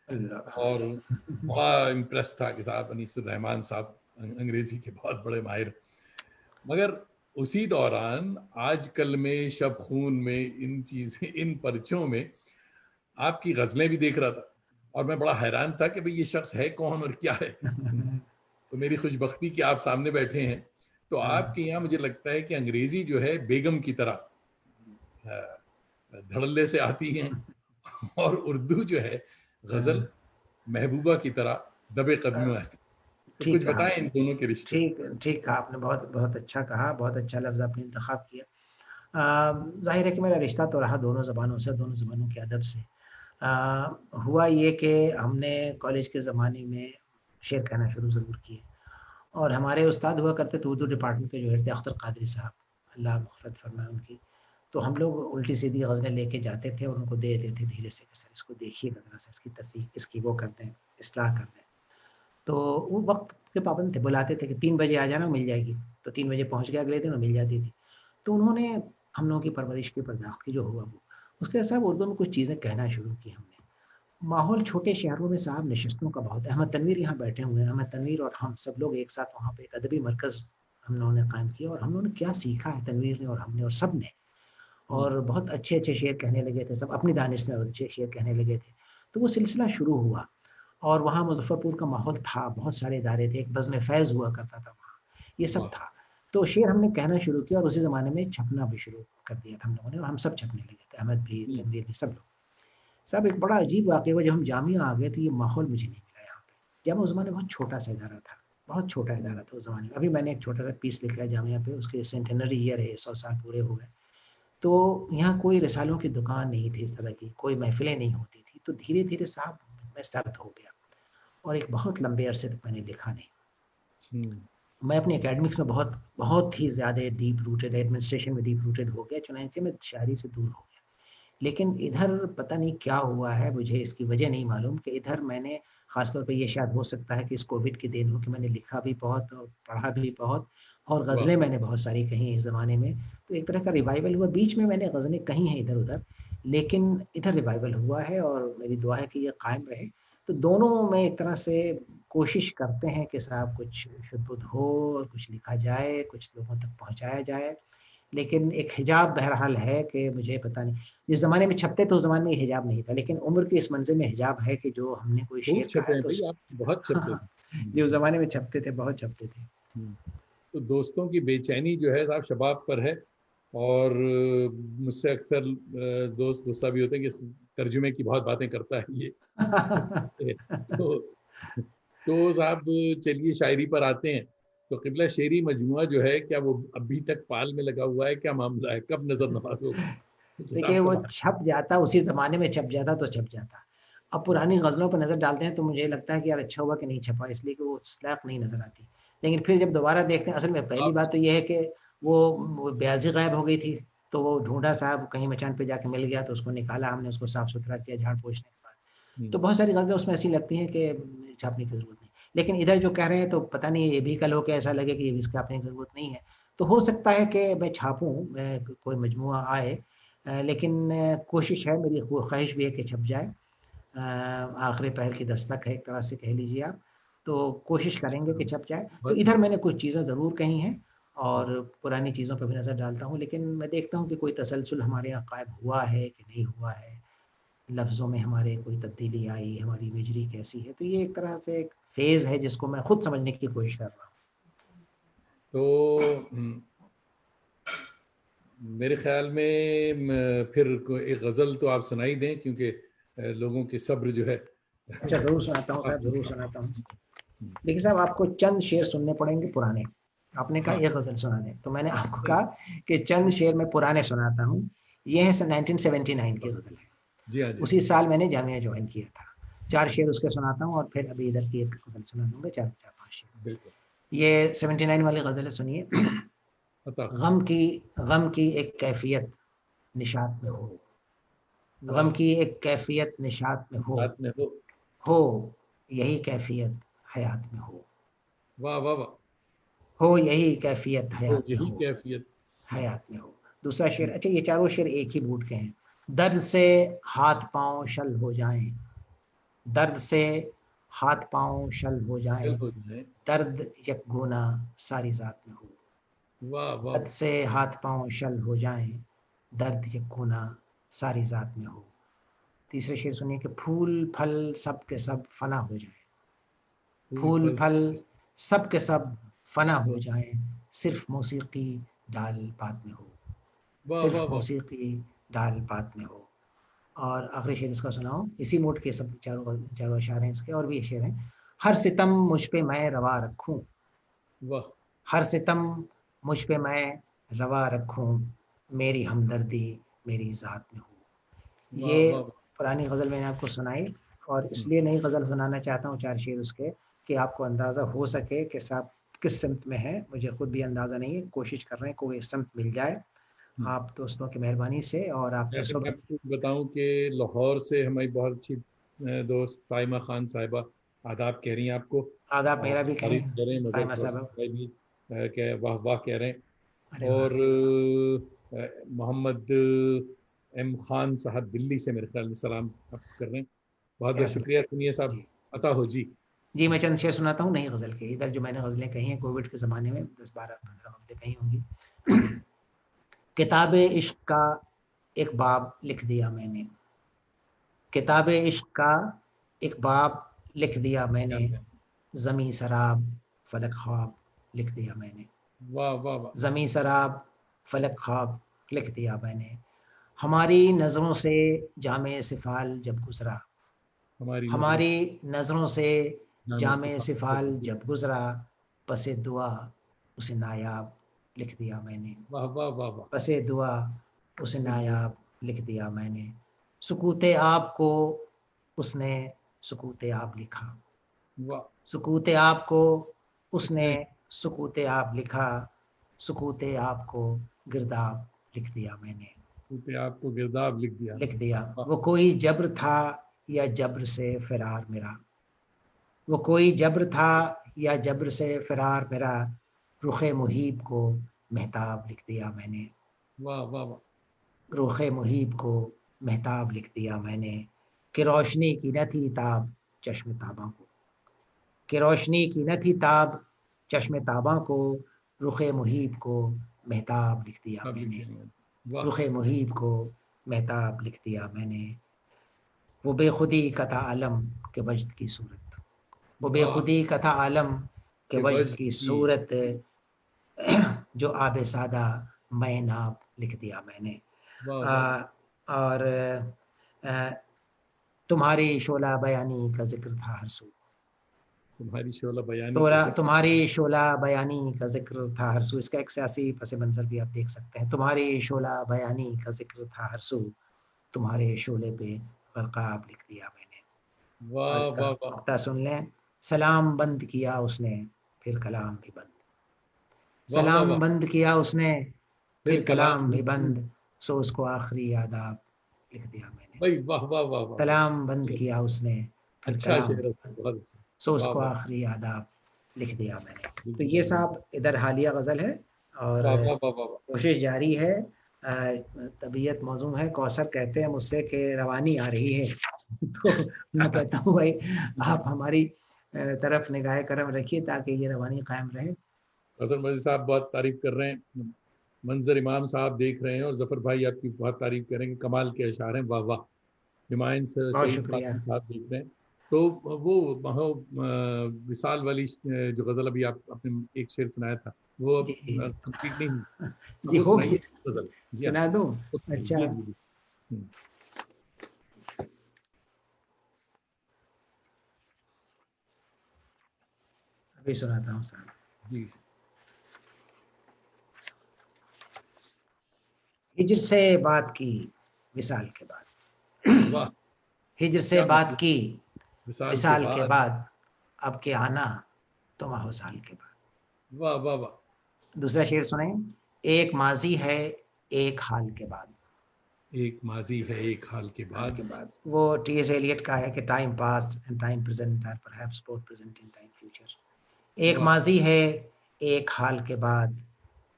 अल्लाह। और बड़ा इम्प्रेस था कि साहब अनीसुर रहमान साहब अंग्रेजी के बहुत बड़े माहिर। मगर उसी दौरान आजकल में शब खून में इन पर्चों में आपकी गजलें भी देख रहा था और मैं बड़ा हैरान था कि भाई ये शख्स है कौन और क्या है। तो मेरी खुशबख्ती कि आप सामने बैठे हैं। तो आपके यहाँ मुझे लगता है कि अंग्रेजी जो है बेगम की तरह धड़ल्ले से आती हैं और उर्दू जो है गजल महबूबा की तरह दबे कदम में आती है। तो कुछ ठीक कहा बताएं इन आपने, दोनों के रिश्ते। ठीक ठीक कहा आपने, बहुत बहुत अच्छा कहा, बहुत अच्छा लफ्ज़ आपने इंतखाब किया। ज़ाहिर है कि मेरा रिश्ता तो रहा दोनों ज़बानों से, दोनों ज़बानों के अदब से। हुआ ये कि हमने कॉलेज के ज़माने में शेर कहना शुरू ज़रूर किए और हमारे उस्ताद हुआ करते थे उर्दू डिपार्टमेंट के, जो हेड थे अख्तर कादरी साहब, अल्लाह मग़फ़िरत फ़रमाए उनकी। तो हम लोग उल्टी सीधी गज़लें लेके जाते थे और उनको दे देते धीरे से कि सर इसको देखिएगा ज़रा सा, इसकी तस्हीह इसकी वो कर दें, इस्लाह कर दें। तो वो वक़्त के पाबंद थे, बुलाते थे कि 3 बजे आ जाना मिल जाएगी, तो 3 बजे पहुँच गए अगले दिन और मिल जाती थी। तो उन्होंने हम लोगों की परवरिश की पर्दाश्त की जो हुआ वो। उसके बाद साहब उर्दू में कुछ चीज़ें कहना शुरू की हमने। माहौल छोटे शहरों में साहब नशिस्तों का बहुत है। अहमद तनवीर यहाँ बैठे हुए हैं, अहमद तनवीर और हम सब लोग एक साथ वहाँ पे एक अदबी मरकज़ हम लोगों ने कायम किया और हम लोगों ने क्या सीखा है तनवीर ने और हमने और सब ने। और बहुत अच्छे-अच्छे शेर कहने लगे थे सब, अपनी दानिश में अच्छे शेर कहने लगे थे। तो वो सिलसिला शुरू हुआ और वहाँ मुज़फ़्फ़रपुर का माहौल था, बहुत सारे इदारे थे, एक बज़्म फ़ैज़ हुआ करता था वहाँ, ये सब वाह। था। तो शेर हमने कहना शुरू किया और उसी ज़माने में छपना भी शुरू कर दिया था हम लोगों ने और हम सब छपने लगे थे, अहमद भी, तनवीर भी, सब लोग। साहब एक बड़ा अजीब वाक़या हुआ जब हम जामिया आ गए तो ये माहौल मुझे नहीं मिला यहाँ पे। जामिया उस ज़माने बहुत छोटा-सा इदारा था, बहुत छोटा इदारा था उस ज़माने में। अभी मैंने एक छोटा-सा पीस लिखा है जामिया पे, उसके सेंटेनरी ईयर है, 100 साल पूरे हो गए। तो यहाँ कोई रिसालों की दुकान नहीं थी इस तरह की, कोई महफ़िलें नहीं होती थी। तो धीरे-धीरे साहब मैं सर्द हो गया और एक बहुत लंबे अरसे तक मैंने लिखा नहीं। हम्म। मैं अपने एकेडमिक्स में बहुत बहुत ही ज़्यादा डीप रूटेड एडमिनिस्ट्रेशन में डीप रूटेड हो गया, चुनांचे मैं शायरी से दूर हो गया। लेकिन इधर पता नहीं क्या हुआ है, मुझे इसकी वजह नहीं मालूम कि इधर मैंने ख़ास तौर पे ये शायद हो सकता है कि इस कोविड की देन हो कि मैंने लिखा भी बहुत और पढ़ा भी बहुत और वाह। ग़ज़लें मैंने बहुत सारी कही इस ज़माने में। तो एक तरह का रिवाइवल हुआ, बीच में मैंने ग़ज़लें कही हैं इधर-उधर, लेकिन इधर रिवाइवल हुआ है और मेरी दुआ है कि ये कायम रहे। तो दोनों में एक तरह से कोशिश करते हैं कि साहब कुछ शुद्ध-बुद्ध हो और कुछ लिखा जाए, कुछ लोगों तक पहुँचाया जाए। लेकिन एक हिजाब बहरहाल है कि मुझे पता नहीं जिस ज़माने में छपते थे उस ज़माने में ये हिजाब नहीं था, लेकिन उम्र के इस मंज़िल में हिजाब है कि जो हमने कोई खूब शेर कहा छपे है हैं तो भाई, उस आप बहुत हाँ, छपे हाँ, हैं। जो उस ज़माने में छपते थे, बहुत छपते थे। हम्म। तो दोस्तों की बेचैनी जो है साहब शबाब पर है। और मुझसे अक्सर दोस्त गुस्सा भी होते हैं कि तर्जुमे की बहुत बातें करता है ये। तो साहब चलिए शायरी पर आते हैं। तो किबला शेरी मजमुआ जो है क्या वो अभी तक पाल में लगा हुआ है, क्या मामला है, कब नजर नवाज होगा? देखिए किताब वो कब आ-? छप जाता, उसी ज़माने में छप जाता तो छप जाता। अब पुरानी ग़ज़लों पे नज़र डालते हैं तो मुझे लगता है कि यार अच्छा हुआ कि नहीं छपा इसलिए कि वो उस लायक नहीं नज़र आती। लेकिन फिर जब दोबारा देखते हैं असल में पहली आप बात तो ये है कि वो ब्याज़ी गायब हो गई थी, तो वो ढूँढा साहब कहीं मचान पे जाके मिल गया तो उसको निकाला हमने, उसको साफ-सुथरा किया झाड़-पोंछने के बाद। हम्म। तो बहुत सारी ग़ज़लें उसमें ऐसी लगती हैं कि छापने की ज़रूरत नहीं। लेकिन इधर जो कह रहे हैं तो पता नहीं ये भी कल हो के ऐसा लगे कि ये इसकी छापने की ज़रूरत नहीं है। तो हो सकता है कि मैं छापूँ, मैं कोई मजमूआ आए लेकिन कोशिश है मेरी ख़्वाहिश भी है कि छप जाए। आखिरी पहर की दस्तक है एक तरह से कह लीजिए आप। तो कोशिश करेंगे कि छप जाए। तो बहुत इधर बहुत। मैंने कुछ चीज़ें ज़रूर कही हैं और पुरानी चीज़ों पे भी नज़र डालता हूँ, लेकिन मैं देखता हूँ कि कोई तसलसल हमारे यहाँ कायम हुआ है कि नहीं हुआ है। लफ्ज़ों में हमारे कोई तब्दीली आई, हमारी इमेजरी कैसी है। तो ये एक तरह से एक फ़ेज़ है जिसको मैं खुद समझने की कोशिश कर रहा हूँ। तो मेरे ख्याल में फिर एक गज़ल तो आप सुनाई दें, क्योंकि लोगों की सब्र जो है। अच्छा ज़रूर सुनाता हूँ साहब, ज़रूर सुनाता हूँ। देखिए साहब आपको चंद शेर सुनने पड़ेंगे पुराने। आपने कहा हाँ। एक गज़ल सुना दें, तो मैंने आपको नहीं, कहा कि चंद शेर कुछ। मैं पुराने सुनाता हूँ। ये है सन 1979 की गज़ल है। जी हाँ, जी हाँ। उसी साल मैंने जामिया जॉइन किया था। 4 शेर उसके सुनाता हूँ और फिर अभी इधर की एक गज़ल सुना दूँगा 4-5 शेर। बिल्कुल। ये 79 वाली गज़ल है सुनिए। अता। गम की एक कैफ़ियत निशात में हो। गम वाह। की एक कैफ़ियत निशात में रात में हो। हो यही कैफ़ियत हयात में वाह वाह वाह। हो यही कैफ़ियत हो हयात में यही हो, कैफियत। हयात में हो। दूसरा शेर अच्छा ये चारों शेर एक ही बूट के हैं। दर्द से हाथ-पाँव शल हो जाएँ, दर्द से हाथ-पाँव शल हो चल जाएँ, हो जाए। दर्द यकगुना सारी ज़ात में हो। वाह वाह दर्द वाह। से हाथ-पाँव शल हो जाएँ, दर्द यकगुना सारी ज़ात में हो। तीसरे शेर सुनिए कि फूल-फल सब के सब फ़ना हो जाएँ। फूल फल फूल-फल सब। सब के सब फ़ना हो जाएँ, सिर्फ़ मौसीक़ी डाल पात में हो, वाह वाह सिर्फ़ वाह। मौसीक़ी डाल पात में हो। और आखिरी शेर इसका सुनाऊँ, इसी मूड के सब चारों अशआर हैं इसके और भी शेर हैं। हर सितम मुझ पे मैं रवा रखूँ, वाह हर सितम मुझ पे मैं रवा रखूँ, मेरी हमदर्दी मेरी ज़ात में हो। वाह ये वाह वाह। पुरानी गज़ल मैंने आपको सुनाई और हम्म। इसलिए नई गज़ल सुनाना चाहता हूँ 4 शेर उसके कि आपको अंदाज़ा हो सके कि साहब किस सिमत में हैं। मुझे खुद भी अंदाज़ा नहीं है, कोशिश कर रहे हैं कोई सिमत मिल जाए आप दोस्तों की मेहरबानी से और आपकी जैसे मैं सोबत से। आपको बताऊं कि लाहौर से हमारी बहुत अच्छी दोस्त साइमा खान साहिबा आदाब कह रही हैं आपको, आदाब और मेरा भी तारीफ कहें कर रहे हैं। मजहर साइमा तौसीफ साहब। भाई भी वाह वाह कह रहे हैं। अरे वाह। और मोहम्मद एम खान साहब दिल्ली से मेरे ख्याल में सलाम आप कर रहे हैं। बहुत बहुत क्या बात शुक्रिया। सुनिए है। साहब, जी अता हो जी। जी, मैं चंद शेर सुनाता हूँ नई गज़ल के। इधर जो मैंने गज़लें कही हैं कोविड के ज़माने में 10 12 15 गज़लें कही होंगी। किताब इश्क का एक बाब लिख दिया मैंने, किताब इश्क का एक बाब लिख दिया मैंने, ज़मी शराब फलक ख्वाब लिख दिया मैंने, वाह वाह वाह। ज़मी शराब फलक ख्वाब लिख दिया मैंने। हमारी नज़रों से जामे सिफाल जब गुज़रा, हमारी नजरों से हमारी नज़रों से जामे जामे सिफाल सिफात। जब गुज़रा, पसे दुआ उसे नायाब लिख दिया मैंने, वाह वाह वाह वाह। पसे दुआ उसे से दुआ। नायाब लिख दिया मैंने। सुकूते आप को उसने सुकूते आप लिखा, वाह। सुकूते आप को उसने उसने सुकूते आप लिखा, सुकूते आप को गिरदाब लिख दिया मैंने, टूटे आपको गिरदाब लिख दिया लिख मैंने। दिया। वाह वो कोई जब्र था या जब्र से फरार मेरा, वो कोई जब्र था या जब्र से फरार मेरा, रुखे मुहीब को महताब लिख दिया मैंने, वाह वाह वाह। रुखे मुहीब को महताब लिख दिया मैंने। कि रोशनी की न थी ताब चश्म ताबा को, कि रोशनी की न थी ताब चश्म ताबा को, रुखे मुहीब को महताब लिख दिया अब लिख मैंने, दिया मैंने। वाह रुखे मुहीब को महताब लिख दिया मैंने। वो बेखुदी कथा आलम के वजद की सूरत, वो वाह। बेखुदी कथा आलम के के वजद वजद की की। सूरत, जो आबे सादा मैं नाब लिख दिया मैंने। वाह वाह वाह। आ, और आ, तुम्हारी शोला बयानी का जिक्र था हर सू, तुम्हारी शोला बयानी का तोरा जिक्र। तुम्हारी शोला बयानी का जिक्र था हर सू। इसका एक सियासी पस मंजर भी आप देख सकते हैं। तुम्हारी शोला बयानी का जिक्र था हर सू, तुम्हारे शोले पे गलकाब लिख दिया मैंने। और वाह इसका वाह वाह। नुक्ता सुन लें। सलाम बंद किया उसने फिर कलाम भी बंद, वाह वाह सलाम वाह। बंद किया उसने फिर फिर कलाम कलाम भी। भी बंद, सो उसको आखिरी आदाब लिख दिया मैंने। भाई वाह वाह वाह वाह सलाम बंद वाह। किया उसने फिर अच्छा कलाम शेर भी है, बंद, बहुत अच्छा। सो वाह उसको वाह। आखिरी आदाब लिख दिया मैंने। लिख तो दिया ये मैंने। साहब इधर हालिया गज़ल है और वाह वाह वाह वाह वाह। कोशिश जारी है। तबीयत मौजूद है। कौसर कहते हैं मुझसे कि रवानी आ रही है। तो मैं कहता हूँ भाई आप हमारी तरफ निगाह करम रखिए ताकि ये रवानी कायम रहे। हसन मजीद साहब बहुत तारीफ कर रहे हैं। मंजर इमाम साहब देख रहे हैं और जफर भाई आपकी बहुत तारीफ करेंगे। कमाल के अशार हैं, वाह वाह। हुमायूं बहुत सईद शुक्रिया। खान साहब देख रहे हैं। तो वो विशाल वाली जो गजल अभी आपने एक शेर सुनाया था, वो अब जी जी कंप्लीट नहीं हुई। अब जी वो हो सुनाइए गया। गजल। जी हाँ। सुना दूँ? वो सुनाइए। अच्छा जी जी जी। अभी सुनाता हूँ साहब। जी। हिज्र से बात की विसाल के बाद, वाह। हिज्र से क्या बात मतलब। की विशाल के विसाल के बाद। बाद, अब के आना तुम हो साल के बाद। वाह वाह वाह। दूसरा शेर सुने। एक माजी है एक हाल के बाद, एक माजी है एक हाल के हाल बाद। के बाद। वो टी.एस. एलियट का है कि time past and time present are perhaps both present in time future. एक वाह माजी है एक हाल के बाद,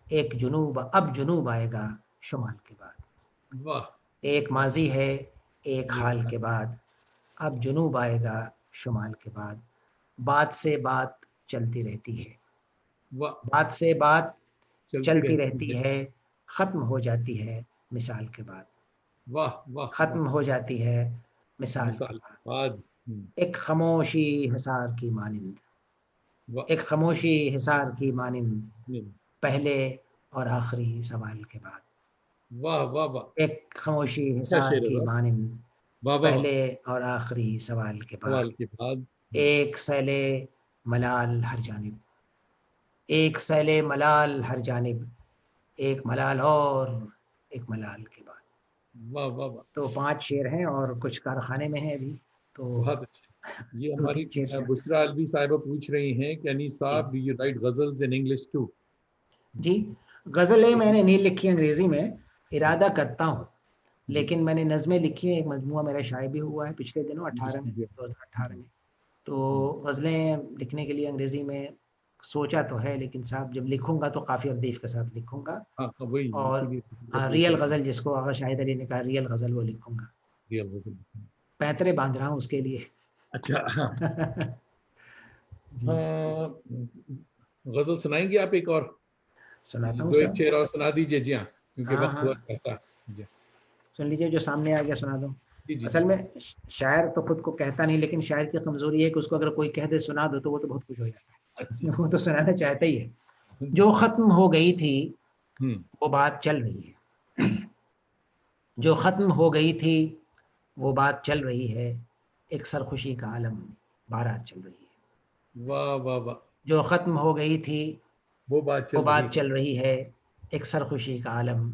एक जुनूब अब जुनूब आएगा शुमाल के बाद। वाह। एक माजी है एक एक हाल हाल। के बाद, अब जुनूब आएगा शुमाल के बाद। बात से बात चलती रहती है, वाह। बात से बात चलती चलती रहती रहती है। है, ख़त्म हो जाती है मिसाल के बाद, वाह वाह वाह। ख़त्म हो जाती है मिसाल के मिसाल के बाद। बाद। एक खामोशी हिसार की मानिंद, वाह। एक खामोशी हिसार की मानिंद, नहीं। पहले और आखिरी सवाल के बाद। वाह वाह वाह। एक खामोशी क्या हिसार शेर है की साहब। मानिंद, वाह वाह वाह। पहले और आखिरी सवाल के बाद। सवाल के बाद। एक सैले मलाल हर जानिब, एक सैले मलाल हर जानिब, एक मलाल और एक मलाल के बाद। वाह वाह वाह। तो 5 शेर हैं और कुछ कारखाने में हैं अभी, तो बहुत अच्छे। ये 2-3 हमारी शेर। बुशरा अलवी साहिबा पूछ रही हैं कि अनीस जी साहब, do you write ghazals in English too. जी, गज़लें मैंने नहीं लिखी अंग्रेज़ी में, इरादा करता हूँ, लेकिन मैंने नज़में लिखी हैं, एक मजमूआ मेरा शाये भी हुआ है पिछले दिनों 2018 में। तो गज़लें लिखने के लिए अंग्रेज़ी में सोचा तो है, लेकिन साहब जब लिखूँगा तो काफ़ी अदीफ़ के साथ लिखूँगा, हाँ हाँ, वही और इसीलिए रियल गज़ल जिसको आगा शाहिद अली ने कहा, रियल गज़ल वो लिखूँगा। रियल गजल। पैंतरे बाँध रहा हूँ उसके लिए। अच्छा, हाँ जी, हाँ, गजल सुनाएंगे आप एक और? सुनाता हूँ दो एक साहब। शेर और सुना दीजिए जी, हाँ, क्योंकि हाँ, वक्त हुआ हाँ, कहता है जी। सुन लीजिए, जो सामने आ गया सुना दूँ। जी जी असल जी। में शायर तो खुद को कहता नहीं, लेकिन शायर की कमज़ोरी है कि उसको अगर कोई कह दे सुना दो, तो वो तो बहुत खुश हो जाता अच्छा है। वो तो सुनाना चाहता ही है। जी। जो ख़त्म हो गई थी, हम्म। वो बात चल रही है। जो ख़त्म हो गई थी, वो बात चल रही है। एक सरख़ुशी का आलम बारात चल रही है। वाह वाह वाह, जो ख़त्म हो गई थी, वो बात वो चल रही बात है। चल रही है। एक सरख़ुशी का आलम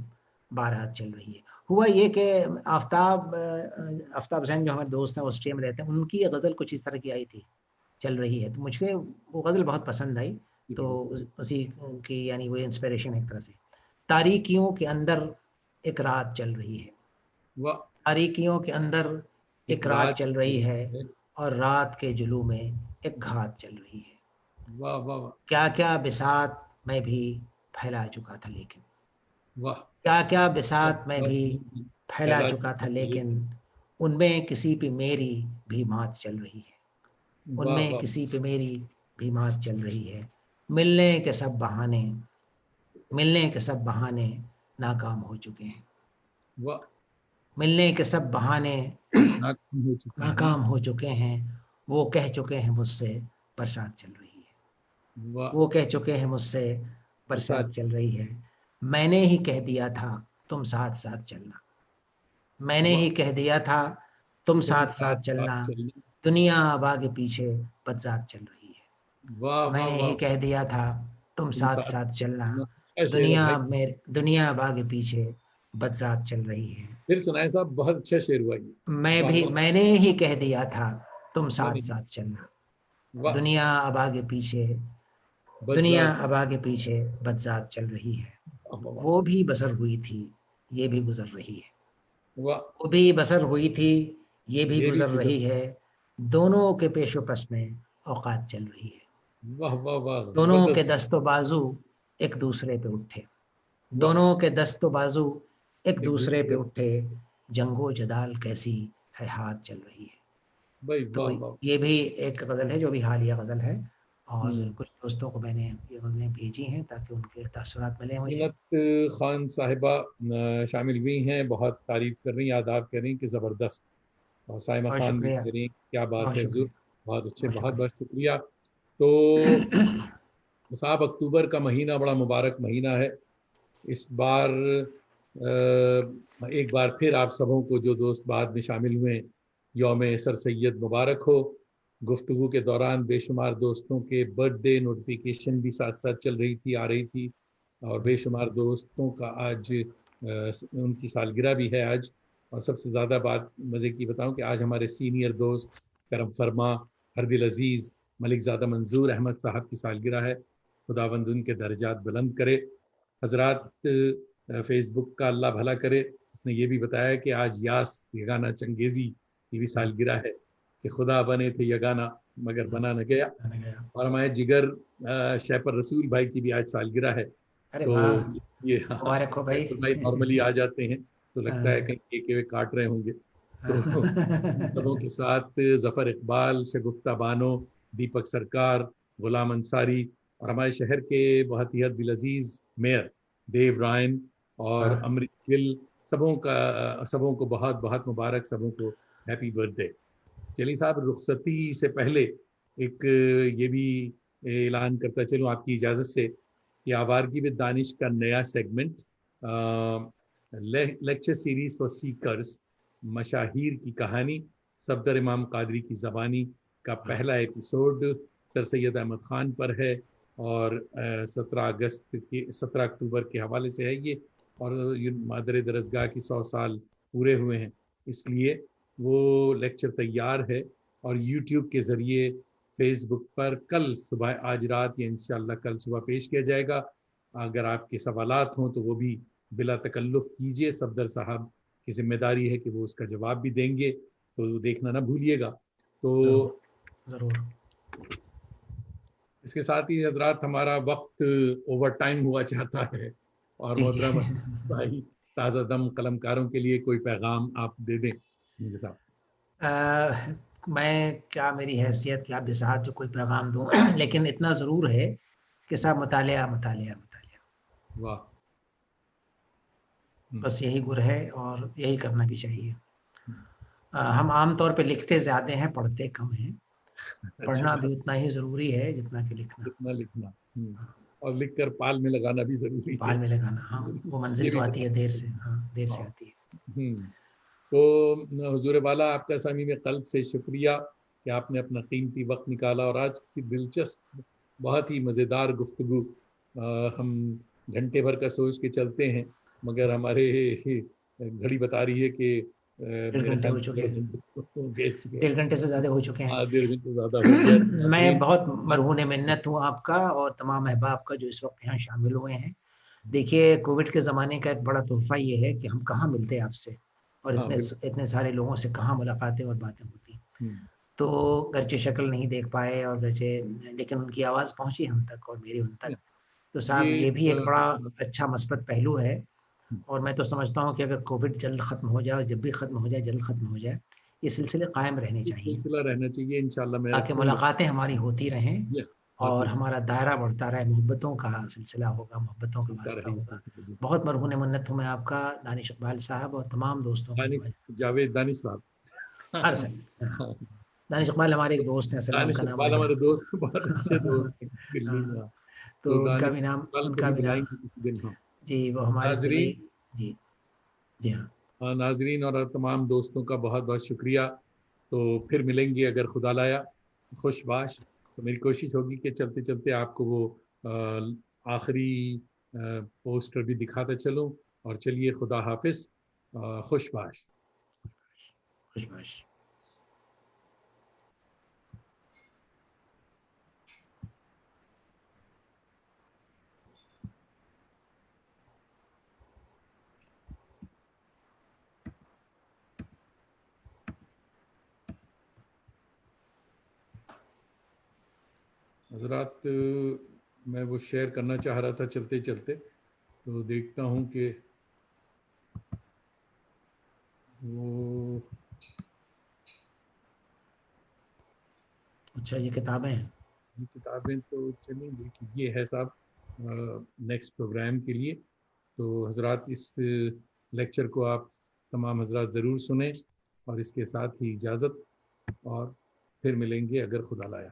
बारात चल रही है। हुआ ये कि आफ़ताब ज़ैन जो हमारे दोस्त हैं, ऑस्ट्रिया में रहते हैं, उनकी ये गज़ल कुछ इस तरह की आई थी, चल रही है। तो मुझे वो गज़ल बहुत पसंद आई। तो उसी की यानी वो इंस्पिरेशन एक तरह से। तारीकियों के अंदर एक रात चल रही है। वाह, तारीकियों के अंदर एक एक रात रात चल चल रही है, रही है। और रात के जुलूं में एक घात चल रही है। वाह वाह वाह क्या-क्या बिसात मैं भी फैला चुका था लेकिन, वाह, क्या-क्या बिसात मैं बात भी नहीं थी, फैला फैला चुका चुका था था लेकिन, लेकिन। उनमें किसी पे मेरी भी मात चल रही है। वाह उनमें वाह किसी पे मेरी भी मात चल रही है। मिलने के सब बहाने मिलने के सब बहाने नाकाम हो चुके हैं। वाह, मिलने के सब बहाने नाकाम हो चुके हैं। नाकाम हो चुके हैं। वो कह चुके हैं मुझसे बरसात चल रही है। वाह, वो कह चुके हैं मुझसे बरसात बरसात। चल रही है। मैंने ही कह दिया था तुम साथ-साथ चलना। मैंने वाह, ही कह दिया था तुम तुम साथ साथ-साथ साथ चलना। चलना। दुनिया अब आगे पीछे बदज़ात चल रही है। वाह वाह मैंने ही वाह, कह दिया था तुम तुम साथ साथ-साथ चलना। चलना। क्या शेर है भाई। दुनिया अब आगे पीछे बदज़ात चल रही है। फिर सुनाए साहब, बहुत अच्छा शेर हुआ ये। वाह वाह, मैंने ही कह दिया था तुम मैंने ही। साथ-साथ चलना। वाह, दुनिया अब आगे पीछे दुनिया बदजात। अब आगे पीछे बदज़ात चल रही है। वाह वाह वाह वो भी बसर हुई थी, ये भी गुज़र रही है। वाह, वो भी बसर हुई थी, ये भी ये भी गुज़र गुजर। रही है। दोनों के पेशो-पस में औक़ात चल रही है। वाह वाह वाह, दोनों के जबरदस्त। दस्तो-बाज़ू एक दूसरे पे उठे। वाह, दोनों के दस्तो-बाज़ू एक एक दूसरे पे दूसरे। उठे। जंगो-जदाल कैसी है हाथ चल रही है। भाई तो वाह वाह। ये भी एक गज़ल है जो अभी हालिया गज़ल है, और हम्म। कुछ दोस्तों को मैंने ये गज़लें भेजी हैं ताकि उनके तासुरात मिलें मुझे। ज़ीनत खान साहिबा शामिल हुई हैं, बहुत तारीफ कर रही हैं, आदाब कर रही हैं कि ज़बरदस्त। और साइमा बहुत खान भी शुक्रिया, कह रही हैं क्या बात बहुत है हुज़ूर, शुक्रिया, बहुत अच्छे, बहुत बहुत शुक्रिया। बहुत शुक्रिया। तो साहब, अक्टूबर का महीना बड़ा मुबारक महीना है। इस बार एक बार फिर आप सबों को, जो दोस्त बाद में शामिल हुए, यौम सर सैयद मुबारक हो। गुफ्तगू के दौरान बेशुमार दोस्तों के बर्थडे नोटिफिकेशन भी साथ साथ चल रही थी, आ रही थी, और बेशुमार दोस्तों का आज उनकी सालगिरह भी है आज। और सबसे ज़्यादा बात मज़े की बताऊं कि आज हमारे सीनियर दोस्त करम फरमा, हरदिल अजीज़, मलिक ज़ादा मंजूर अहमद साहब की सालगिरह है। खुदावंद उनके दर्जात बुलंद करे। हजरात, फेसबुक का अल्लाह भला करे, उसने ये भी बताया कि आज यास यगाना चंगेज़ी की भी सालगिरह है कि खुदा बने थे यगाना मगर बना न गया। मैंने कहा, और हमारे जिगर शैपर रसूल भाई की भी आज सालगिरह है। अरे तो वाह! ये, हाँ, मुबारक हो भाई। शैपर भाई नॉर्मली आ जाते हैं तो लगता है हाँ, कहीं केके वे काट रहे होंगे। तो इन सबों हाँ। के साथ जफर इकबाल, शगुफ्ता बानो, दीपक सरकार, गुलाम अंसारी, और हमारे शहर के बहुत ही दिल अजीज मेयर देव रायन और हाँ, अमृत गिल, सबों को बहुत बहुत मुबारक, सबों को हैप्पी बर्थडे। चलिए साहब, रुखसती से पहले एक ये भी ऐलान करता चलूँ आपकी इजाज़त से कि आवारगी विद दानिश का नया segment, lecture series for seekers, मशाहिर की कहानी, सफदर इमाम कादरी की ज़बानी का पहला एपिसोड सर सैयद अहमद ख़ान पर है। और 17 अक्टूबर के हवाले से है ये। और ये मादर दरसगाह की 100 साल पूरे हुए हैं, इसलिए वो लेक्चर तैयार है और यूट्यूब के ज़रिए फेसबुक पर कल सुबह, आज रात या इंशाल्लाह कल सुबह पेश किया जाएगा। अगर आपके सवालात हों तो वो भी बिला तकल्लुफ कीजिए। सफदर साहब की जिम्मेदारी है कि वो उसका जवाब भी देंगे, तो देखना ना भूलिएगा। तो जरूर। इसके साथ ही हजरात हमारा वक्त ओवर टाइम हुआ चाहता है, और मोहतरम भाई ताज़ा दम कलमकारों के लिए कोई पैगाम आप दे दें मुझे साहब। मैं क्या, मेरी हैसियत क्या बिसात जो कोई पैगाम दूं लेकिन इतना ज़रूर है कि साहब मुतालिया मुतालिया मुतालिया, वाह। बस यही गुर है और यही करना भी चाहिए। हम आम तौर पे लिखते ज़्यादा हैं, पढ़ते कम हैं। अच्छी पढ़ना भी बात, उतना ही ज़रूरी है जितना कि लिखना। कितना लिखना। और लिख कर पाल में लगाना भी जरूरी है। पाल में लगाना, हाँ, वो ये मंजिल तो भी आती है देर से, हाँ, देर से हाँ। आती है। तो हुजूर वाला आपका समी में कल्ब से शुक्रिया कि आपने अपना कीमती वक्त निकाला, और आज की दिलचस्प बहुत ही मज़ेदार गुफ्तगू। हम घंटे भर का सोच के चलते हैं, मगर हमारे घड़ी बता रही है कि डेढ़ मेरे घंटे ख्याल हो में चुके हैं, 2 घंटे बीत चुके डेढ़ हैं। घंटे से ज़्यादा हो चुके हैं। 1.5 घंटे ज़्यादा हो गया। मैं बहुत मरहून मिन्नत हूँ आपका और तमाम अहबाब का जो इस वक्त यहाँ शामिल हुए हैं। देखिए, कोविड के ज़माने का एक बड़ा तोहफ़ा ये है कि हम कहाँ मिलते हैं आपसे, और हाँ, इतने सारे लोगों से कहाँ मुलाकातें और बातें होती। तो गरचे शक्ल नहीं देख पाए और गरचे, लेकिन उनकी आवाज़ पहुँची हम तक और मेरी उन तक। तो साहब ये ये भी एक बड़ा अच्छा मस्बत पहलू है, और मैं तो समझता हूँ कि अगर कोविड जल्द ख़त्म हो जाए, और जब भी ख़त्म हो जाए जल्द ख़त्म हो जाए, ये सिलसिले कायम रहने चाहिए सिलसिला रहना चाहिए इंशाल्लाह। मैं ताकि रखूंगा मुलाकातें हमारी होती रहें ये, और हाफिज। हमारा दायरा बढ़ता रहे, मोहब्बतों का सिलसिला होगा, मोहब्बतों का चलता वास्ता रहे होगा। इंसान। बहुत मरहून मन्नत हूँ मैं आपका दानिश इकबाल साहब और तमाम दोस्तों का जो दानिश, है। जावेद दानिश साहब। हर सही, दानिश इकबाल हमारे एक दोस्त हैं, सलाम दानिश का नाम इकबाल लेना। हमारे दोस्त, बहुत अच्छे दोस्त हैं दिल्ली हाँ, में। हाँ। तो तो उनका दानिश भी नाम, इकबाल को उनका भी भी नाम, बुलाएंगे किसी दिन हम। जी, वो हमारे दिली, नाजरीन, जी, जी हाँ। नाजरीन और तमाम दोस्तों का बहुत बहुत शुक्रिया। तो फिर मिलेंगे अगर खुदा लाया खुशबाश। तो मेरी कोशिश होगी कि चलते चलते आपको वो आखिरी पोस्टर भी दिखाता चलूं। और चलिए, खुदा हाफिज, खुशबाश। खुशबाश। हजरात, मैं वो शेयर करना चाह रहा था चलते चलते, तो देखता हूँ कि वो, अच्छा, ये किताबें हैं। ये किताबें तो चलिए देखिए, ये है साहब नेक्स्ट प्रोग्राम के लिए। तो हजरात, इस लेक्चर को आप तमाम हजरात ज़रूर सुने, और इसके साथ ही इजाज़त, और फिर मिलेंगे अगर खुदा लाया।